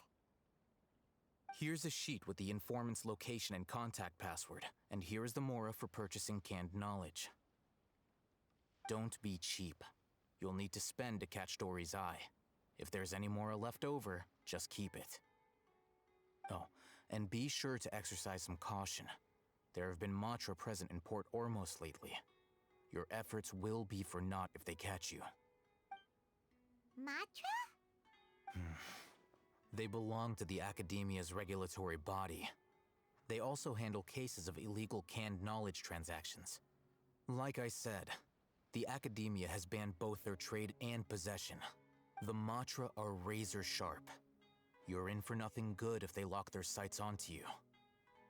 Here's a sheet with the informant's location and contact password, and here is the Mora for purchasing canned knowledge. Don't be cheap. You'll need to spend to catch Dory's eye. If there's any Mora left over, just keep it. Oh, and be sure to exercise some caution. There have been Matra present in Port Ormos lately. Your efforts will be for naught if they catch you.
Matra?
They belong to the Academia's regulatory body. They also handle cases of illegal canned knowledge transactions. Like I said, the Academia has banned both their trade and possession. The Matra are razor sharp. You're in for nothing good if they lock their sights onto you.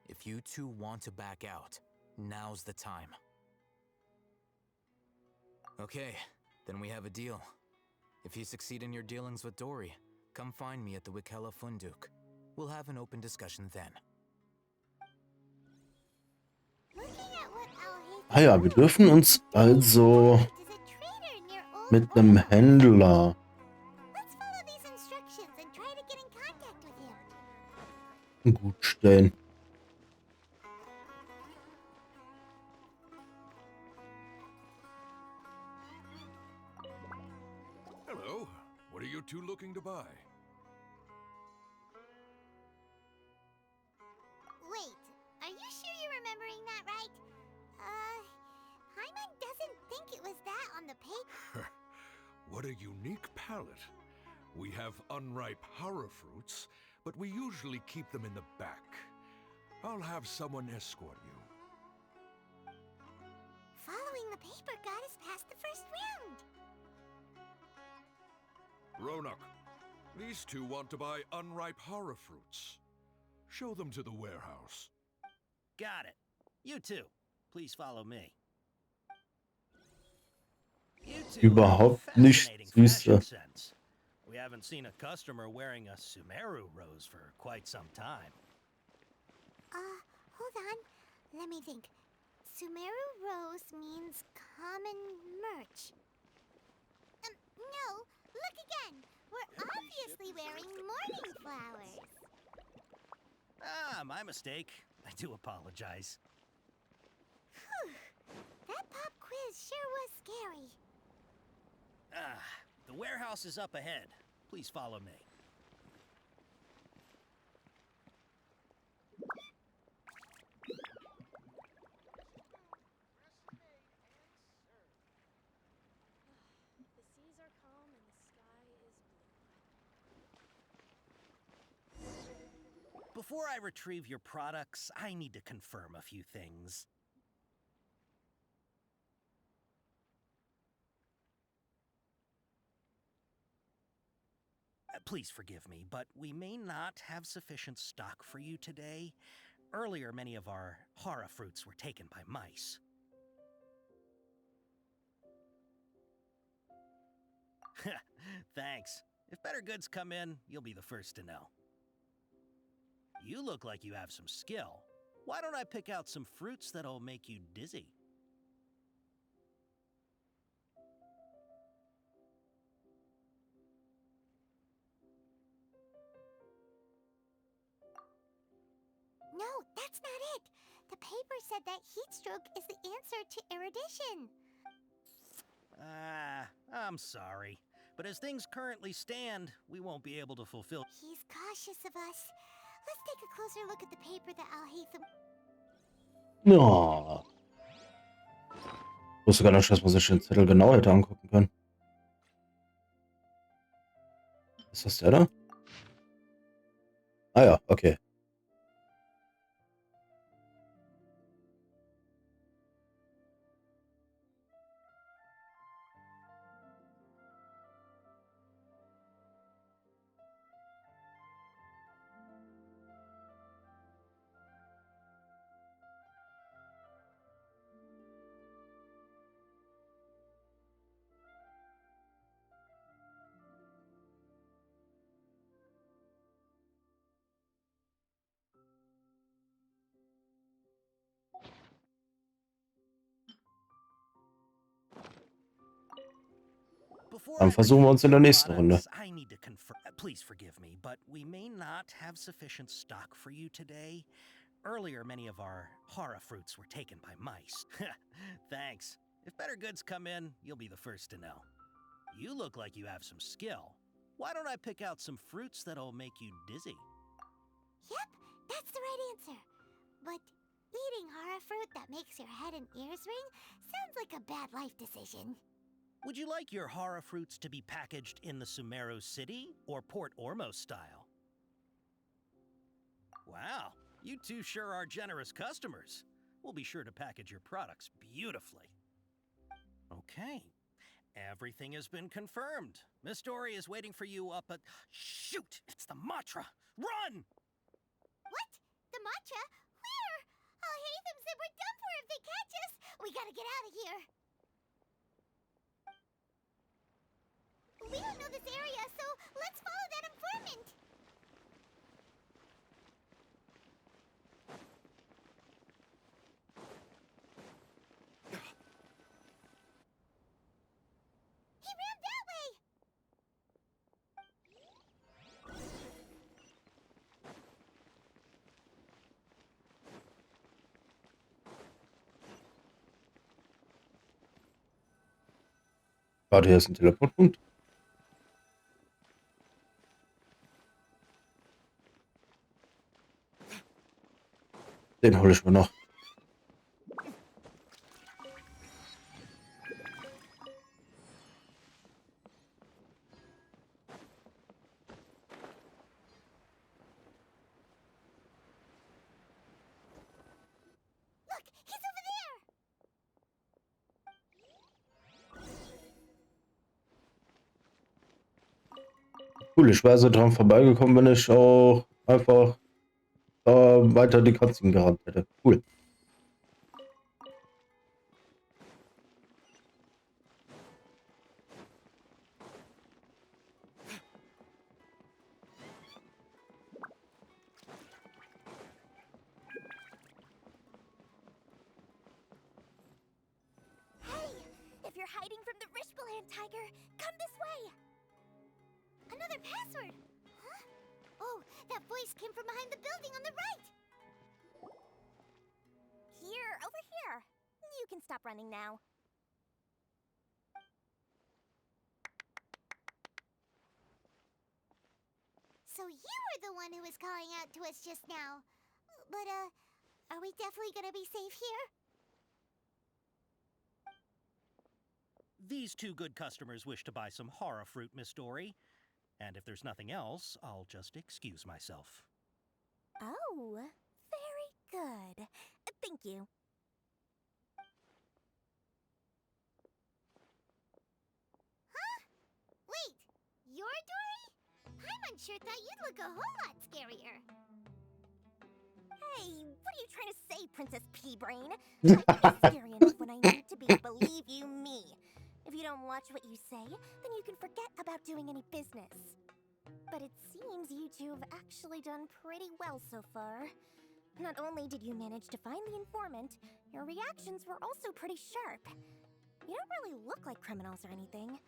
If you two want to back out, now's the time. Okay, then we have a deal. If you succeed in your dealings with Dory, come find me at the Wikela Funduk. We'll have an open discussion then.
Ah ja, wir dürfen uns also mit einem Händler gut stellen.
Hello. What are you two looking to buy?
Wait, are you sure you're remembering that right? Paimon doesn't think it was that on the paper.
What a unique palette. We have unripe hara fruits, but we usually keep them in the back. I'll have someone escort you.
Following the paper got us past the first round.
Ronak, these two want to buy unripe hara fruits. Show them to the warehouse.
Got it. You two, please follow me.
Überhaupt nicht süße.
We haven't seen a customer wearing a Sumeru rose for quite some time.
Hold on. Let me think. Sumeru rose means common merch. No, look again. We're obviously wearing morning flowers.
Ah, my mistake. I do apologize.
Phew. That pop quiz sure was scary.
Ah, the warehouse is up ahead. Please follow me.
The seas are calm and the sky is blue.
Before I retrieve your products, I need to confirm a few things. Please forgive me, but we may not have sufficient stock for you today. Earlier, many of our hara fruits were taken by mice. Thanks. If better goods come in, you'll be the first to know. You look like you have some skill. Why don't I pick out some fruits that'll make you dizzy?
No, that's not it. The paper said that heat stroke is the answer to erudition.
I'm sorry. But as things currently stand, we won't be able to fulfill...
He's cautious of us. Let's take a closer look at the paper that Al-Haytham...
Ja. Ich wusste gar nicht, dass man sich den Zettel genau hätte angucken können. Ist das der da? Ah ja, okay. Dann versuchen wir uns in der nächsten Runde.
I need to confirm. Please forgive me, but we may not have sufficient stock for you today. Earlier, many of our hara fruits were taken by mice. Thanks. If better goods come in, you'll be the first to know. You look like you have some skill. Why don't I pick out some fruits that'll make you dizzy?
Yep, that's the right answer. But eating hara fruit that makes your head and ears ring sounds like a bad life decision.
Would you like your hara fruits to be packaged in the Sumeru City or Port Ormos style? Wow, you two sure are generous customers. We'll be sure to package your products beautifully. Okay, everything has been confirmed. Miss Dory is waiting for you up at... Shoot, it's the Matra! Run!
What? The matcha? Where? Al-Haytham said we're done for if they catch us. We gotta get out of here. We don't know this area, so let's follow that informant. He ran that way.
Warte, hier ist ein Teleportpunkt. Den hole ich mir noch.
Look, he's over there.
Cool, ich wäre so dran vorbeigekommen, wenn ich auch einfach weiter die Cutscene gerannt hätte. Cool.
Hey, if you're hiding from the Rishbaland tiger, come this way. Another password. Huh? Oh, that voice voice came from behind the building on the right!
Here, over here. You can stop running now.
So you were the one who was calling out to us just now. But, are we definitely gonna be safe here?
These two good customers wish to buy some horror fruit, Miss Dory. And if there's nothing else, I'll just excuse myself.
Oh, very good. Thank you.
Huh? Wait, you're Dory? Paimon sure thought you'd look a whole lot scarier.
Hey, what are you trying to say, Princess Pea-Brain? I'm scary enough when I need to be, believe you me. If you don't watch what you say, then you can forget about doing any business. But it seems you two have actually done pretty well so far. Not only did you manage to find the informant, your reactions were also pretty sharp. You don't really look like criminals or anything,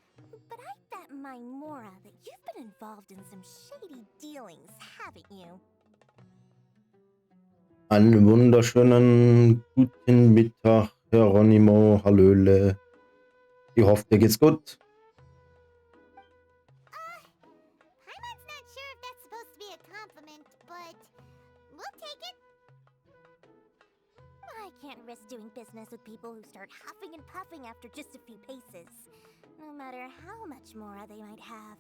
but I bet my Mora that you've been involved in some shady dealings, haven't you?
Einen wunderschönen guten Mittag, Geronimo. Hallöle. Ich hoffe, dir geht's gut.
Paimon's not sure if that's supposed to be a compliment, but we'll take it.
I can't risk doing business with people who start huffing and puffing after just a few paces. No matter how much Mora they might have.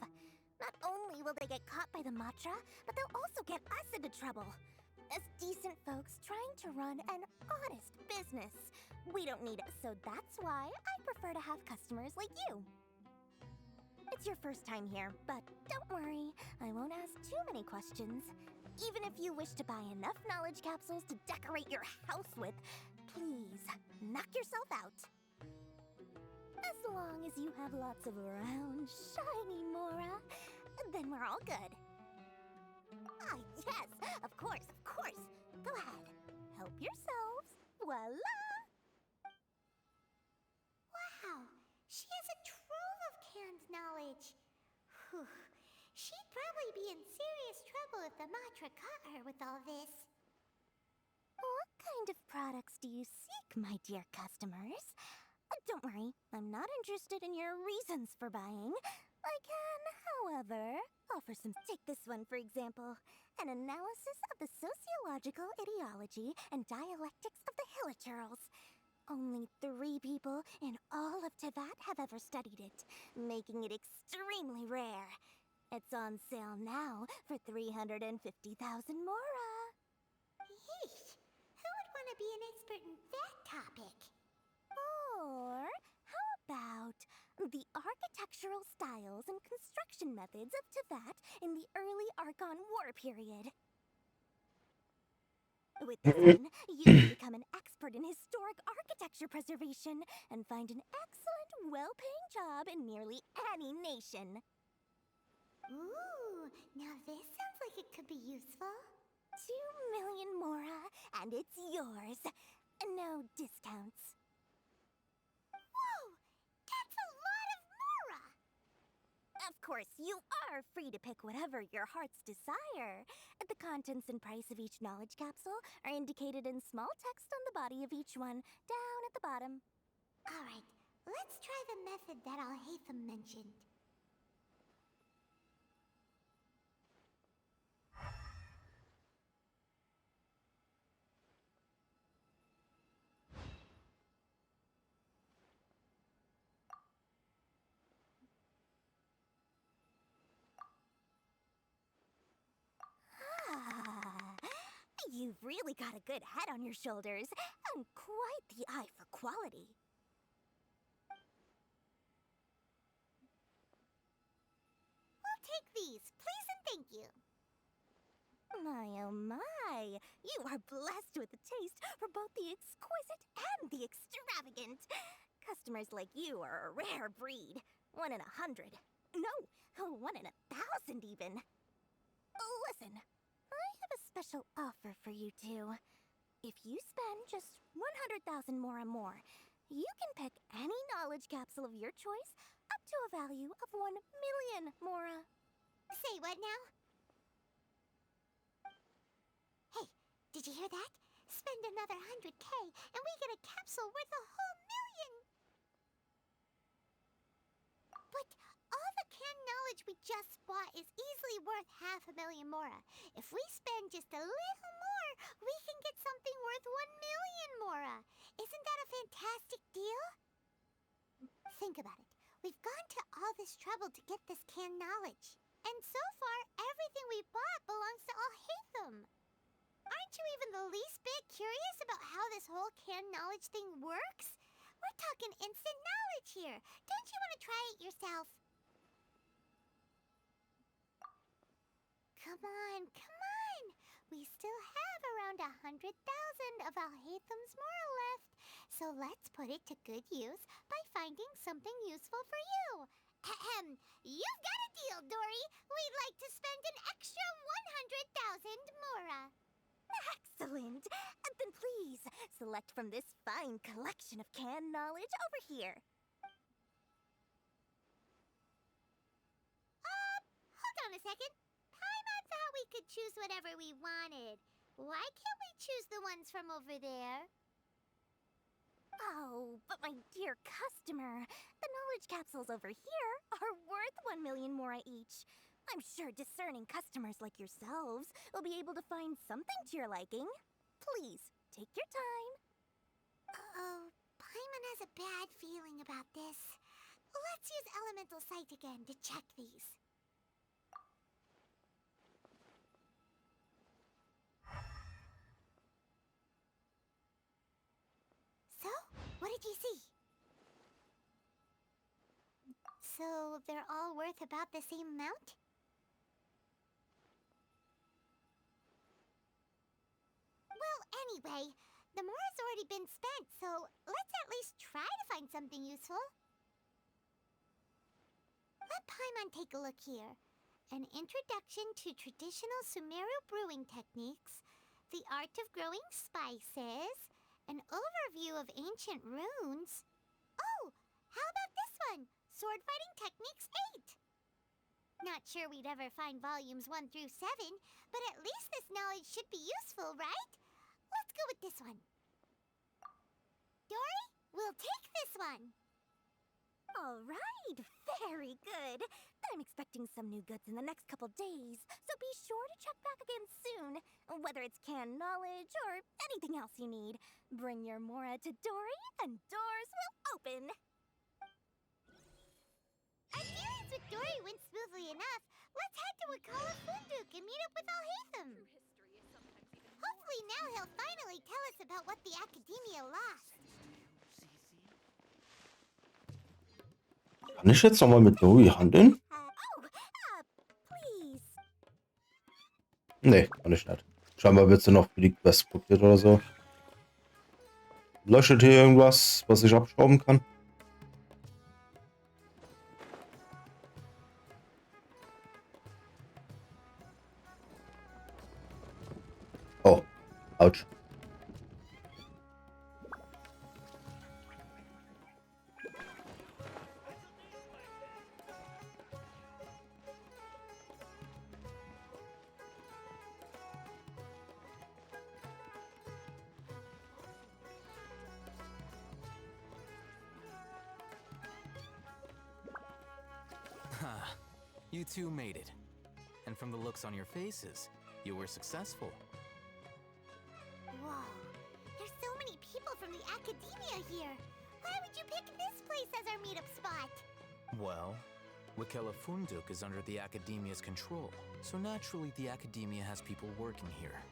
Not only will they get caught by the Matra, but they'll also get us into trouble. As decent folks trying to run an honest business. We don't need it, so that's why I prefer to have customers like you. It's your first time here, but don't worry, I won't ask too many questions. Even if you wish to buy enough knowledge capsules to decorate your house with, please, knock yourself out. As long as you have lots of round, shiny Mora, then we're all good. Ah, yes, of course, of course. Go ahead, help yourselves. Voila!
Wow, she has a trove of canned knowledge. Whew. She'd probably be in serious trouble if the Matra caught her with all this.
What kind of products do you seek, my dear customers? Don't worry, I'm not interested in your reasons for buying. I can, however, offer some. Take this one, for example. An analysis of the sociological ideology and dialectics of the Hilichurls. Only 3 people in all of Teyvat have ever studied it, making it extremely rare. It's on sale now for 350,000 Mora.
Yeesh, who would want to be an expert in that topic?
Or how about the architectural styles and construction methods of Teyvat in the early Archon War period? With this one, you can become an expert in historic architecture preservation and find an excellent, well-paying job in nearly any nation.
Ooh, now this sounds like it could be useful.
2 million Mora, and it's yours. No discounts.
Whoa! That's a lot of Mora!
Of course, you are free to pick whatever your heart's desire. The contents and price of each knowledge capsule are indicated in small text on the body of each one, down at the bottom.
Alright, let's try the method that Alhaitham mentioned.
You've really got a good head on your shoulders, and quite the eye for quality.
We'll take these, please and thank you.
My oh my, you are blessed with a taste for both the exquisite and the extravagant. Customers like you are a rare breed. 1 in 100. No, 1 in 1,000 even. Listen, I have a special offer for you two. If you spend just 100,000 more, you can pick any knowledge capsule of your choice up to a value of 1 million Mora.
Say what now?
Did you hear that? Spend another 100K and we get a capsule worth a whole million! But all the canned knowledge we just bought is easily worth 500,000 mora. If we spend just a little more, we can get something worth 1,000,000 mora. Isn't that a fantastic deal? Think about it. We've gone to all this trouble to get this canned knowledge. And so far, everything we bought belongs to Alhaitham. Aren't you even the least bit curious about how this whole canned knowledge thing works? We're talking instant knowledge here. Don't you want to try it yourself? Come on, come on. We still have around 100,000 of Alhaitham's mora left. So let's put it to good use by finding something useful for you. Ahem. You've got a deal, Dory. We'd like to spend an extra 100,000 mora. Excellent. Then please, select from this fine collection of canned knowledge over here. Hold on a second. Paimon thought we could choose whatever we wanted. Why can't we choose the ones from over there? Oh, but my dear customer, the knowledge capsules over here are worth 1,000,000 mora each. I'm sure discerning customers like yourselves will be able to find something to your liking. Please, take your time. Uh-oh, Paimon has a bad feeling about this. Let's use Elemental Sight again to check these. So, what did you see? So, they're all worth about the same amount? Well, anyway, the mora's already been spent, so let's at least try to find something useful. Let Paimon take a look here. An introduction to traditional Sumeru brewing techniques, the art of growing spices, an overview of ancient runes. Oh, how about this one? Sword Fighting Techniques 8. Not sure we'd ever find volumes 1 through 7, but at least this knowledge should be useful, right? Let's go with this one. Dory, we'll take this one. All right, very good. I'm expecting some new goods in the next couple days, so be sure to check back again soon. Whether it's canned knowledge or anything else you need, bring your mora to Dory and doors will open. Our dealings with Dory went smoothly enough. Let's head to Wakala Funduk and meet up with Alhaitham. Hopefully now he'll finally tell us about what the Academia lost.
Kann ich jetzt nochmal mit Dory handeln?
Please.
Nee, kann ich nicht. Scheinbar wird sie noch für die Quest blockiert oder so. Löschet hier irgendwas, was ich abschrauben kann? Oh, ouch.
You two made it. And from the looks on your faces, you were successful.
Whoa, there's so many people from the Academia here. Why would you pick this place as our meetup spot?
Well, Wakela Funduk is under the Academia's control, so naturally the Academia has people working here.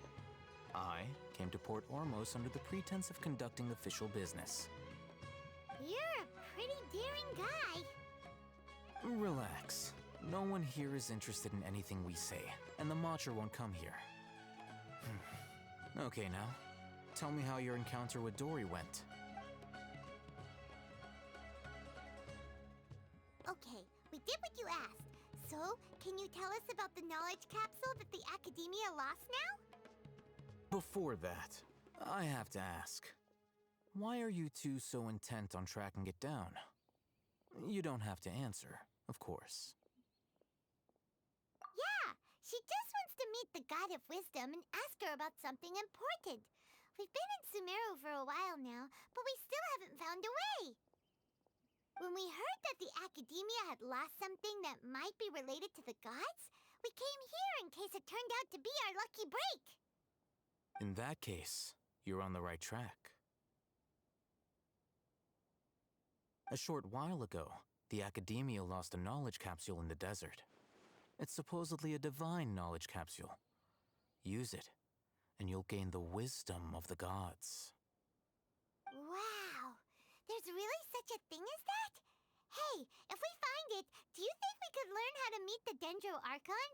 I came to Port Ormos under the pretense of conducting official business.
You're a pretty daring guy.
Relax. No one here is interested in anything we say, and the Matcha won't come here. Okay, now, tell me how your encounter with Dory went.
Okay, we did what you asked. So, can you tell us about the knowledge capsule that the Academia lost now?
Before that, I have to ask, why are you two so intent on tracking it down? You don't have to answer, of course.
Yeah, she just wants to meet the God of Wisdom and ask her about something important. We've been in Sumeru for a while now, but we still haven't found a way. When we heard that the Academia had lost something that might be related to the gods, we came here in case it turned out to be our lucky break.
In that case, you're on the right track. A short while ago, the Academia lost a knowledge capsule in the desert. It's supposedly a divine knowledge capsule. Use it, and you'll gain the wisdom of the gods.
Wow! There's really such a thing as that? Hey, if we find it, do you think we could learn how to meet the Dendro Archon?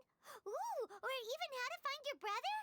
Ooh, or even how to find your brother?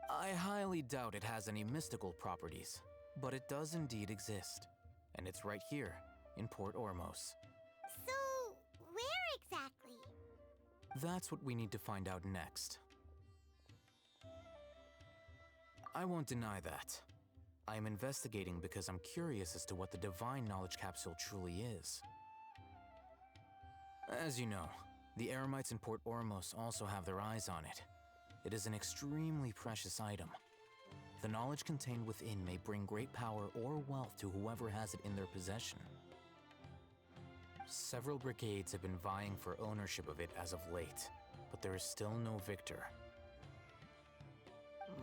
I highly doubt it has any mystical properties, but it does indeed exist. And it's right here, in Port Ormos.
So, where exactly?
That's what we need to find out next. I won't deny that. I am investigating because I'm curious as to what the Divine Knowledge Capsule truly is. As you know, the Eremites in Port Ormos also have their eyes on it. It is an extremely precious item. The knowledge contained within may bring great power or wealth to whoever has it in their possession. Several brigades have been vying for ownership of it as of late, but there is still no victor.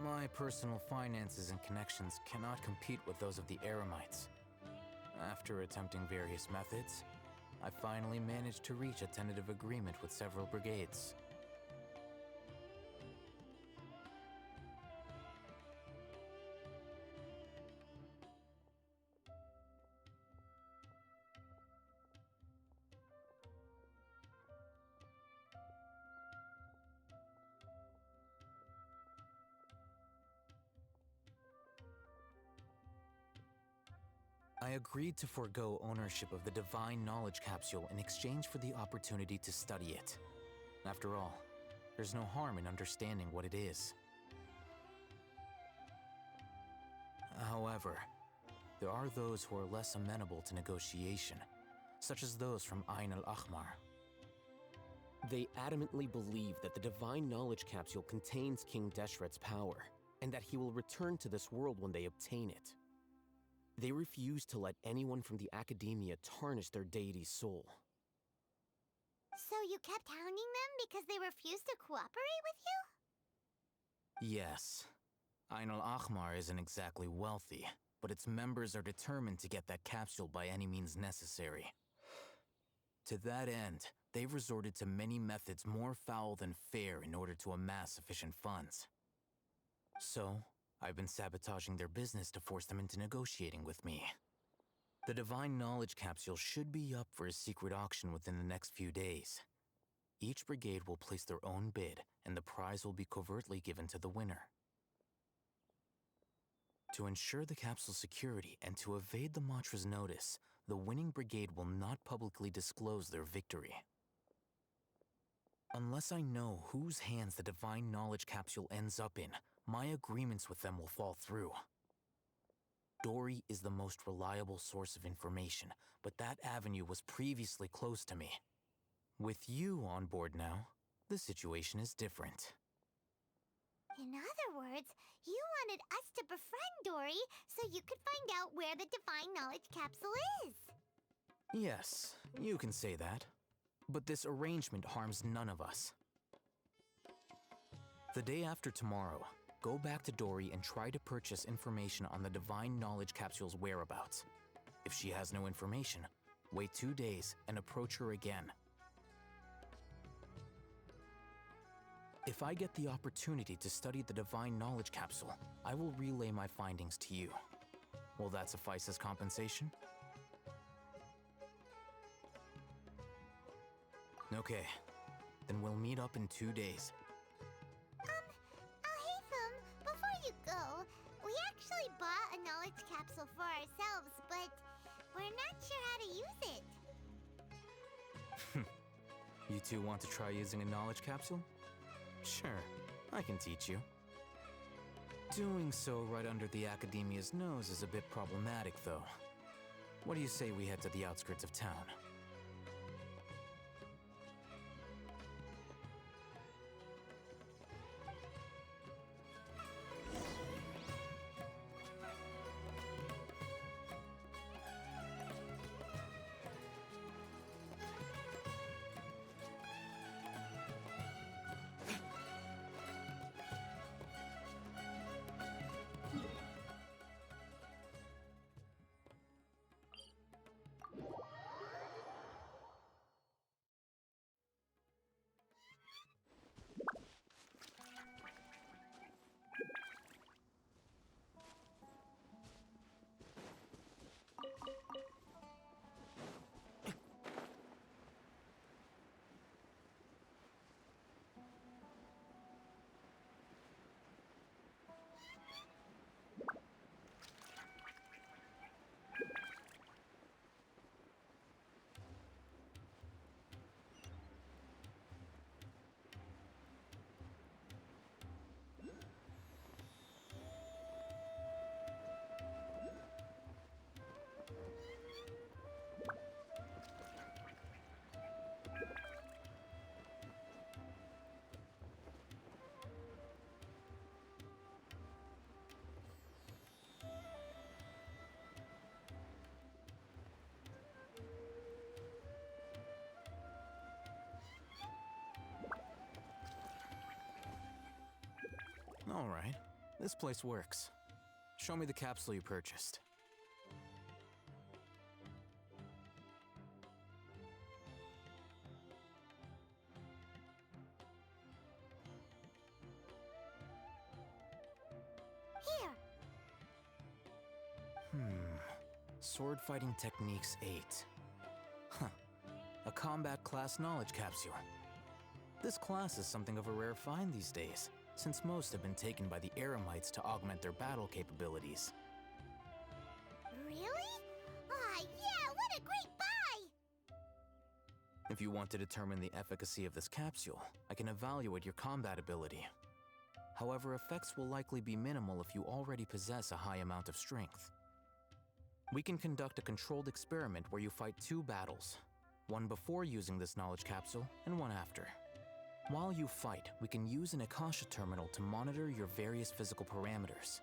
My personal finances and connections cannot compete with those of the Eremites. After attempting various methods, I finally managed to reach a tentative agreement with several brigades. I agreed to forego ownership of the Divine Knowledge Capsule in exchange for the opportunity to study it. After all, there's no harm in understanding what it is. However, there are those who are less amenable to negotiation, such as those from Ain al-Ahmar.
They adamantly believe that the Divine Knowledge Capsule contains King Deshret's power, and that he will return to this world when they obtain it. They refuse to let anyone from the Academia tarnish their deity's soul.
So you kept hounding them because they refused to cooperate with you?
Yes. Ain al-Ahmar isn't exactly wealthy, but its members are determined to get that capsule by any means necessary. To that end, they've resorted to many methods more foul than fair in order to amass sufficient funds. So, I've been sabotaging their business to force them into negotiating with me. The Divine Knowledge Capsule should be up for a secret auction within the next few days. Each brigade will place their own bid, and the prize will be covertly given to the winner. To ensure the capsule's security and to evade the Matra's notice, the winning brigade will not publicly disclose their victory. Unless I know whose hands the Divine Knowledge Capsule ends up in, my agreements with them will fall through. Dory is the most reliable source of information, but that avenue was previously closed to me. With you on board now, the situation is different.
In other words, you wanted us to befriend Dory so you could find out where the Divine Knowledge Capsule is.
Yes, you can say that. But this arrangement harms none of us. The day after tomorrow, go back to Dory and try to purchase information on the Divine Knowledge Capsule's whereabouts. If she has no information, wait 2 days and approach her again. If I get the opportunity to study the Divine Knowledge Capsule, I will relay my findings to you. Will that suffice as compensation? Okay, then we'll meet up in 2 days.
Alhaitham, bought a knowledge capsule for ourselves, but we're not sure how to use it.
You two want to try using a knowledge capsule? Sure, I can teach you. Doing so right under the Academia's nose is a bit problematic, though. What do you say we head to the outskirts of town? All right, this place works. Show me the capsule you purchased.
Here.
Sword Fighting Techniques 8. Huh. A combat class knowledge capsule. This class is something of a rare find these days, since most have been taken by the Eremites to augment their battle capabilities.
Really? Aw, yeah, what a great buy!
If you want to determine the efficacy of this capsule, I can evaluate your combat ability. However, effects will likely be minimal if you already possess a high amount of strength. We can conduct a controlled experiment where you fight 2 battles, one before using this knowledge capsule and one after. While you fight, we can use an Akasha terminal to monitor your various physical parameters.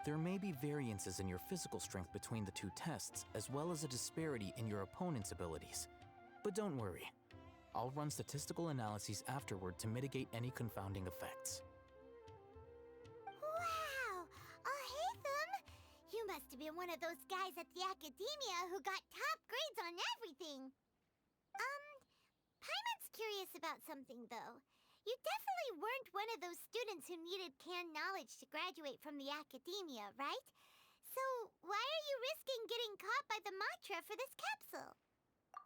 There may be variances in your physical strength between the 2 tests, as well as a disparity in your opponent's abilities. But don't worry, I'll run statistical analyses afterward to mitigate any confounding effects.
Wow! Haytham! You must have been one of those guys at the Academia who got top grades on everything. Paimon's curious about something, though. You definitely weren't one of those students who needed canned knowledge to graduate from the Academia, right? So, why are you risking getting caught by the Matra for this capsule?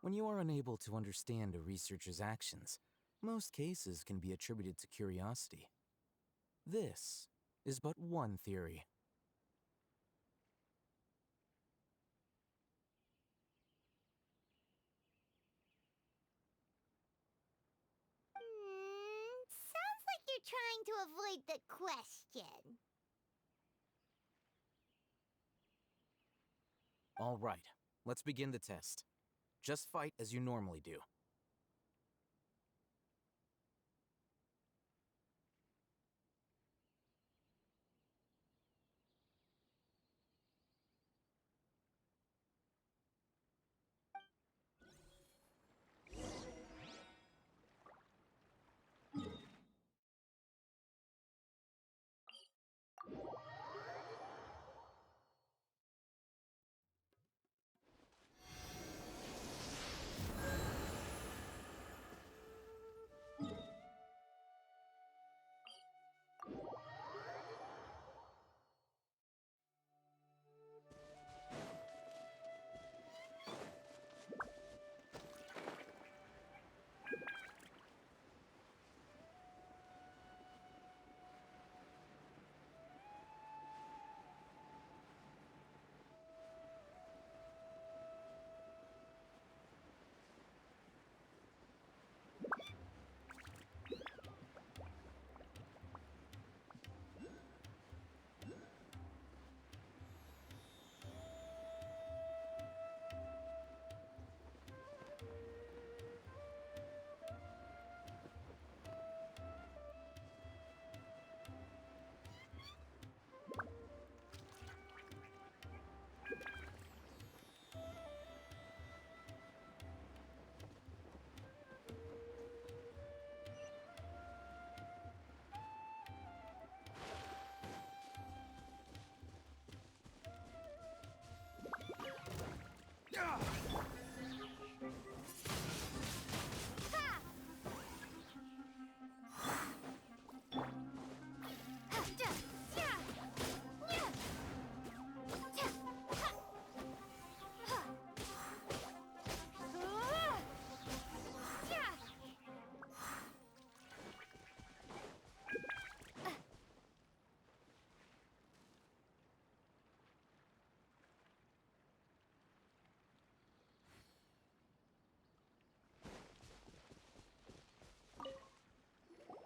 When you are unable to understand a researcher's actions, most cases can be attributed to curiosity. This is but one theory.
Sounds like you're trying to avoid the question.
All right, let's begin the test. Just fight as you normally do.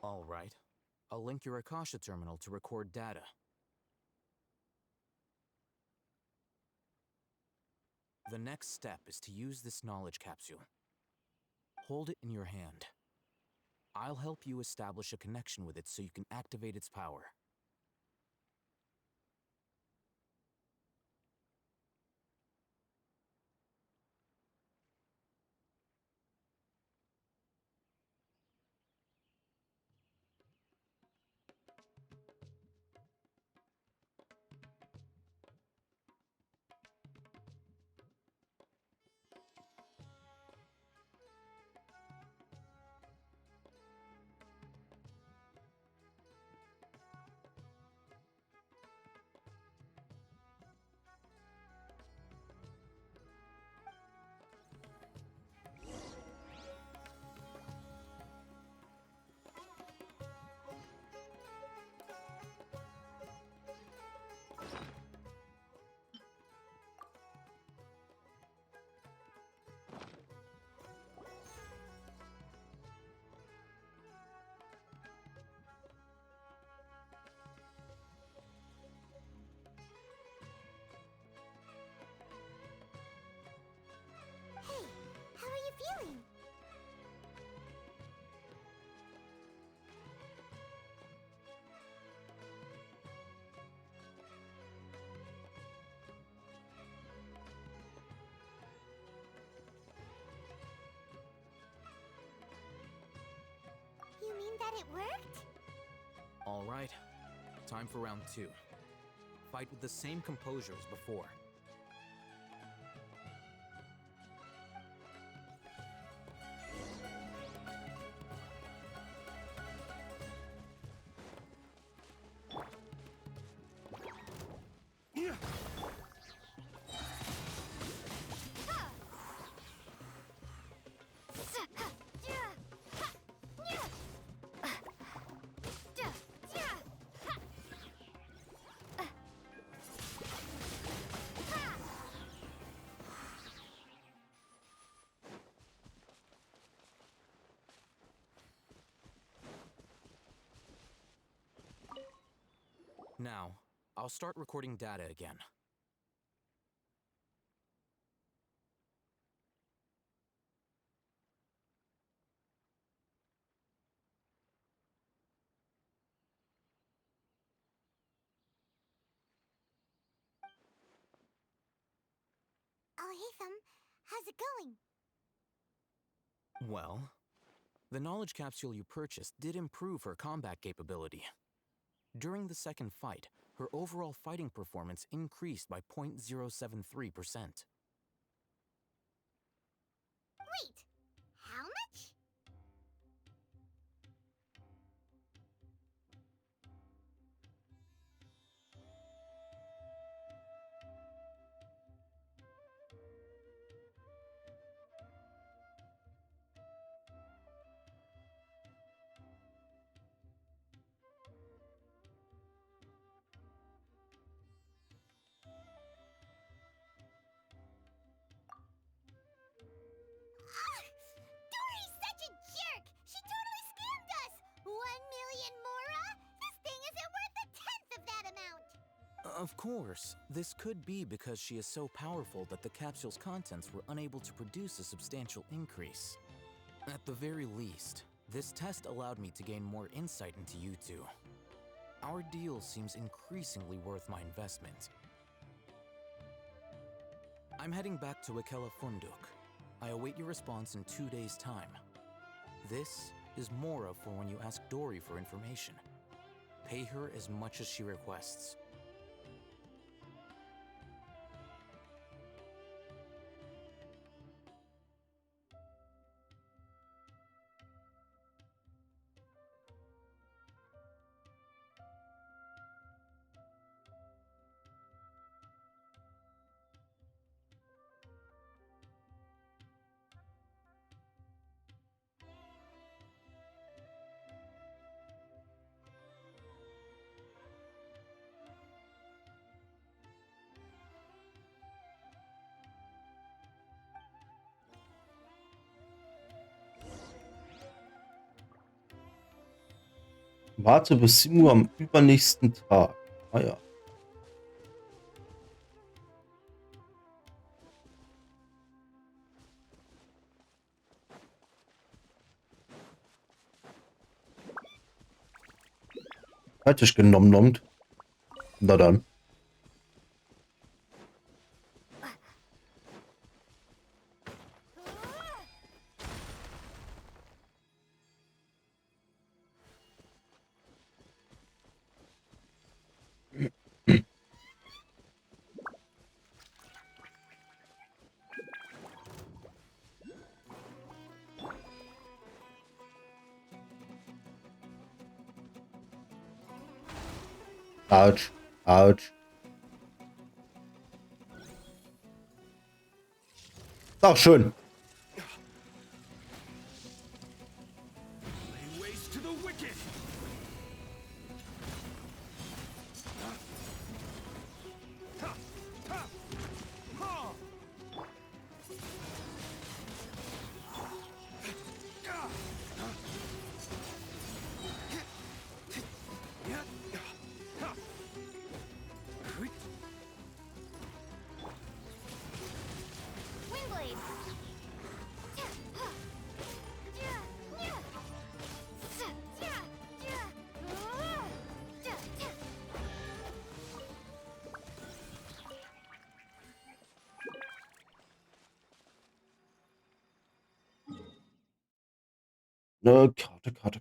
All right. I'll link your Akasha terminal to record data. The next step is to use this knowledge capsule. Hold it in your hand. I'll help you establish a connection with it so you can activate its power.
Hey, how are you feeling? You mean that it worked?
All right. Time for round 2. Fight with the same composure as before. Now, I'll start recording data again.
Oh, hey, Thumb. How's it going?
Well, the knowledge capsule you purchased did improve her combat capability. During the second fight, her overall fighting performance increased by 0.073%.
Wait, how much? Dory's such a jerk! She totally scammed us! 1,000,000 mora? This thing isn't worth a tenth of that amount!
Of course, this could be because she is so powerful that the capsule's contents were unable to produce a substantial increase. At the very least, this test allowed me to gain more insight into you two. Our deal seems increasingly worth my investment. I'm heading back to Ikela Funduk. I await your response in 2 days' time. This is Mora for when you ask Dory for information. Pay her as much as she requests.
Warte bis 7 Uhr am übernächsten Tag. Ah ja. Fertig genommen. Na dann. Autsch. Autsch. Ach, schön. Karte.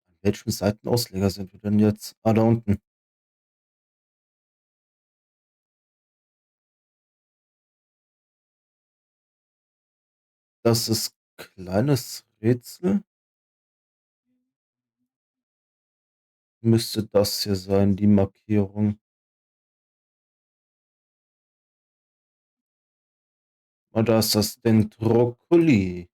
An welchem Seitenausleger sind wir denn jetzt? Ah, da unten. Das ist kleines Rätsel. Müsste das hier sein, die Markierung. Und da ist das Dendroculli.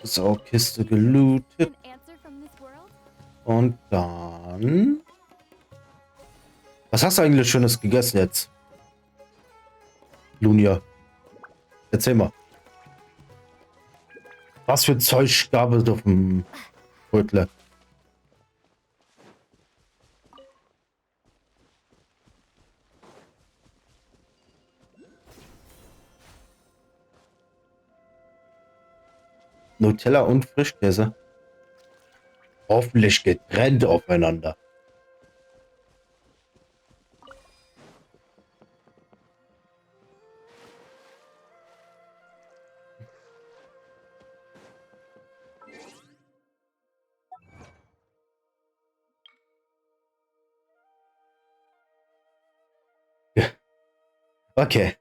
So, Kiste gelootet. Und dann... Was hast du eigentlich Schönes gegessen jetzt? Lunia. Erzähl mal. Was für Zeug gab es auf dem Rötler? Nutella und Frischkäse. Hoffentlich getrennt aufeinander. Okay.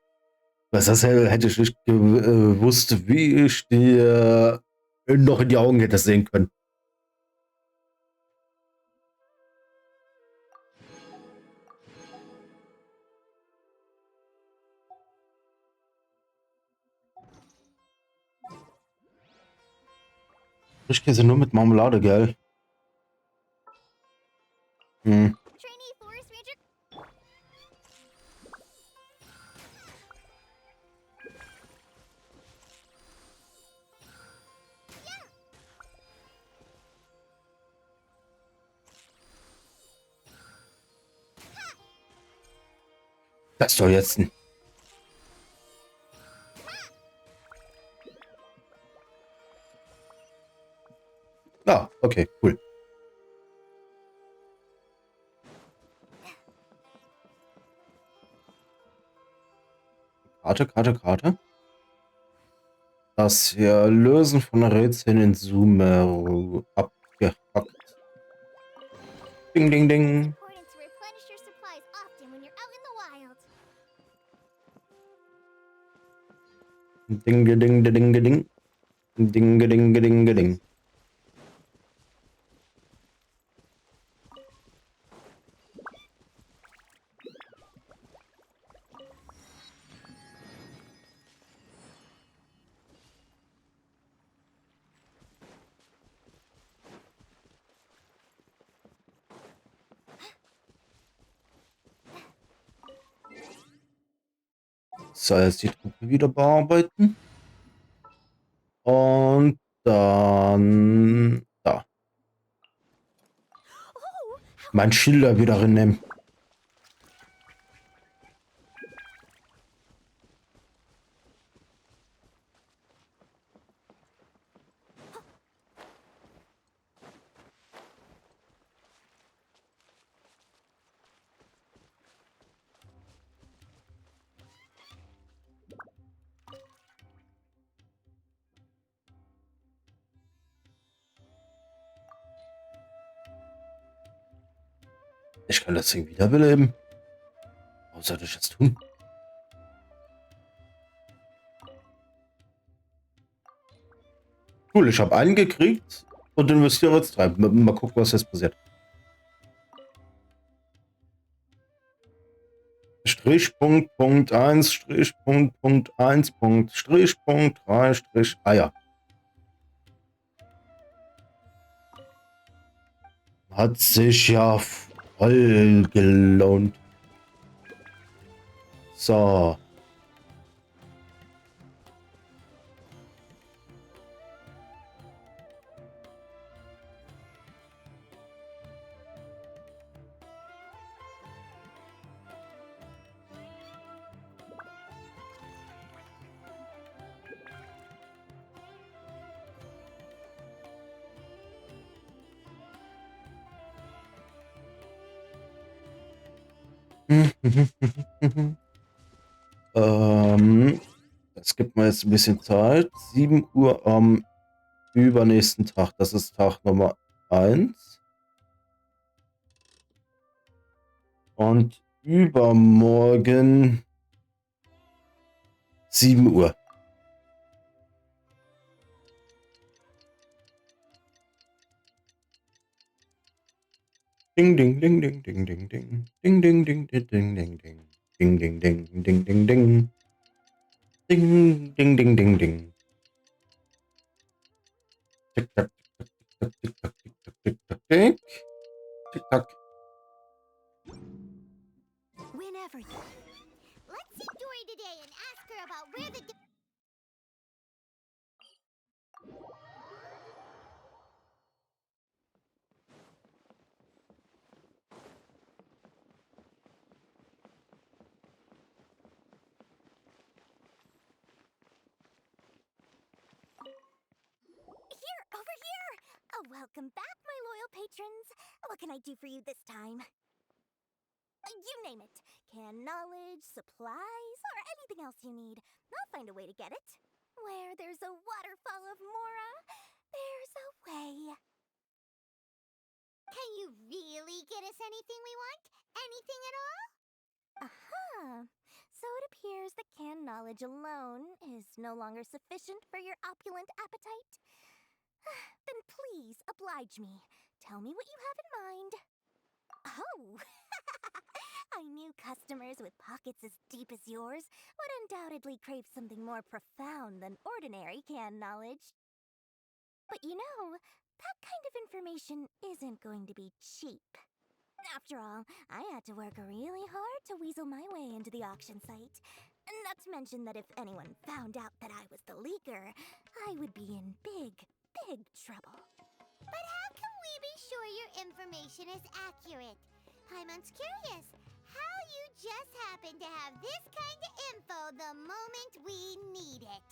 Was das hätte ich nicht gewusst, wie ich dir noch in die Augen hätte sehen können. Frischkäse nur mit Marmelade, gell? Hm. Das ist doch jetzt ein... Ah, okay, cool. Karte. Das hier Lösen von Rätseln in Sumeru abgehackt. Ding, ding, ding. Ding, ding, ding, ding, ding. Ding. So, jetzt die Truppe wieder bearbeiten. Und dann da. Mein Schilder wieder reinnehmen. Ich kann das Ding wiederbeleben. Warum sollte ich das tun? Cool, ich habe einen gekriegt und investiere jetzt 3. Mal gucken, was jetzt passiert. Strichpunkt, Punkt 1, Strichpunkt, Punkt 1, Punkt, Strichpunkt, 3, Strich, ja. Hat sich ja voll gelohnt. So. Das gibt mir jetzt ein bisschen Zeit. 7 Uhr am übernächsten Tag. Das ist Tag Nummer 1. Und übermorgen 7 Uhr. Ding, ding, ding, ding, ding, ding, ding. Ding, ding, ding, ding, ding, ding, ding. Ding, ding, ding, ding, ding, ding. Ding, ding, ding, ding, ding. Tick, tack, tick, tack, tick, tack, tick, tack, tick, tack, tick. Tick, tack.
Whenever you... Let's see Dory today and ask her about where the... Here, over here! Oh, welcome back, my loyal patrons. What can I do for you this time? You name it. Canned knowledge, supplies, or anything else you need. I'll find a way to get it. Where there's a waterfall of Mora, there's a way.
Can you really get us anything we want? Anything at all?
So it appears that canned knowledge alone is no longer sufficient for your opulent appetite. Then please oblige me. Tell me what you have in mind. Oh! I knew customers with pockets as deep as yours would undoubtedly crave something more profound than ordinary canned knowledge. But you know, that kind of information isn't going to be cheap. After all, I had to work really hard to weasel my way into the auction site. Not to mention that if anyone found out that I was the leaker, I would be in big trouble.
But how can we be sure your information is accurate? Paimon's curious how you just happen to have this kind of info the moment we need it.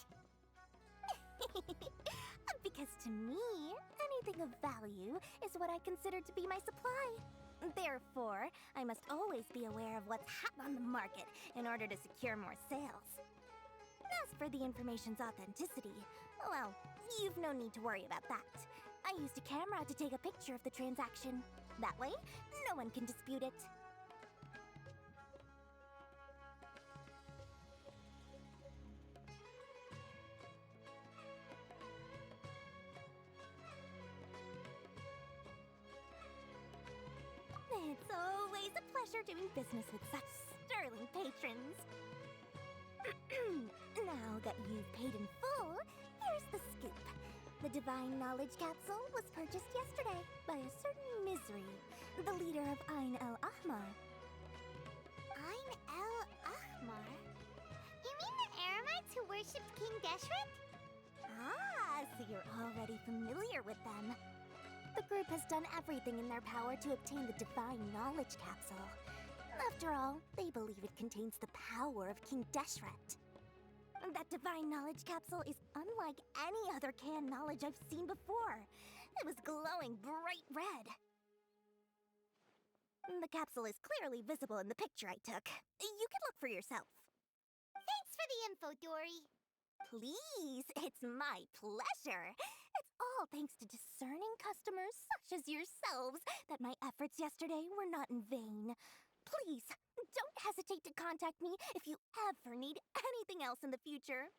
Because to me, anything of value is what I consider to be my supply. Therefore, I must always be aware of what's hot on the market in order to secure more sales. As for the information's authenticity, well, you've no need to worry about that. I used a camera to take a picture of the transaction. That way, no one can dispute it. a pleasure doing business with such sterling patrons. Now that you've paid in full, here's the scoop. The Divine Knowledge Capsule was purchased yesterday by a certain Misery, the leader of Ain el Ahmar.
Ain el Ahmar? You mean the Eremites who worshipped King Deshret?
Ah, so you're already familiar with them. The group has done everything in their power to obtain the Divine Knowledge Capsule. After all, they believe it contains the power of King Deshret. That Divine Knowledge Capsule is unlike any other canned knowledge I've seen before. It was glowing bright red. The capsule is clearly visible in the picture I took. You can look for yourself.
Thanks for the info, Dory.
Please, it's my pleasure. It's all thanks to discerning customers such as yourselves that my efforts yesterday were not in vain. Please, don't hesitate to contact me if you ever need anything else in the future.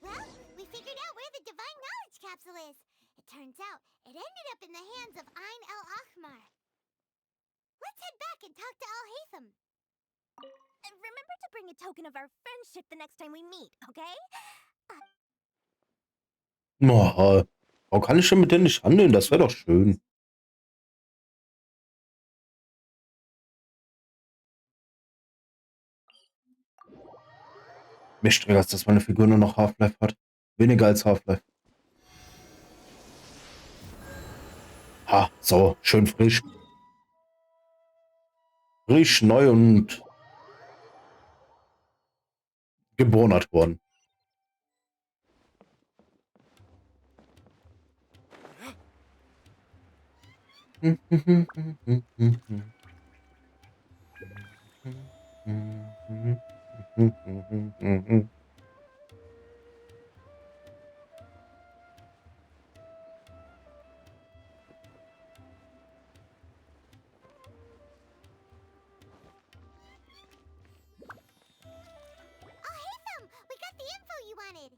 Well, we figured out where the Divine Knowledge Capsule is. It turns out it ended up in the hands of Ain el Ahmar. Let's head back and talk to Al-Haytham.
Remember to bring a token of our friendship the next time we meet, okay?
Oh, warum kann ich denn mit denen nicht handeln? Das wäre doch schön. Mich stresst, dass meine Figur nur noch Half-Life hat. Weniger als Half-Life. Ha, so, schön frisch. Frisch, neu und gebonert worden.
Al-Haytham, we got the info you wanted.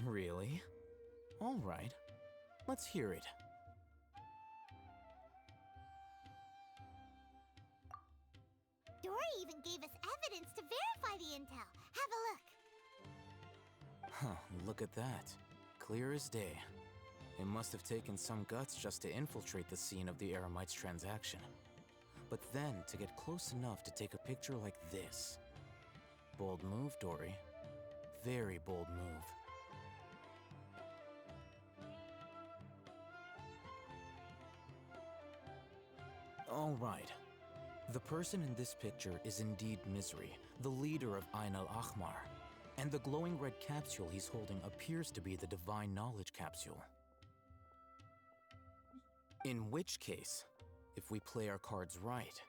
Really? All right. Let's hear it.
Dory even gave us evidence to verify the intel. Have a look.
Huh, look at that. Clear as day. It must have taken some guts just to infiltrate the scene of the Eremites' transaction. But then to get close enough to take a picture like this. Bold move, Dory. Very bold move. All right. The person in this picture is indeed Misery, the leader of Ain el Ahmar. And the glowing red capsule he's holding appears to be the Divine Knowledge Capsule. In which case, if we play our cards right,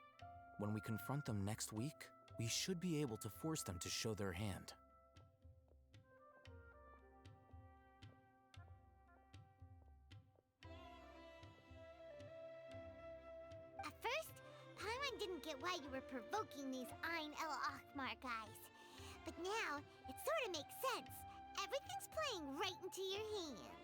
when we confront them next week, we should be able to force them to show their hand.
At first, Paimon didn't get why you were provoking these Ain el Ahmar guys. But now, it sort of makes sense. Everything's playing right into your hands.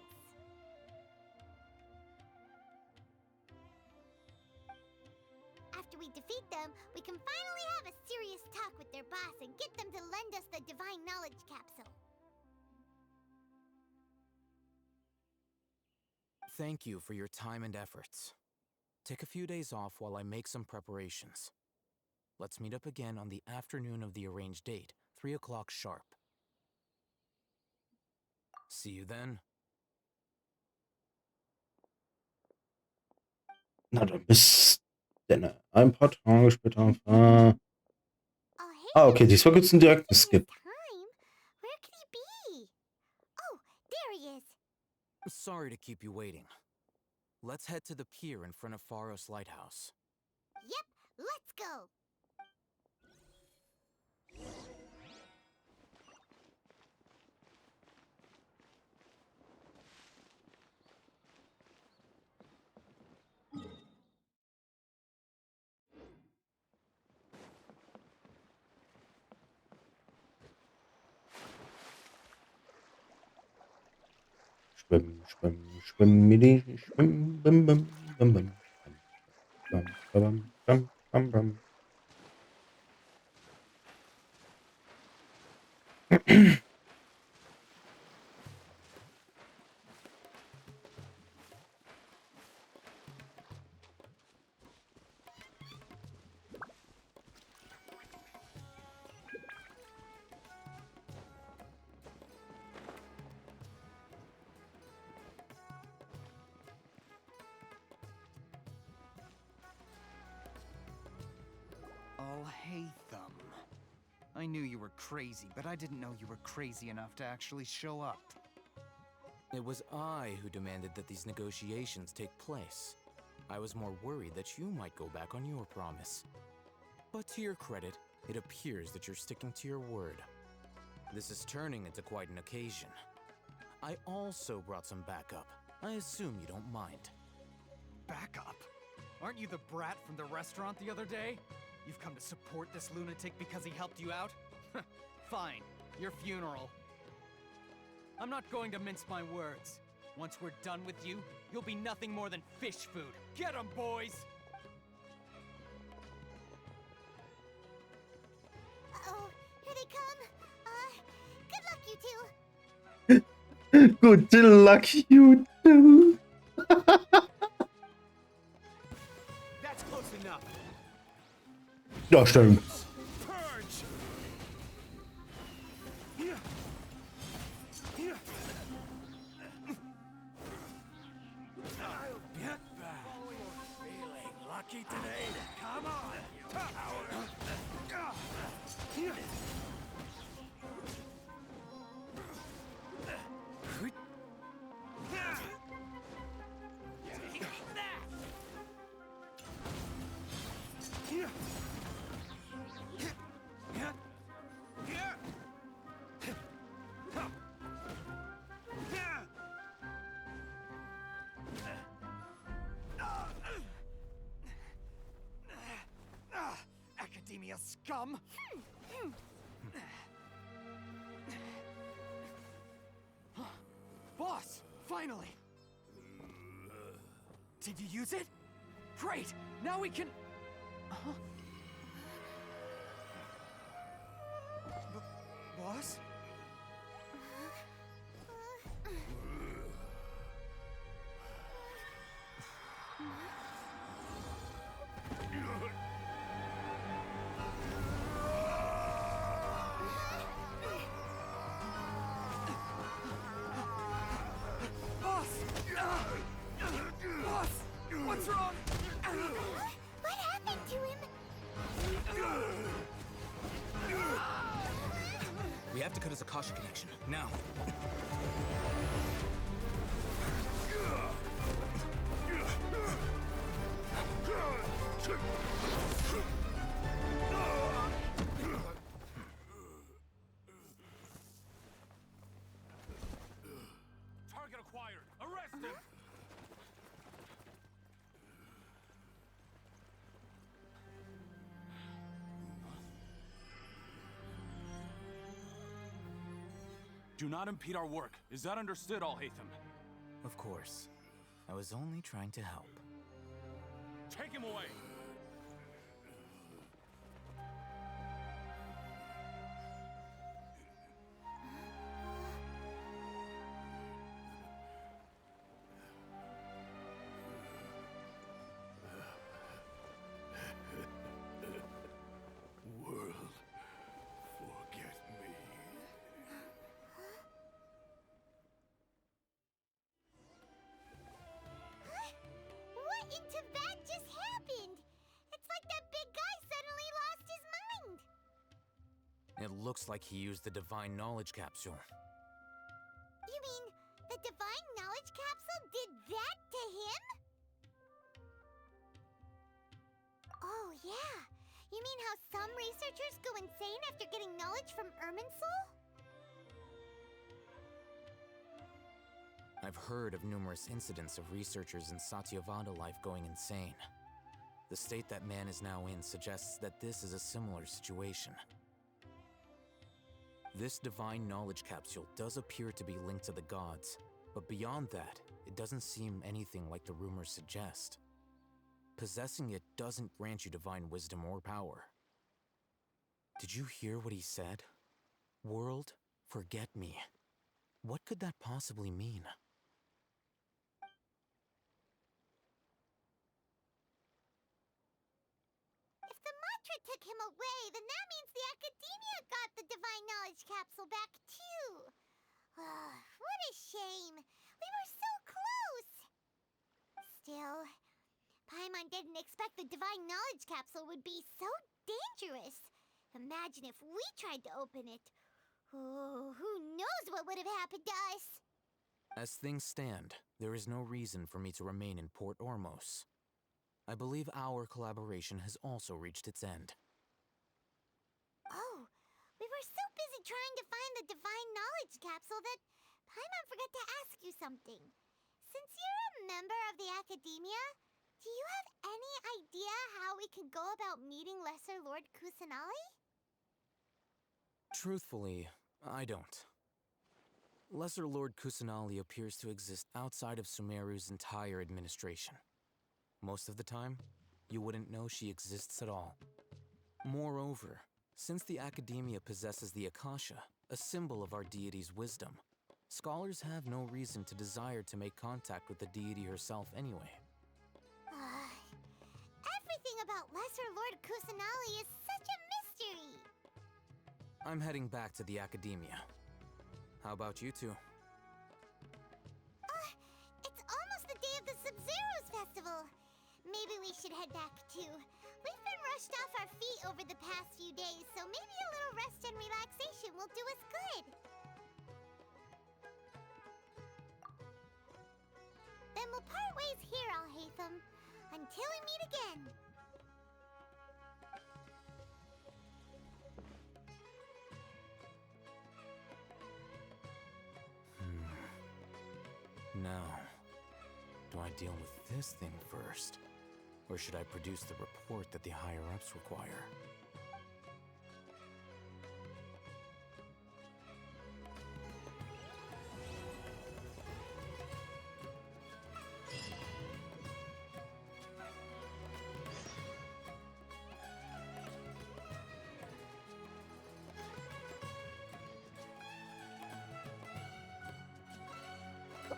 After we defeat them, we can finally have a serious talk with their boss and get them to lend us the Divine Knowledge Capsule.
Thank you for your time and efforts. Take a few days off while I make some preparations. Let's meet up again on the afternoon of the arranged date, 3 o'clock sharp. See you then.
Na dann bis denn. Ein paar Tage später. Okay, diesmal gibt es einen direkten Skip.
Where could he be? Oh, there he is.
Sorry to keep you waiting. Let's head to the pier in front of Pharos Lighthouse.
Yep, let's go.
Schwimmen, schwimmen, schwimmen, schwimmen, bim, bim, bim, bim, schwimmen. Bum, bum, bum, bum.
I'll hate them. I knew you were crazy, but I didn't know you were crazy enough to actually show up.
It was I who demanded that these negotiations take place. I was more worried that you might go back on your promise. But to your credit, it appears that you're sticking to your word. This is turning into quite an occasion. I also brought some backup. I assume you don't mind.
Backup? Aren't you the brat from the restaurant the other day? You've come to support this lunatic because he helped you out? Fine, your funeral. I'm not going to mince my words. Once we're done with you, you'll be nothing more than fish food. Get 'em, boys!
Uh-oh, here they come. Good luck, you two.
Good luck, you two.
That's close enough.
Ja, stimmt.
Purge! I'll get back. Feeling lucky today? Come on, you coward! Take that! Academia scum! Boss! Finally! Did you use it? Great! Now we can... Boss? Boss! Boss! What's wrong?
What happened to him?
We have to cut his Akasha connection, now.
Target acquired. Arrest him.
Do not impede our work. Is that understood, Alhaitham? Of course. I was only trying to help.
Take him away.
World, forget me.
What in Tibet just happened? It's like that big guy suddenly lost his mind.
It looks like he used the Divine Knowledge Capsule.
You mean the Divine Knowledge Capsule did that to him? Oh, yeah. You mean how some researchers go insane after getting knowledge from Irminsul?
I've heard of numerous incidents of researchers in Satyavada life going insane. The state that man is now in suggests that this is a similar situation. This Divine Knowledge Capsule does appear to be linked to the gods, but beyond that, it doesn't seem anything like the rumors suggest. possessing it doesn't grant you divine wisdom or power. Did you hear what he said? World, forget me. What could that possibly mean?
If the mantra took him away, then that means the Academia got the Divine Knowledge Capsule back too. What a shame. We were so close. Still, Paimon didn't expect the Divine Knowledge Capsule would be so dangerous. Imagine if we tried to open it. Oh, who knows what would have happened to us?
As things stand, there is no reason for me to remain in Port Ormos. I believe our collaboration has also reached its end.
Oh, we were so busy trying to find the Divine Knowledge Capsule that Paimon forgot to ask you something. Since you're a member of the Academia, do you have any idea how we can go about meeting Lesser Lord Kusanali?
Truthfully, I don't. Lesser Lord Kusanali appears to exist outside of Sumeru's entire administration. Most of the time, you wouldn't know she exists at all. Moreover, since the Academia possesses the Akasha, a symbol of our deity's wisdom, scholars have no reason to desire to make contact with the deity herself anyway.
Everything about Lesser Lord Kusanali is such a mystery!
I'm heading back to the Academia. How about you two?
It's almost the day of the Sub-Zero's festival. Maybe we should head back too. We've been rushed off our feet over the past few days, so maybe a little rest and relaxation will do us good. Then we'll part ways here, Alhaitham, until we meet again.
Now, do I deal with this thing first? Or should I produce the report that the higher-ups require?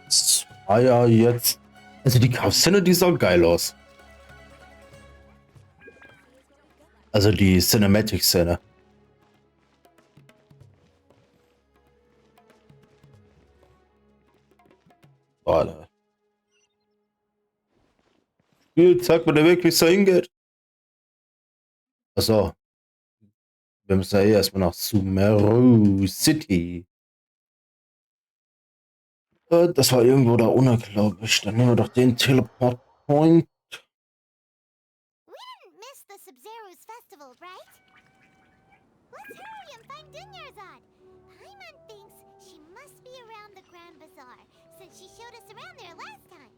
Das war ja jetzt. Also die Kampfszene, die sah geil aus. Also die Cinematic-Szene. Warte. Spiel, zeig mir den Weg, wie es da hingeht. Achso. Wir müssen ja erstmal nach Sumeru City. Das war irgendwo da unten, glaube ich. Dann nehmen wir doch den Teleport Point.
We didn't miss the Sub-Zero's festival, right? Let's hurry and find Dunyarzad. Paimon thinks she must be around the Grand Bazaar, since she showed us around there last time.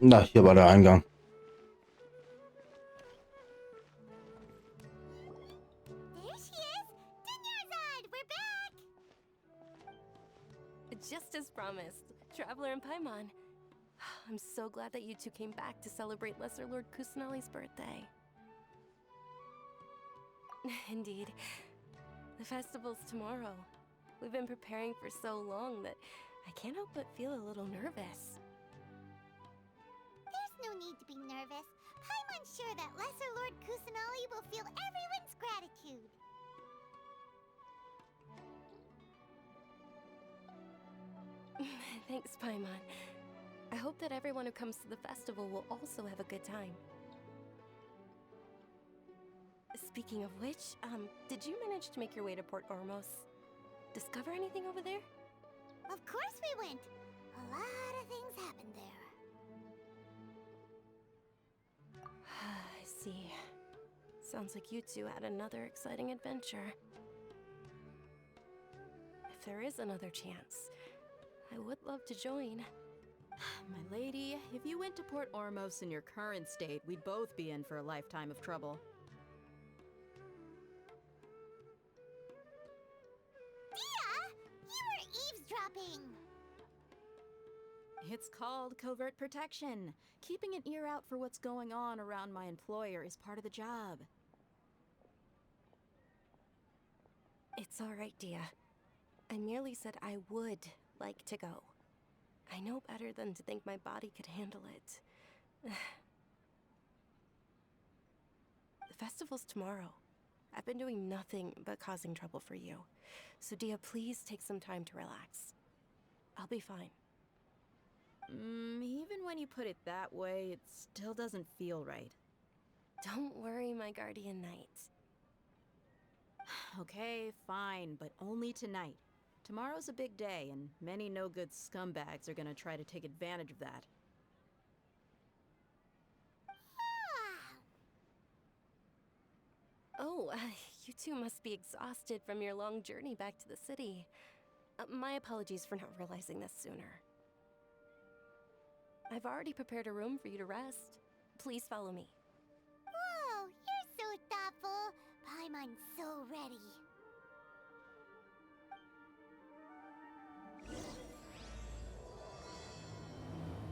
Na, hier war der Eingang.
There she is! Dunyarzad, we're back!
Just as promised, Traveler and Paimon. I'm so glad that you two came back to celebrate Lesser Lord Kusanali's birthday. Indeed. The festival's tomorrow. We've been preparing for so long that I can't help but feel a little nervous.
There's no need to be nervous. Paimon's sure that Lesser Lord Kusanali will feel everyone's gratitude.
Thanks, Paimon. I hope that everyone who comes to the festival will also have a good time. Speaking of which, did you manage to make your way to Port Ormos? Discover anything over there?
Of course we went. A lot of things happened there.
I see. Sounds like you two had another exciting adventure. if there is another chance, I would love to join.
My lady, if you went to Port Ormos in your current state, we'd both be in for a lifetime of trouble.
Dia! You were eavesdropping!
It's called covert protection. Keeping an ear out for what's going on around my employer is part of the job.
It's all right, Dia. I merely said I would like to go. I know better than to think my body could handle it. The festival's tomorrow. I've been doing nothing but causing trouble for you. So Dia, please take some time to relax. I'll be fine.
Even when you put it that way, it still doesn't feel right.
Don't worry, my guardian knight.
Okay, fine, but only tonight. Tomorrow's a big day, and many no-good scumbags are gonna try to take advantage of that.
Oh, you two must be exhausted from your long journey back to the city. My apologies for not realizing this sooner. I've already prepared a room for you to rest. Please follow me.
Whoa, you're so thoughtful. Paimon's so ready.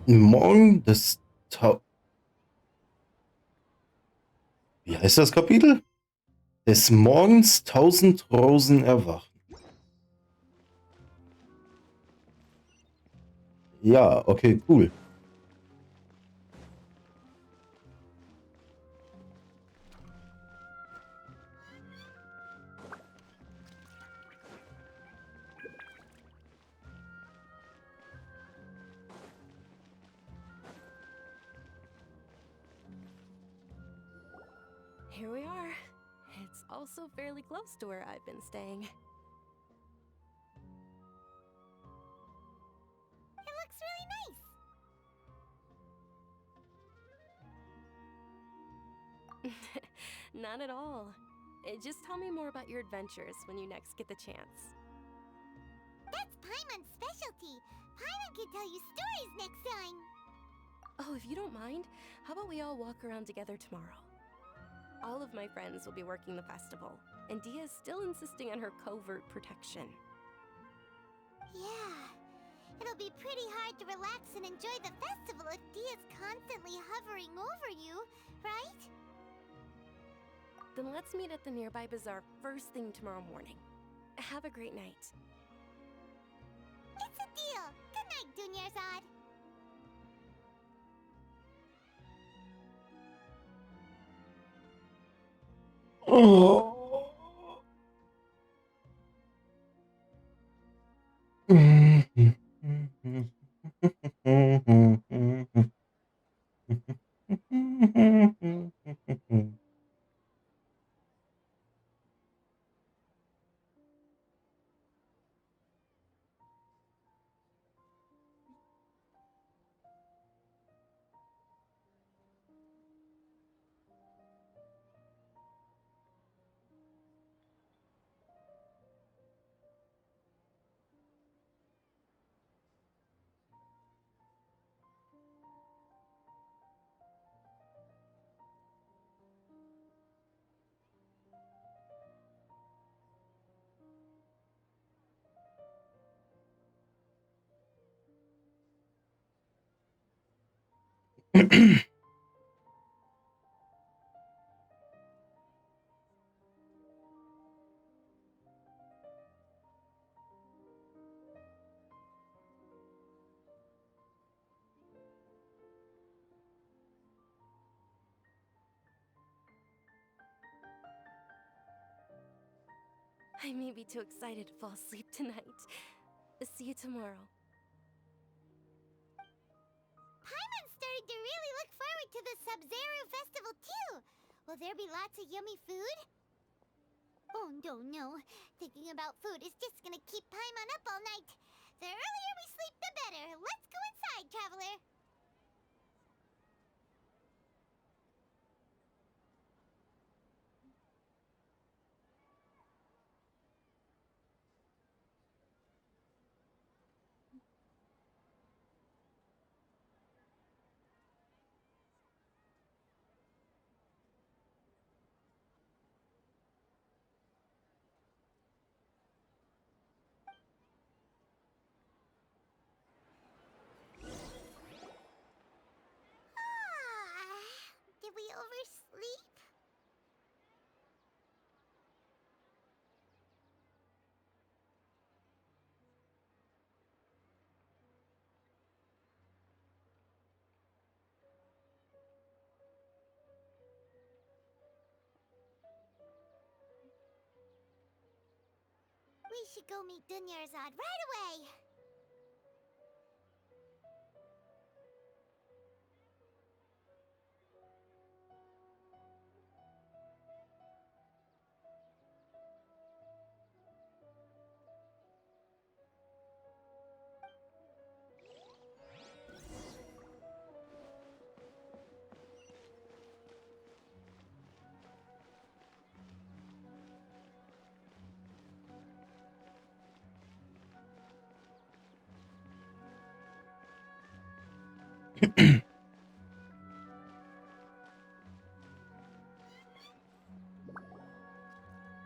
Morgen des Wie heißt das Kapitel? Des Morgens 1000 Rosen erwachen. Ja, okay, cool.
Here we are. It's also fairly close to where I've been staying.
It looks really nice.
Not at all. Just tell me more about your adventures when you next get the chance.
That's Paimon's specialty. Paimon can tell you stories next time.
Oh, if you don't mind, how about we all walk around together tomorrow? All of my friends will be working the festival, and Dia is still insisting on her covert protection.
Yeah. It'll be pretty hard to relax and enjoy the festival if Dia's constantly hovering over you, right?
Then let's meet at the nearby bazaar first thing tomorrow morning. Have a great night.
It's a deal. Good night, Dunyarzad.
I may be too excited to fall asleep tonight. See you tomorrow.
Paimon's starting to really look forward to the Sub-Zero Festival too. Will there be lots of yummy food? Oh no. Thinking about food is just gonna keep Paimon up all night. The earlier we sleep, the better. Let's go inside, traveler. we should go meet Dunyarzad right away.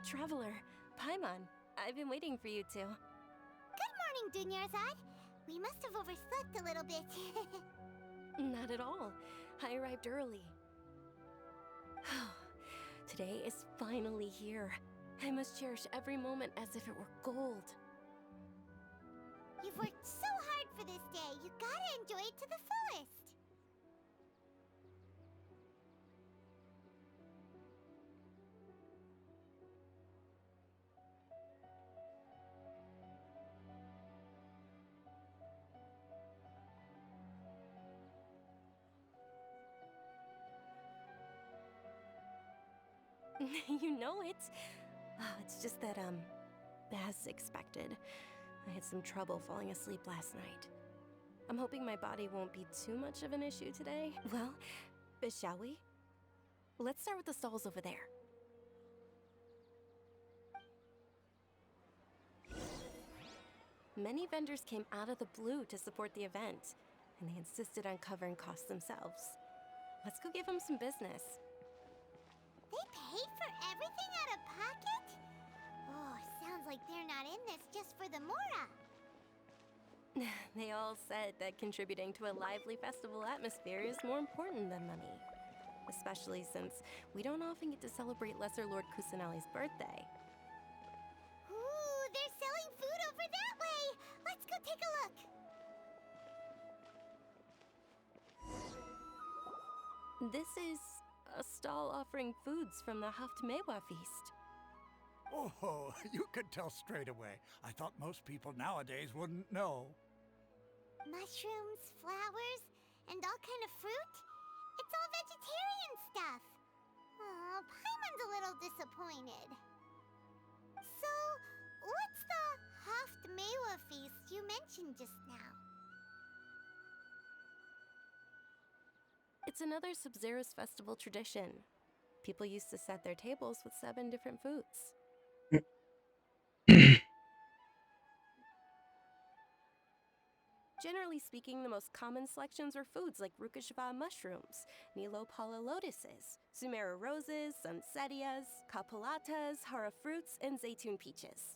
Traveler, Paimon, I've been waiting for you two.
Good morning, Dunyarzad. We must have overslept a little bit.
Not at all. I arrived early. Today is finally here. I must cherish every moment as if it were gold.
You've worked so hard for this day. You gotta enjoy it to the fullest.
You know it. Oh, it's just that, as expected, I had some trouble falling asleep last night. I'm hoping my body won't be too much of an issue today. Well, shall we? Let's start with the stalls over there. Many vendors came out of the blue to support the event, and they insisted on covering costs themselves. Let's go give them some business.
They pay for everything out of pocket? Oh, sounds like they're not in this just for the Mora.
They all said that contributing to a lively festival atmosphere is more important than money. Especially since we don't often get to celebrate Lesser Lord Kusanali's birthday.
Ooh, they're selling food over that way! Let's go take a look!
This is a stall offering foods from the Haft Mewa feast.
Oh, you could tell straight away. I thought most people nowadays wouldn't know.
Mushrooms, flowers, and all kind of fruit? It's all vegetarian stuff. Oh, Paimon's a little disappointed. So, what's the Haft Mewa feast you mentioned just now?
It's another Sub-Zero's festival tradition. People used to set their tables with 7 different foods. Generally speaking, the most common selections were foods like Rukashva mushrooms, Nilopala lotuses, Sumera roses, Sunsetias, Kapulatas, Hara fruits, and Zaytun peaches.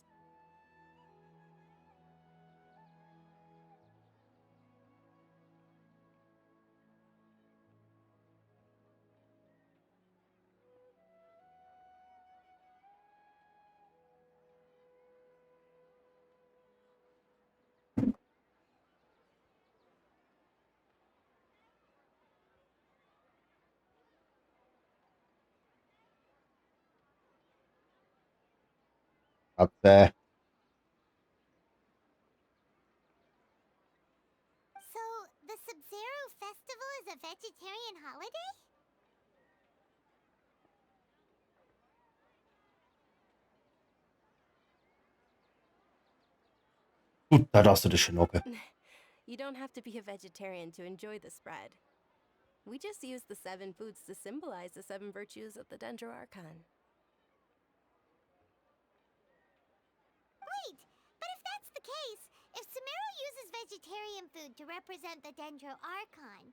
Katze.
So, the Sub-Zero festival is a vegetarian holiday?
Gut, da darfst du dich hinhocken.
You don't have to be a vegetarian to enjoy the spread. We just use the 7 foods to symbolize the 7 virtues of the Dendro Archon.
Wait, but if that's the case, if Sumero uses vegetarian food to represent the Dendro Archon,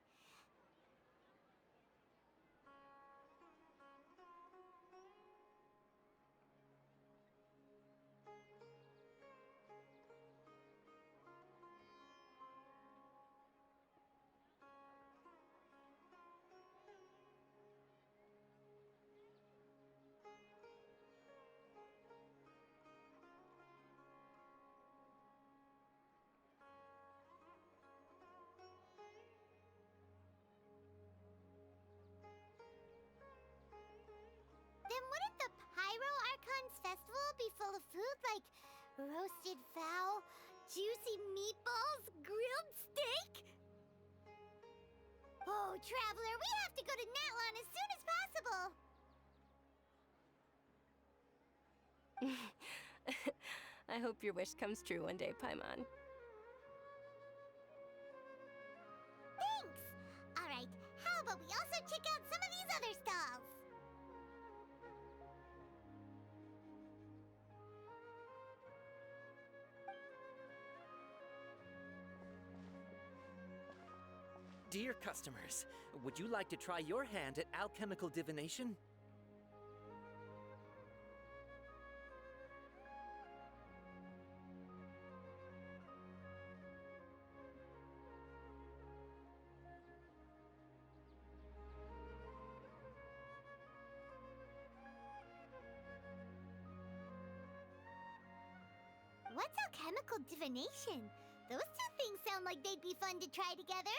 then wouldn't the Pyro Archon's festival be full of food like Roasted fowl, juicy meatballs, grilled steak? Oh, Traveler, we have to go to Natlan as soon as possible!
I hope your wish comes true one day, Paimon.
Thanks! Alright, how about we also check out some of these other stalls?
Dear customers, would you like to try your hand at alchemical divination?
What's alchemical divination? Those two things sound like they'd be fun to try together.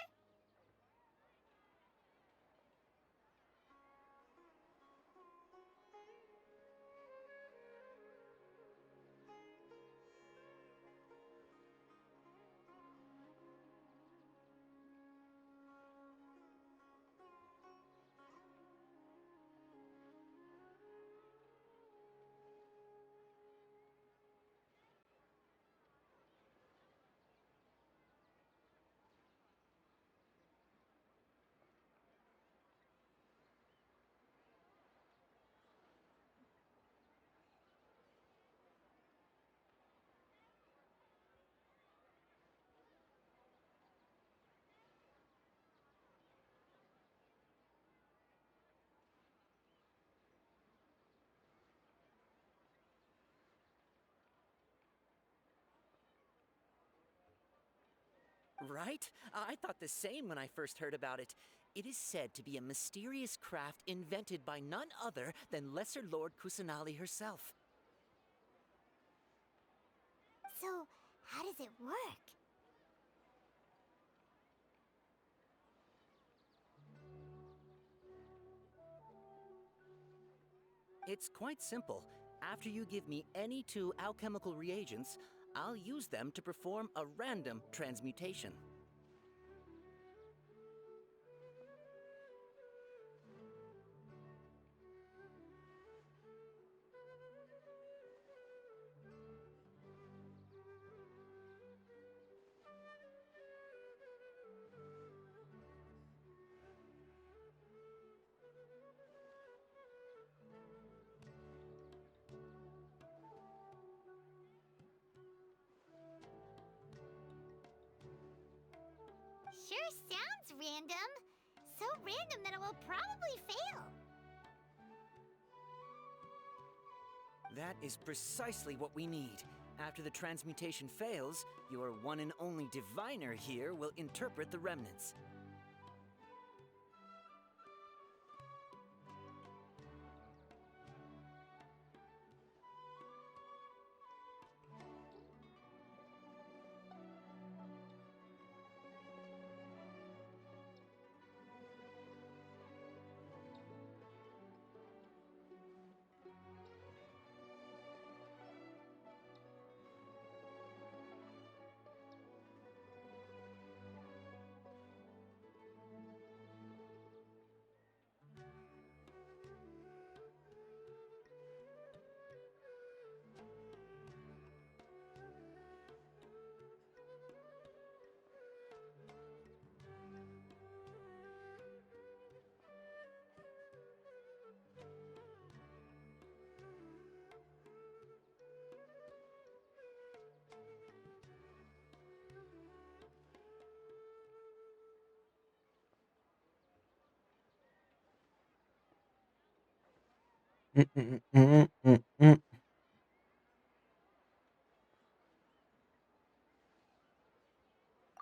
Right? I thought the same when I first heard about it. It is said to be a mysterious craft invented by none other than Lesser Lord Kusanali herself.
So, how does it work?
It's quite simple. After you give me any 2 alchemical reagents, I'll use them to perform a random transmutation.
Sure sounds random. So random that it will probably fail.
That is precisely what we need. After the transmutation fails, your one and only diviner here will interpret the remnants.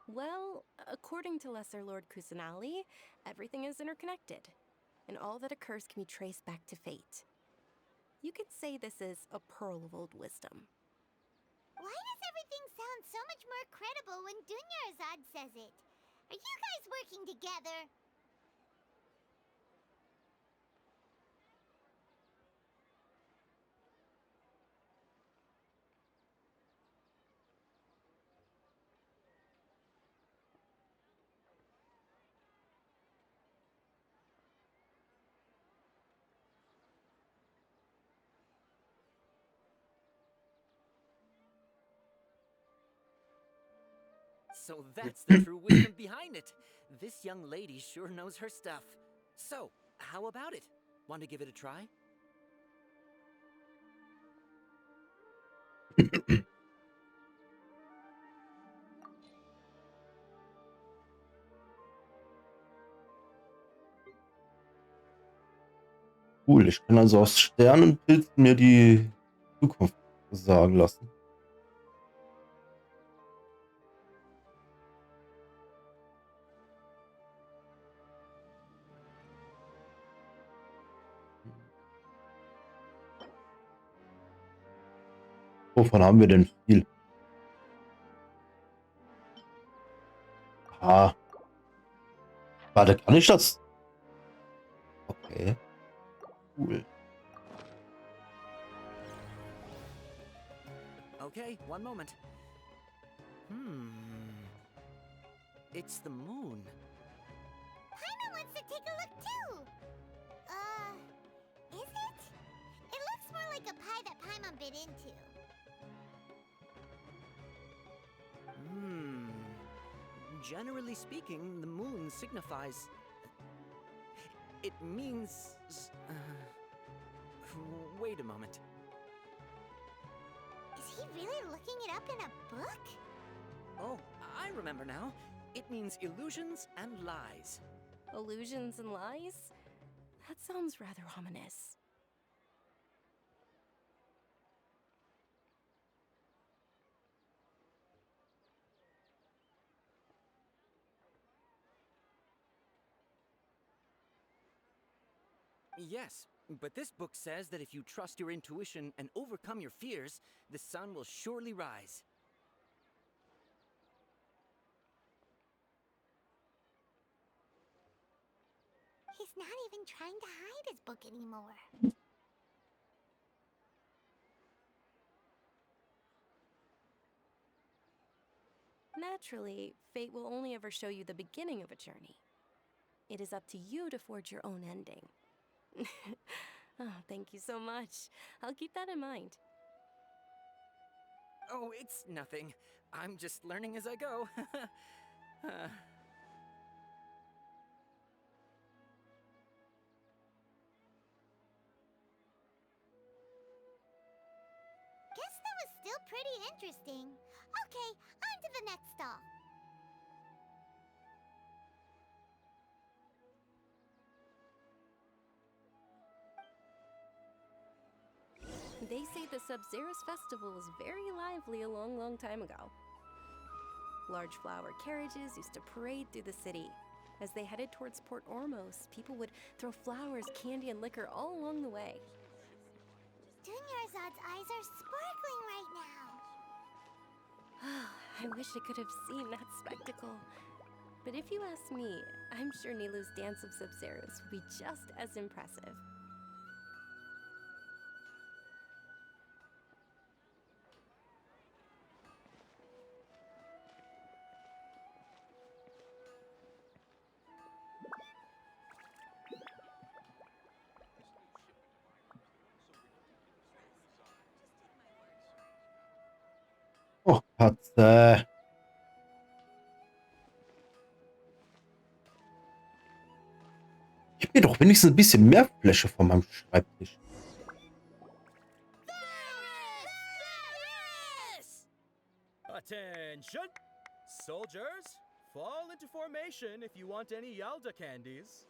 Well, according to Lesser Lord Kusanali, everything is interconnected, and all that occurs can be traced back to fate. You could say this is a pearl of old wisdom.
Why does everything sound so much more credible when Dunyarzad says it? Are you guys working together?
So that's the true wisdom behind it. This young lady sure knows her stuff. So, how about it? Want to give it a try?
Cool, ich kann also aus Sternenpilzen mir die Zukunft sagen lassen. Wovon haben wir denn viel? Ah. Warte, kann ich das? Okay. Cool.
Okay, one moment. It's the moon.
Paimon wants to take a look too! Is it? It looks more like a pie that Paimon bit into.
Generally speaking, the moon signifies... It means... Wait a moment.
Is he really looking it up in a book?
Oh, I remember now. It means illusions and lies.
Illusions and lies? That sounds rather ominous.
Yes, but this book says that if you trust your intuition and overcome your fears, the sun will surely rise.
He's not even trying to hide his book anymore.
Naturally, fate will only ever show you the beginning of a journey. It is up to you to forge your own ending. Oh, thank you so much. I'll keep that in mind.
Oh, it's nothing. I'm just learning as I go.
Guess that was still pretty interesting. Okay, on to the next stall.
They say the Sub-Zerus festival was very lively a long time ago. Large flower carriages used to parade through the city. As they headed towards Port Ormos, people would throw flowers, candy, and liquor all along the way.
Dunyarzad's eyes are sparkling right now.
I wish I could have seen that spectacle. But if you ask me, I'm sure Nilou's Dance of Sub-Zerus will be just as impressive.
Oh, Katze. Gib mir doch wenigstens ein bisschen mehr Fläche von meinem Schreibtisch.
Attention! Soldiers, fall into formation if you want any Yalda candies.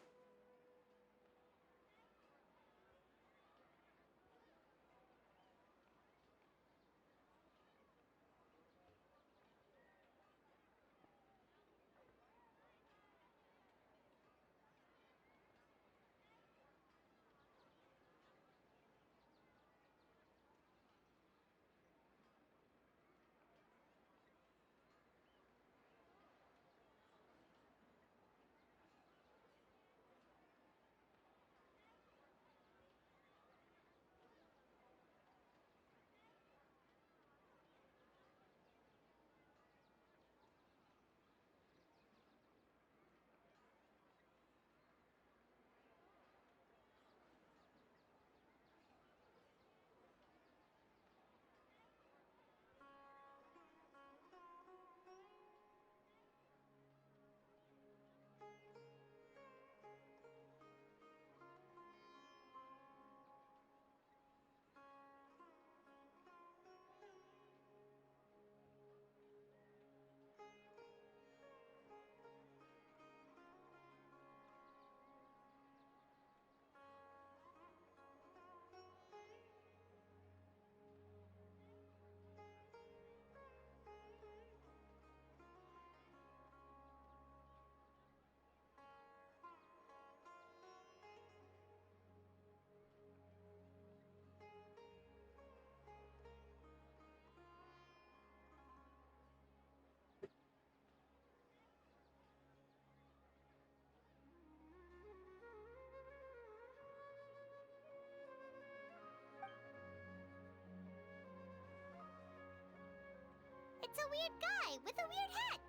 It's a weird guy with a weird hat.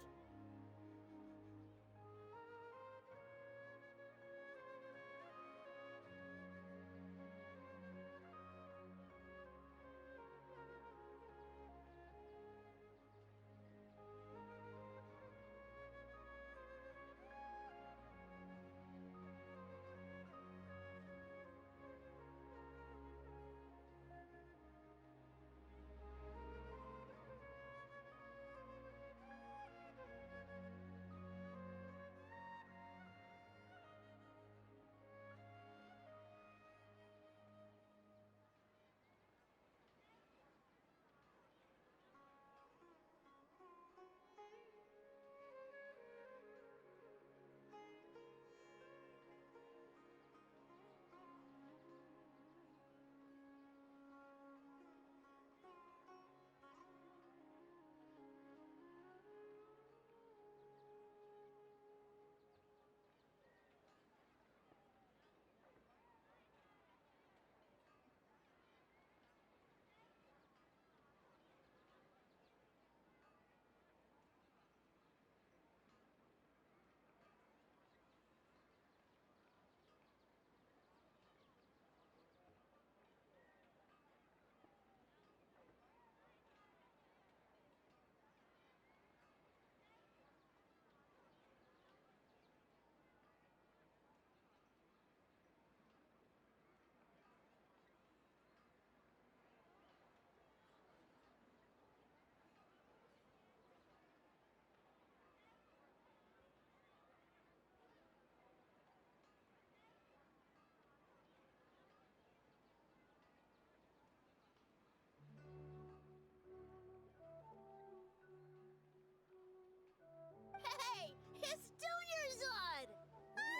Hey! It's Junior-Zod!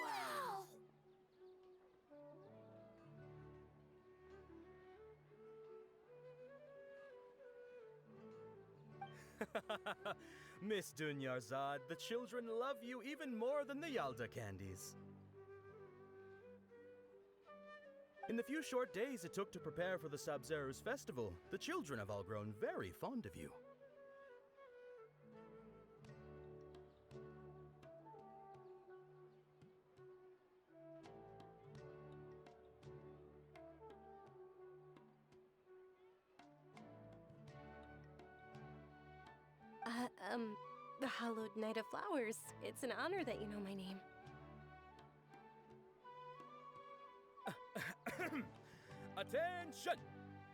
Wow!
Miss Dunyarzad, the children love you even more than the Yalda candies. In the few short days it took to prepare for the Sabzeruz festival, the children have all grown very fond of you.
The Hallowed Knight of Flowers. It's an honor that you know my name.
Attention!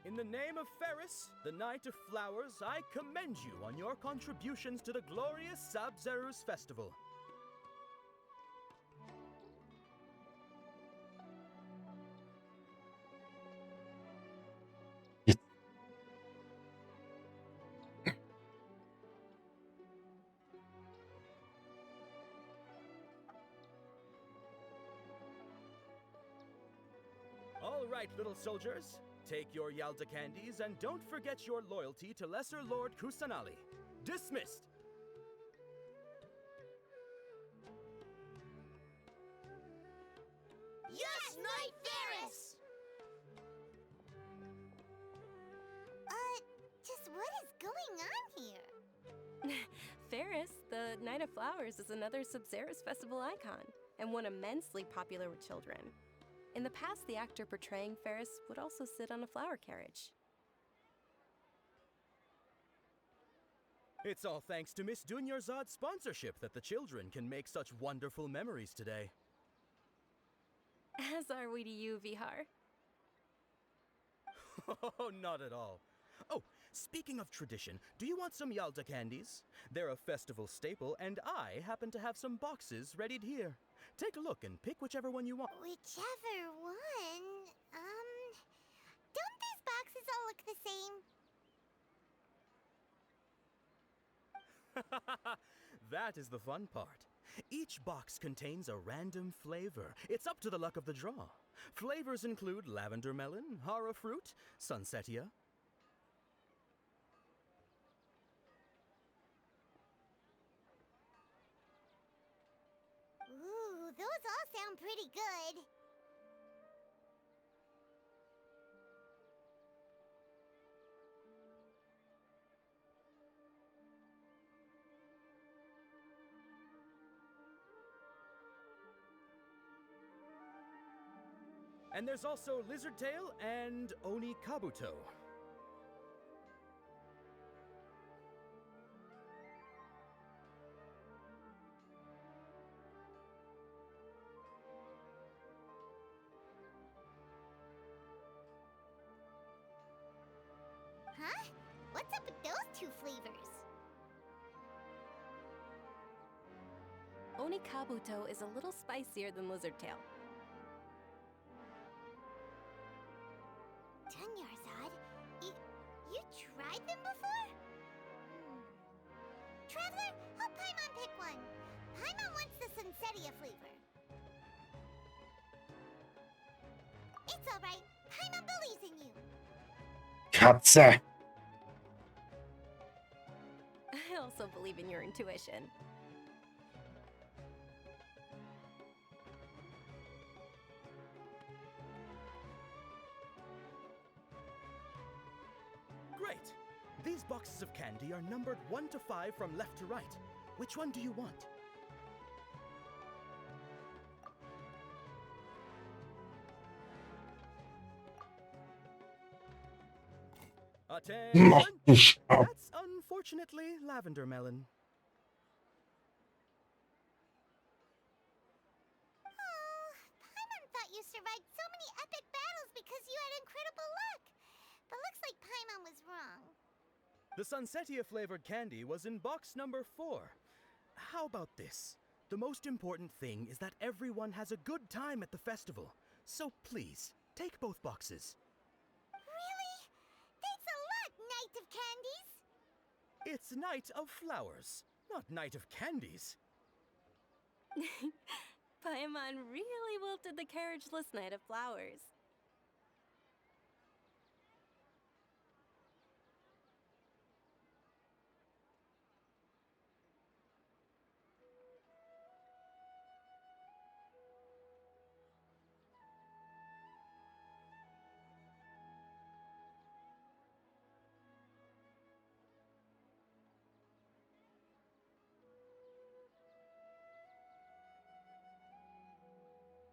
In the name of Ferris, the Knight of Flowers, I commend you on your contributions to the glorious Sabzeruz festival. All right, little soldiers. Take your Yalda candies and don't forget your loyalty to Lesser Lord Kusanali. Dismissed!
Yes, Knight Ferris!
Just what is going on here?
Ferris, the Knight of Flowers, is another Sabzeruz festival icon, and one immensely popular with children. In the past, the actor portraying Ferris would also sit on a flower carriage.
It's all thanks to Miss Dunyarzad's sponsorship that the children can make such wonderful memories today.
As are we to you, Vihar.
Oh, not at all. Oh, speaking of tradition, do you want some Yalda candies? They're a festival staple, and I happen to have some boxes readied here. Take a look and pick whichever one you want.
Whichever one. Don't these boxes all look the same?
That is the fun part. Each box contains a random flavor. It's up to the luck of the draw. Flavors include lavender melon, hara fruit, sunsetia.
Ooh, those all sound pretty good.
And there's also Lizard Tail and Oni Kabuto.
Huh? What's up with those two flavors?
Oni Kabuto is a little spicier than Lizard Tail.
Dunyarzad, you tried them before? Traveler, help Paimon pick one. Paimon wants the Sunsetia flavor. It's alright. Paimon believes in you.
Katze.
I also believe in your intuition.
Great! These boxes of candy are numbered 1 to 5 from left to right. Which one do you want? Attention!
Mach dich ab.
That's unfortunately lavender melon.
Oh, Paimon thought you survived so many epic battles because you had incredible luck. But looks like Paimon was wrong.
The Sunsetia flavored candy was in box number 4. How about this? The most important thing is that everyone has a good time at the festival. So please, take both boxes.
Really? Thanks a lot, Knight of Candies!
It's Night of Flowers, not Night of Candies.
Paimon really wilted the carriageless Knight of Flowers.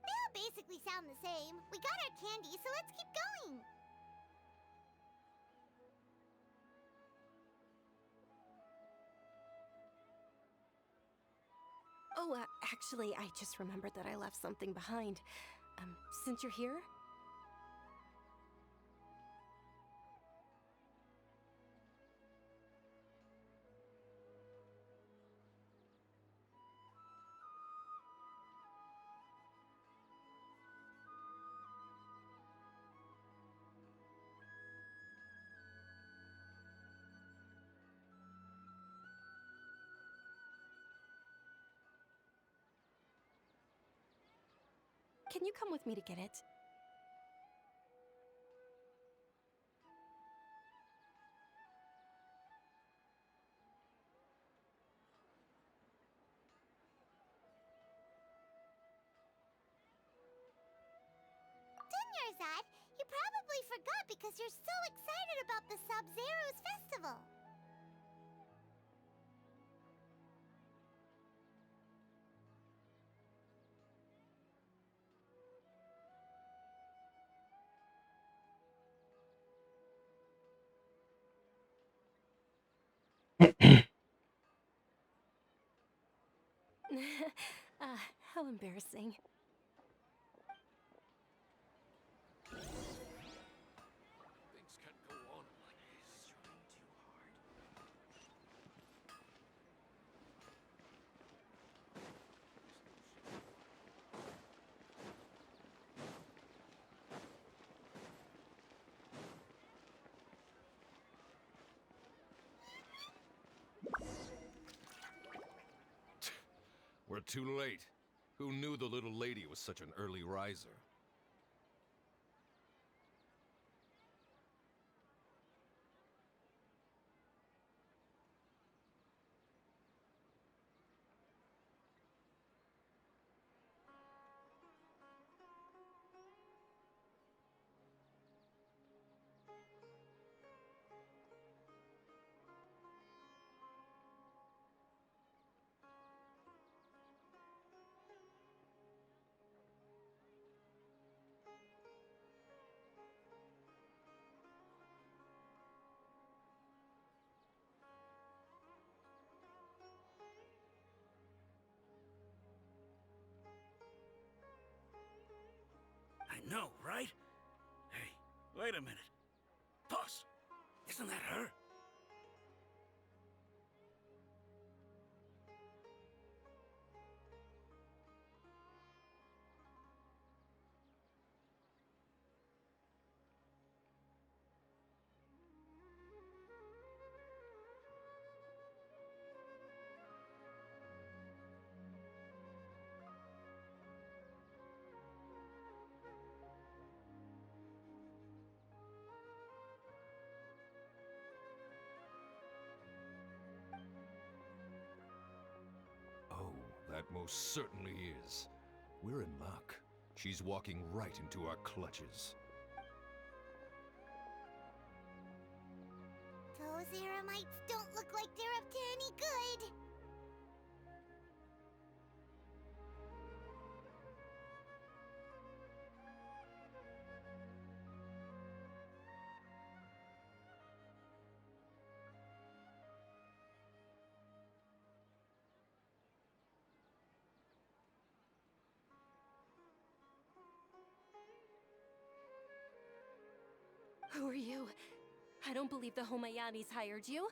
They all basically sound the same. We got our candy, so let's keep going.
Oh, actually, I just remembered that I left something behind. Since you're here? Can you come with me to get it?
Dunyarzad, you probably forgot because you're so excited about the Sub-Zero's festival.
How embarrassing.
Things can't go on like this. Trying too hard.
We're too late. Who knew the little lady was such an early riser?
Wait a minute. Boss, isn't that her?
Oh, that most certainly is. We're in luck. She's walking right into our clutches.
Those Eremites don't look like they're up to any good.
Who are you? I don't believe the Homayanis hired you.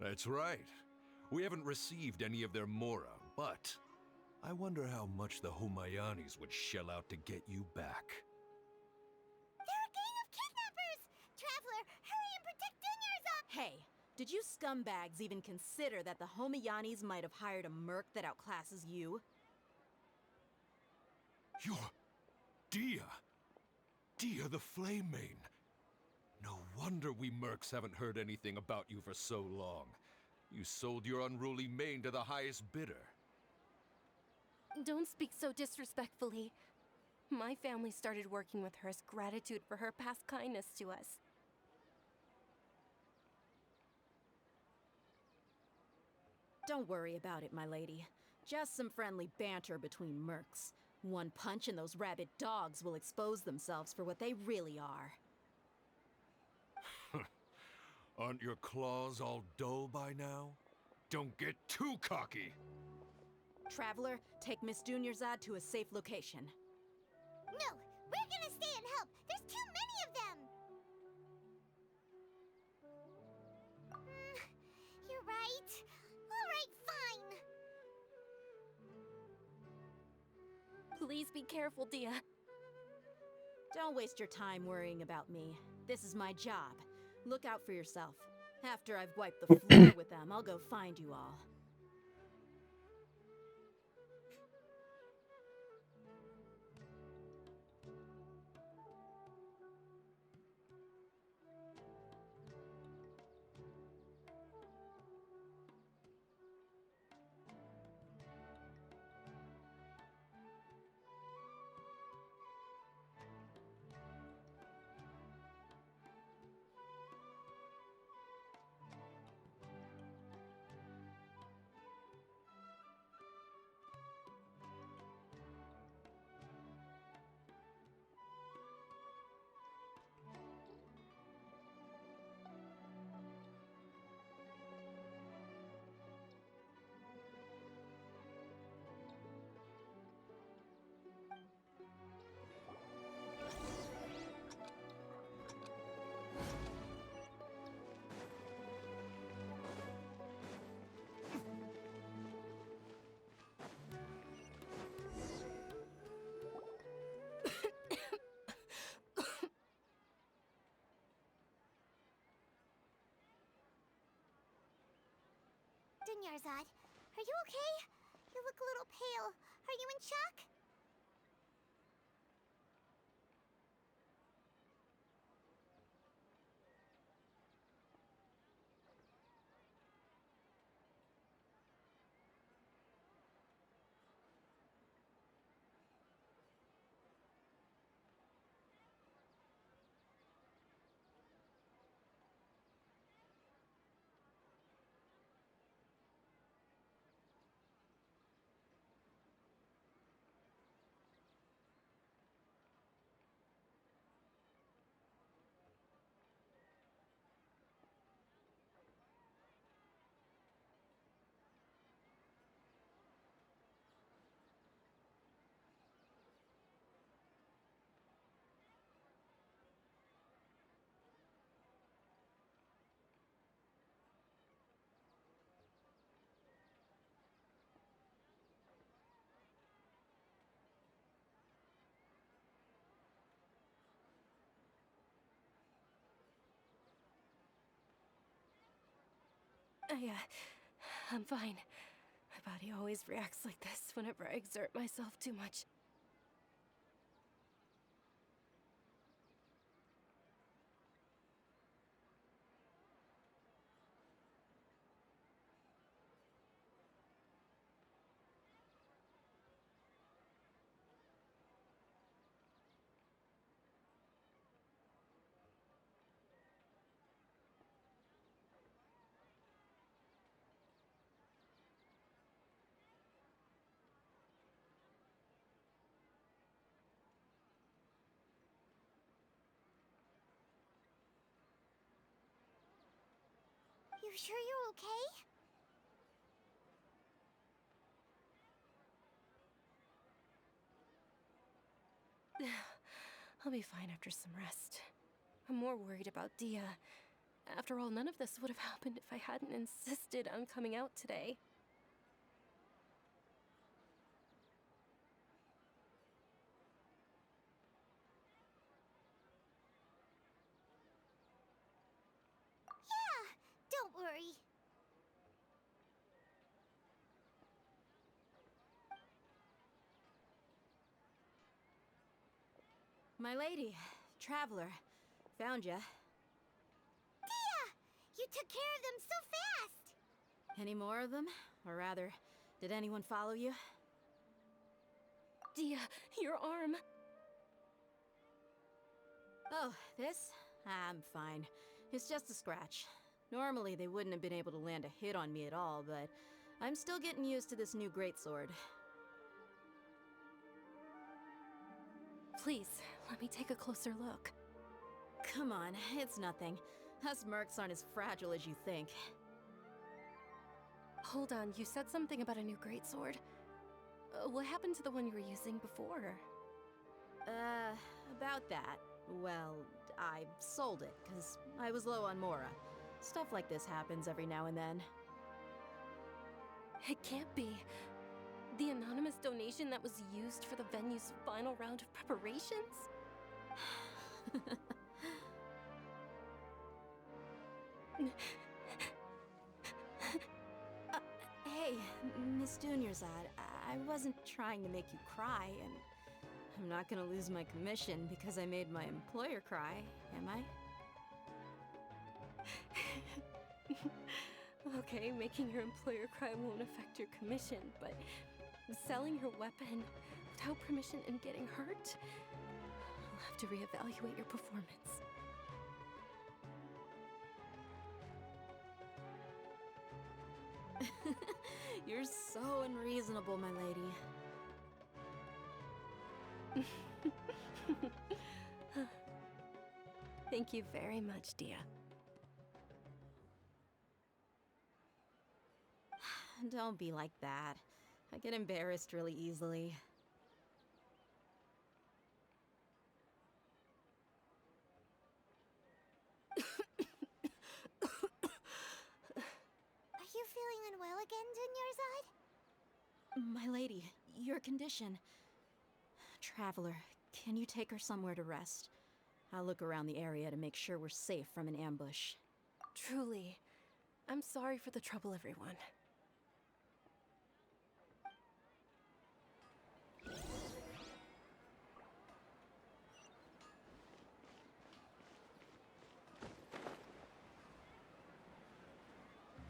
That's right. We haven't received any of their Mora, but I wonder how much the Homayanis would shell out to get you back.
They're a gang of kidnappers! Traveler, hurry and protect Dunyarzad!
Hey, did you scumbags even consider that the Homayanis might have hired a merc that outclasses you?
You're Dia! Dia the Flame Mane! No wonder we mercs haven't heard anything about you for so long. You sold your unruly mane to the highest bidder.
Don't speak so disrespectfully. My family started working with her as gratitude for her past kindness to us.
Don't worry about it, my lady. Just some friendly banter between mercs. One punch and those rabid dogs will expose themselves for what they really are.
Aren't your claws all dull by now? Don't get too cocky!
Traveler, take Miss Dunyarzad to a safe location.
No! We're gonna stay and help! There's too many of them! You're right. Alright, fine!
Please be careful, Dia.
Don't waste your time worrying about me. This is my job. Look out for yourself. After I've wiped the floor with them, I'll go find you all.
Dunyarzad, are you okay? You look a little pale. Are you in shock?
I'm fine. My body always reacts like this whenever I exert myself too much.
You sure you're okay?
I'll be fine after some rest. I'm more worried about Dia. After all, none of this would have happened if I hadn't insisted on coming out today.
Yeah, don't worry.
My lady, traveler, found ya.
Dia! You took care of them so fast!
Any more of them? Or rather, did anyone follow you?
Dia, your arm!
Oh, this? I'm fine. It's just a scratch. Normally, they wouldn't have been able to land a hit on me at all, but I'm still getting used to this new greatsword.
Please, let me take a closer look.
Come on, it's nothing. Us mercs aren't as fragile as you think.
Hold on, you said something about a new greatsword. What happened to the one you were using before?
About that. Well, I sold it, because I was low on Mora. Stuff like this happens every now and then.
It can't be. The anonymous donation that was used for the venue's final round of preparations?
Hey, Miss Dunyarzad, I wasn't trying to make you cry, and I'm not gonna lose my commission because I made my employer cry, am I?
Okay, making your employer cry won't affect your commission, but selling your weapon without permission and getting hurt? I'll have to reevaluate your performance.
You're so unreasonable, my lady.
Thank you very much, Dia.
Don't be like that. I get embarrassed really easily.
Are you feeling unwell again, Dunyarzad?
My lady, your condition. Traveler, can you take her somewhere to rest? I'll look around the area to make sure we're safe from an ambush.
Truly, I'm sorry for the trouble, everyone.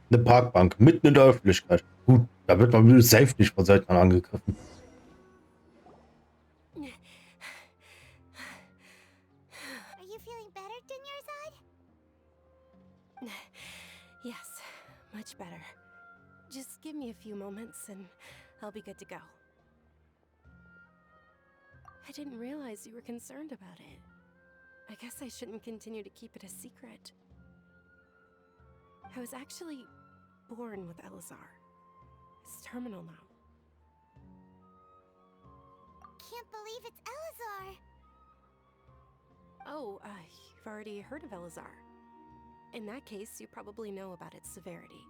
Eine Parkbank mitten in der Öffentlichkeit. Gut, da wird man safe nicht von Seiten an angegriffen.
Are you feeling better, Dunyarzad?
Yes, much better. Just give me a few moments and I'll be good to go. I didn't realize you were concerned about it. I guess I shouldn't continue to keep it a secret. I was actually born with Elazar. It's terminal now.
Can't believe it's Elazar!
Oh, you've already heard of Elazar. In that case, you probably know about its severity.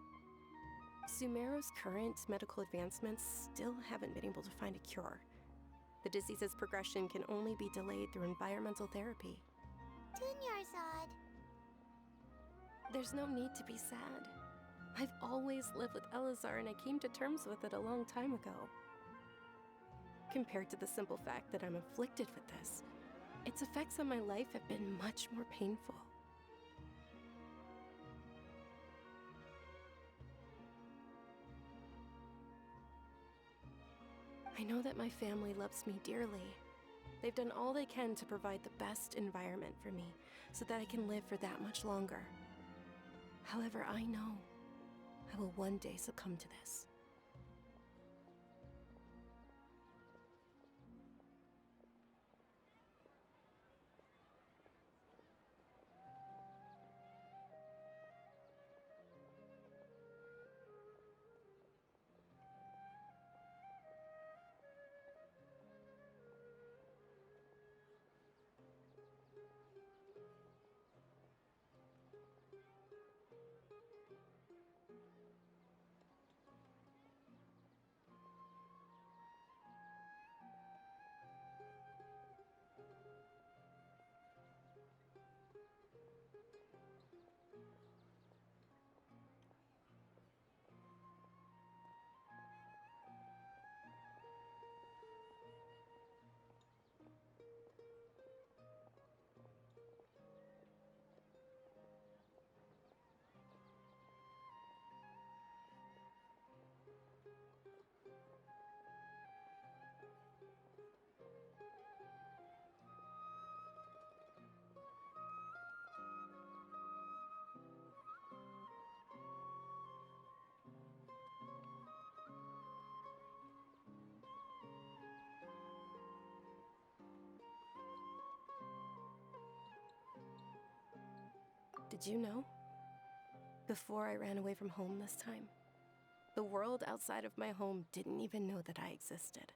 Sumeru's current medical advancements still haven't been able to find a cure. The disease's progression can only be delayed through environmental therapy.
Dunyarzad.
There's no need to be sad. I've always lived with Elazar and I came to terms with it a long time ago. Compared to the simple fact that I'm afflicted with this, its effects on my life have been much more painful. I know that my family loves me dearly. They've done all they can to provide the best environment for me so that I can live for that much longer. However, I know I will one day succumb to this. Did you know? Before I ran away from home this time, the world outside of my home didn't even know that I existed.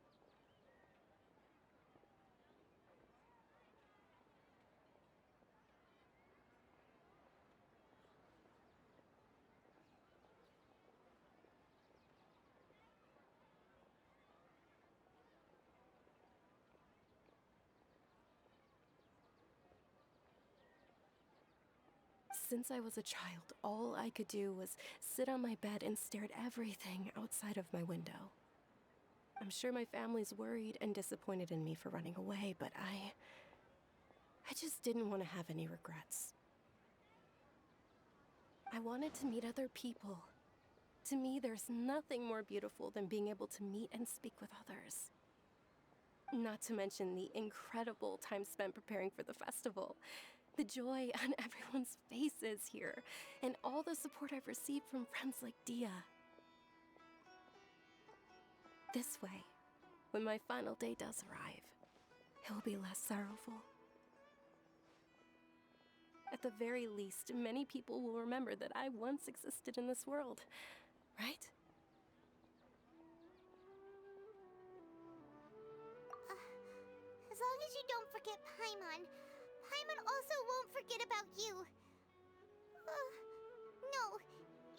Since I was a child, all I could do was sit on my bed and stare at everything outside of my window. I'm sure my family's worried and disappointed in me for running away, but I just didn't want to have any regrets. I wanted to meet other people. To me, there's nothing more beautiful than being able to meet and speak with others. Not to mention the incredible time spent preparing for the festival. The joy on everyone's faces here, and all the support I've received from friends like Dia. This way, when my final day does arrive, it will be less sorrowful. At the very least, many people will remember that I once existed in this world, right?
As long as you don't forget Paimon, Paimon also won't forget about you. No,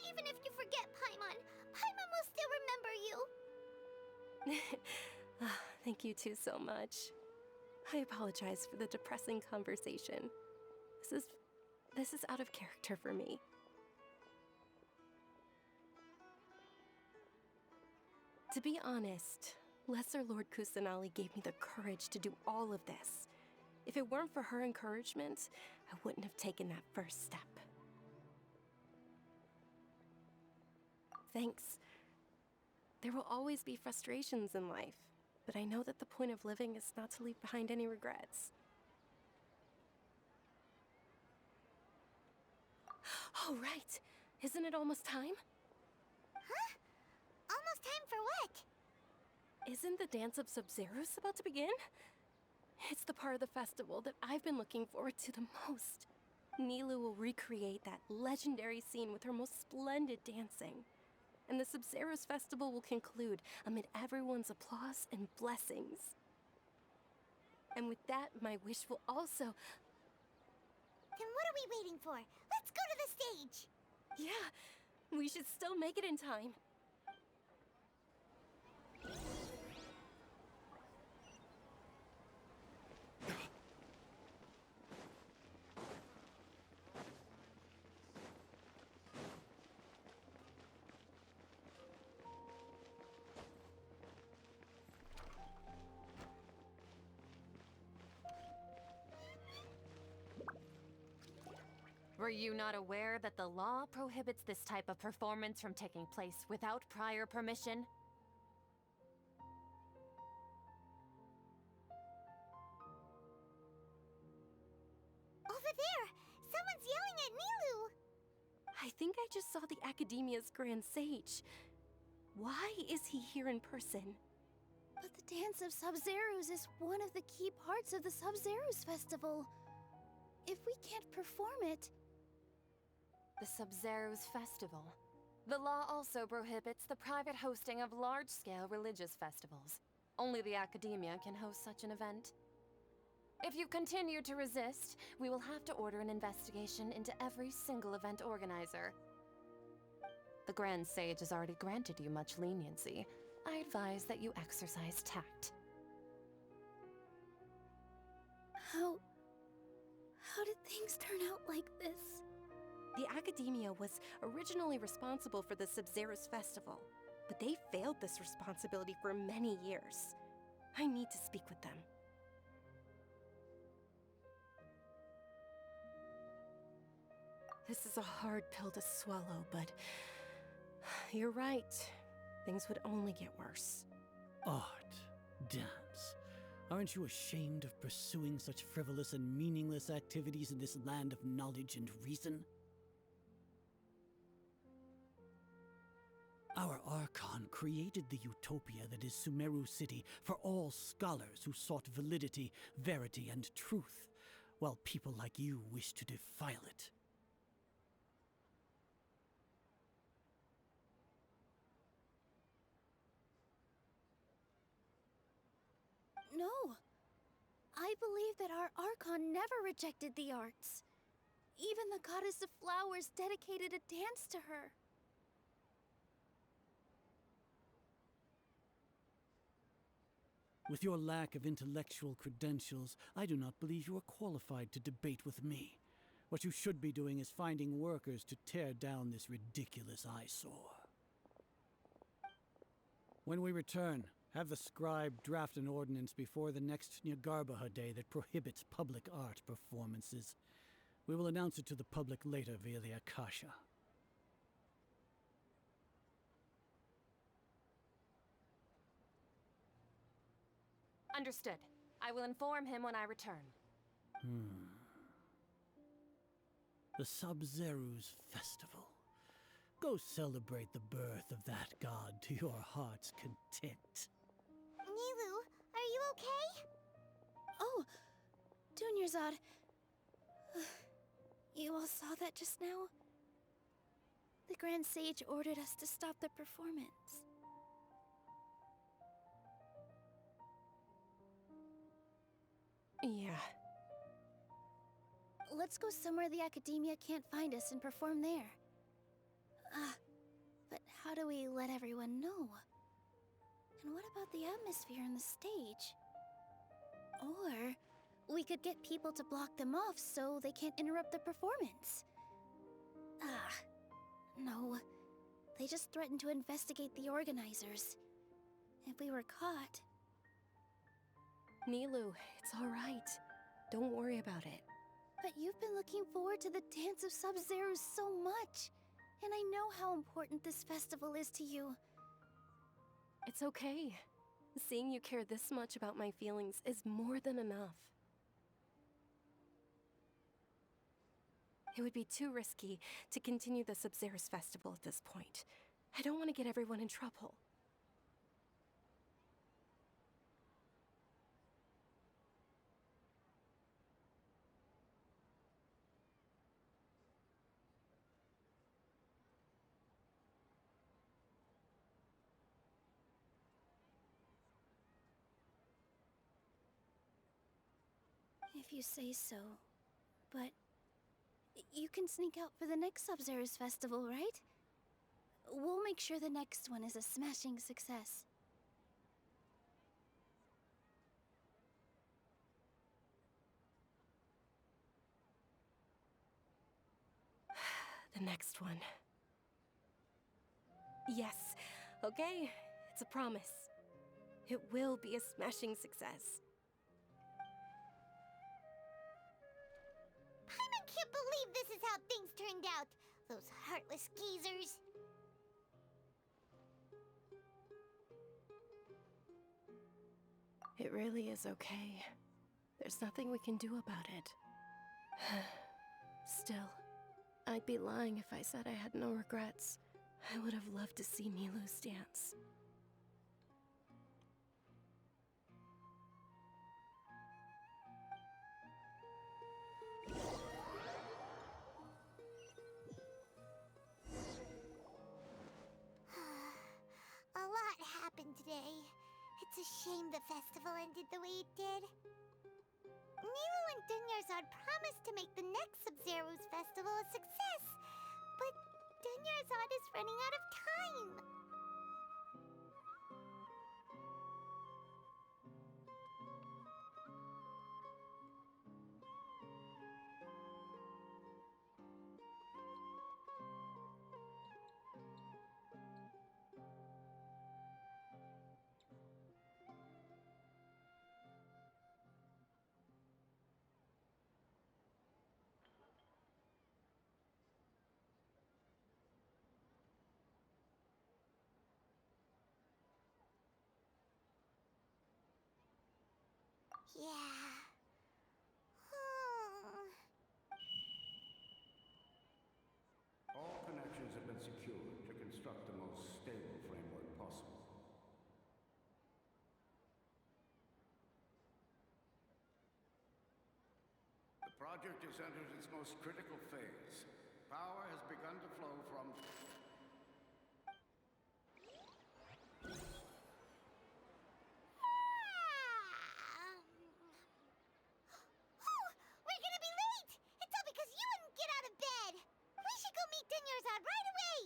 even if you forget Paimon, Paimon will still remember you.
Thank you two so much. I apologize for the depressing conversation. This is out of character for me. To be honest, Lesser Lord Kusanali gave me the courage to do all of this. If it weren't for her encouragement, I wouldn't have taken that first step. Thanks. There will always be frustrations in life, but I know that the point of living is not to leave behind any regrets. Oh, right. Isn't it almost time?
Huh? Almost time for what?
Isn't the Dance of Sub-Zeros about to begin? It's the part of the festival that I've been looking forward to the most. Nilu will recreate that legendary scene with her most splendid dancing. And the Sub-Zeros festival will conclude amid everyone's applause and blessings. And with that, my wish will also...
Then what are we waiting for? Let's go to the stage!
Yeah, we should still make it in time.
Were you not aware that the law prohibits this type of performance from taking place without prior permission?
Over there! Someone's yelling at Nilu!
I think I just saw the Academia's Grand Sage. Why is he here in person?
But the Dance of Sub-Zerus is one of the key parts of the Sub-Zerus Festival. If we can't perform it...
The Sub-Zerus Festival. The law also prohibits the private hosting of large-scale religious festivals. Only the Academia can host such an event. If you continue to resist, we will have to order an investigation into every single event organizer. The Grand Sage has already granted you much leniency. I advise that you exercise tact.
How did things turn out like this?
The Academia was originally responsible for the Sub-Zerus Festival, but they failed this responsibility for many years. I need to speak with them. This is a hard pill to swallow, but you're right. Things would only get worse.
Art, dance. Aren't you ashamed of pursuing such frivolous and meaningless activities in this land of knowledge and reason? Our Archon created the utopia that is Sumeru City for all scholars who sought validity, verity, and truth, while people like you wish to defile it.
No. I believe that our Archon never rejected the arts. Even the Goddess of Flowers dedicated a dance to her.
With your lack of intellectual credentials, I do not believe you are qualified to debate with me. What you should be doing is finding workers to tear down this ridiculous eyesore. When we return, have the scribe draft an ordinance before the next Nyargarbaha Day that prohibits public art performances. We will announce it to the public later via the Akasha.
Understood. I will inform him when I return.
The Sub-Zerus Festival. Go celebrate the birth of that god to your heart's content.
Nilu, are you okay?
Oh, Dunyarzad. You all saw that just now? The Grand Sage ordered us to stop the performance.
Yeah.
Let's go somewhere the Academia can't find us and perform there. But how do we let everyone know? And what about the atmosphere on the stage? Or we could get people to block them off so they can't interrupt the performance. No. They just threatened to investigate the organizers. If we were caught...
Nilu, it's alright. Don't worry about it.
But you've been looking forward to the Dance of Sub-Zerus so much. And I know how important this festival is to you.
It's okay. Seeing you care this much about my feelings is more than enough. It would be too risky to continue the Sub-Zerus Festival at this point. I don't want to get everyone in trouble.
If you say so. But... you can sneak out for the next Sub-Zerus Festival, right? We'll make sure the next one is a smashing success.
The next one. Yes. Okay. It's a promise. It will be a smashing success.
Paimon can't believe this is how things turned out. Those heartless geezers.
It really is okay. There's nothing we can do about it. Still, I'd be lying if I said I had no regrets. I would have loved to see Milu's dance.
A lot happened today. It's a shame the festival ended the way it did. Milu and Dunyarzad promised to make the next Sub-Zero's festival a success, but Dunyarzad is running out of time. Yeah.
All connections have been secured to construct the most stable framework possible. The project has entered its most critical phase. Power has begun to flow from...
Oh, we're gonna be late! It's all because you wouldn't get out of bed! We should go meet Dunyarzad right away!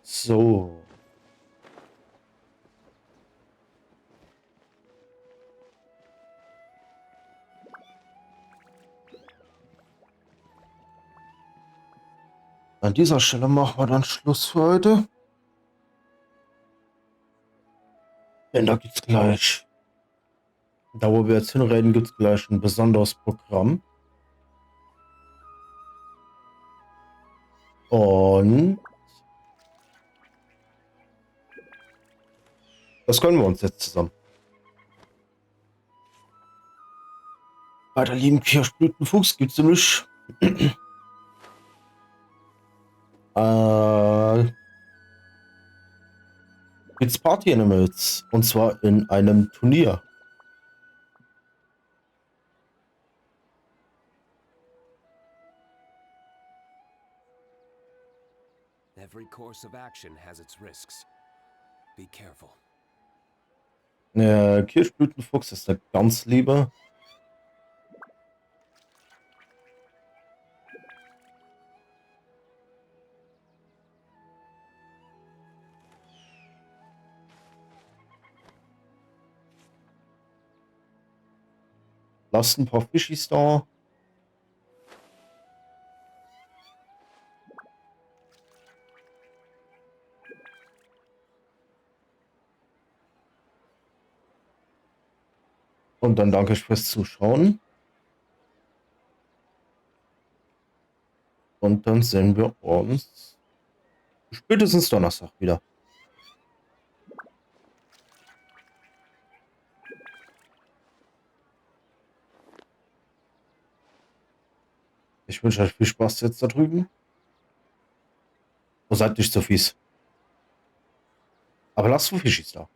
So. An dieser Stelle machen wir dann Schluss für heute. Denn da gibt's gleich. Da wo wir jetzt hinreden, gibt's gleich ein besonderes Programm. Und das gönnen wir uns jetzt zusammen. Bei der lieben Kirschblütenfuchs gibt es nämlich gibt's Party Animals. Und zwar in einem Turnier.
Every course of action has its risks. Be careful.
Kirschblütenfuchs ist eine ganz liebe. Lasst ein paar Fischis da. Und dann danke ich fürs Zuschauen. Und dann sehen wir uns spätestens Donnerstag wieder. Ich wünsche euch viel Spaß jetzt da drüben. Und seid nicht so fies. Aber lasst so Fischis da.